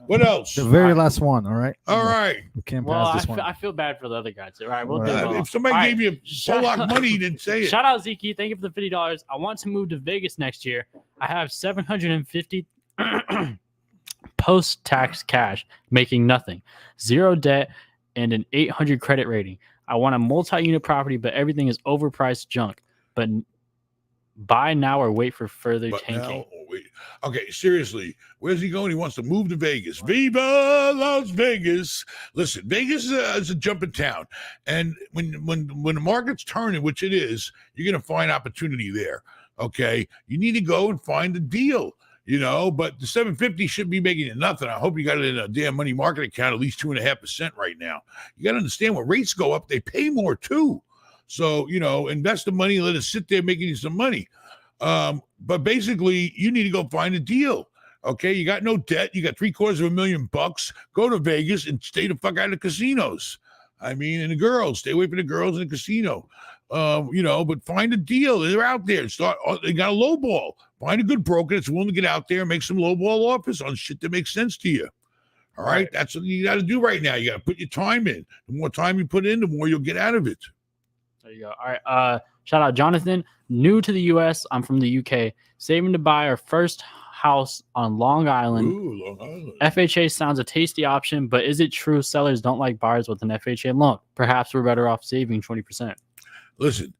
Speaker 2: What else?
Speaker 1: The very last one, all right?
Speaker 2: All right.
Speaker 1: We can't pass this one.
Speaker 3: I feel bad for the other guys. All right, we'll
Speaker 1: All
Speaker 3: do
Speaker 1: right.
Speaker 3: it.
Speaker 2: If somebody gave you Pollock money, you didn't say it.
Speaker 3: Shout out Zeke. Thank you for the $50. I want to move to Vegas next year. I have 750 post-tax cash, making nothing, 0 debt, and an 800 credit rating. I want a multi-unit property, but everything is overpriced junk. But buy now or wait for further tanking.
Speaker 2: Okay, seriously, where's he going? He wants to move to Vegas. Viva Las Vegas! Listen, Vegas is a jumping town, and when the market's turning, which it is, you're gonna find opportunity there. Okay, you need to go and find a deal. But the 750 shouldn't be making you nothing. I hope you got it in a damn money market account, at least 2.5% right now. You got to understand when rates go up, they pay more too. So, invest the money, let it sit there making you some money. But basically, you need to go find a deal. Okay, you got no debt. You got $750,000. Go to Vegas and stay the fuck out of casinos. I mean, and the girls, stay away from the girls in the casino. But find a deal. They're out there. They got a low ball. Find a good broker that's willing to get out there and make some low ball offers on shit that makes sense to you. All right. That's what you got to do right now. You got to put your time in. The more time you put in, the more you'll get out of it.
Speaker 3: There you go. All right. Shout out Jonathan. New to the U.S. I'm from the UK. Saving to buy our first house on Long Island.
Speaker 2: Ooh, Long Island.
Speaker 3: FHA sounds a tasty option, but is it true sellers don't like buyers with an FHA loan? Perhaps we're better off saving 20%.
Speaker 2: Listen,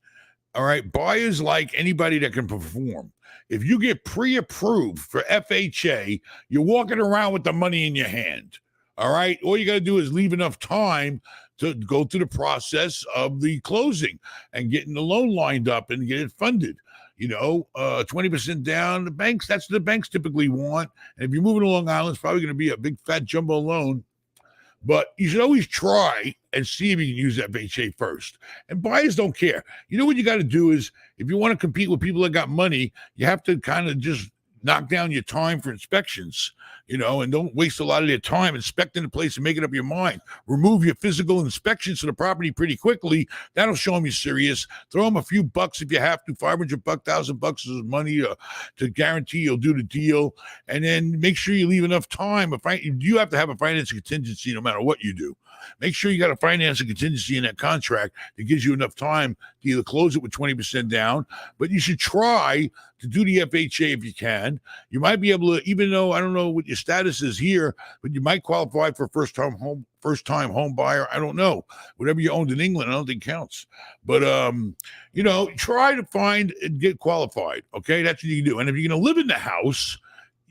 Speaker 2: all right, buyers like anybody that can perform. If you get pre-approved for FHA, you're walking around with the money in your hand. All right, all you got to do is leave enough time to go through the process of the closing and getting the loan lined up and get it funded. 20% down. That's what the banks typically want. And if you're moving to Long Island, it's probably going to be a big fat jumbo loan. But you should always try and see if you can use FHA first. And buyers don't care. What you got to do is, if you want to compete with people that got money, you have to kind of just knock down your time for inspections, and don't waste a lot of their time inspecting the place and making up your mind. Remove your physical inspections to the property pretty quickly. That'll show them you're serious. Throw them a few bucks if you have to, $500, $1,000 is money to guarantee you'll do the deal. And then make sure you leave enough time. You have to have a financing contingency no matter what you do. Make sure you got a financing contingency in that contract that gives you enough time to either close it with 20% down, but you should try to do the FHA if you can. You might be able to, even though I don't know what your status is here, but you might qualify for a first-time home buyer. I don't know. Whatever you owned in England, I don't think counts. But try to find and get qualified. Okay, that's what you can do. And if you're going to live in the house,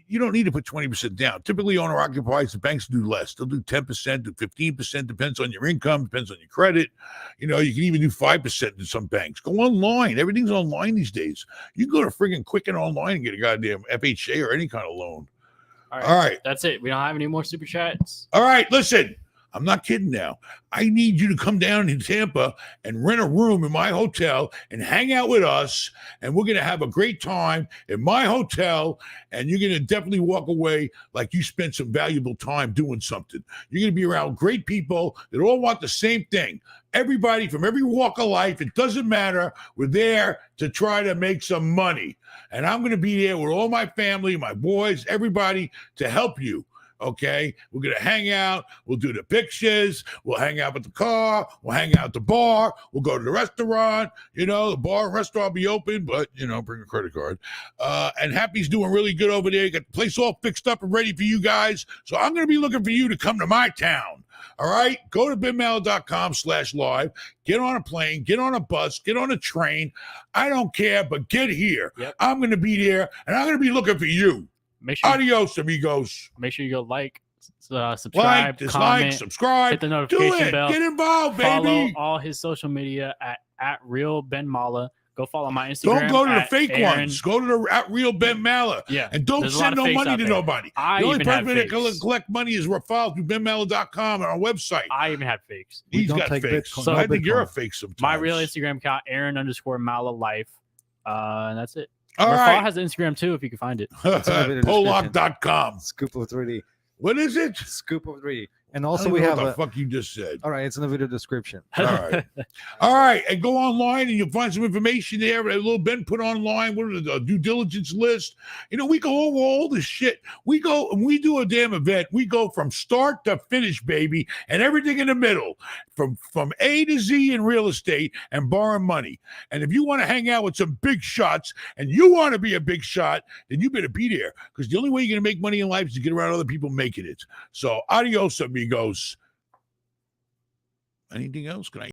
Speaker 2: you don't need to put 20% down. Typically, owner-occupies, the banks do less. They'll do 10%, do 15%, depends on your income, depends on your credit. You can even do 5% in some banks. Go online. Everything's online these days. You can go to friggin' Quicken Online and get a goddamn FHA or any kind of loan. All right.
Speaker 3: That's it. We don't have any more super chats.
Speaker 2: All right, listen. I'm not kidding now. I need you to come down in Tampa and rent a room in my hotel and hang out with us. And we're going to have a great time in my hotel. And you're going to definitely walk away like you spent some valuable time doing something. You're going to be around great people that all want the same thing. Everybody from every walk of life, it doesn't matter. We're there to try to make some money. And I'm going to be there with all my family, my boys, everybody to help you. Okay, we're going to hang out. We'll do the pictures. We'll hang out at the car. We'll hang out at the bar. We'll go to the restaurant. The bar and restaurant will be open, but, bring a credit card. And Happy's doing really good over there. Got the place all fixed up and ready for you guys. So I'm going to be looking for you to come to my town. All right, go to benmallah.com/live. Get on a plane, get on a bus, get on a train. I don't care, but get here. Yep. I'm going to be there, and I'm going to be looking for you. Adios, amigos.
Speaker 3: Make sure you go subscribe, comment,
Speaker 2: subscribe,
Speaker 3: hit the notification bell.
Speaker 2: Get involved,
Speaker 3: follow
Speaker 2: baby.
Speaker 3: All his social media at real Ben Mallah. Go follow my Instagram.
Speaker 2: Don't go to the fake ones. Go to the at real Ben Mallah.
Speaker 3: Yeah,
Speaker 2: and don't send no money to nobody. The only person that can collect money is Rafal through benmallah.com on our website.
Speaker 3: I even have fakes.
Speaker 2: He's got fakes. So I think you're a fake sometimes.
Speaker 3: My real Instagram account, Aaron_Mallah Life. And that's it.
Speaker 2: All
Speaker 3: Rafal
Speaker 2: right.
Speaker 3: has Instagram too, if you can find it.
Speaker 2: Pollock.com.
Speaker 1: Scoop of 3D.
Speaker 2: What is it?
Speaker 1: Scoop of 3D. And also we have
Speaker 2: what the fuck you just said.
Speaker 1: All right, it's in the video description.
Speaker 2: All right. All right. And go online and you'll find some information there. A little Ben put online. What are the due diligence list? We go over all this shit. We go and we do a damn event. We go from start to finish, baby, and everything in the middle. From A to Z in real estate and borrowing money. And if you want to hang out with some big shots and you want to be a big shot, then you better be there. Because the only way you're going to make money in life is to get around other people making it. So adios, amigos. Anything else? Can I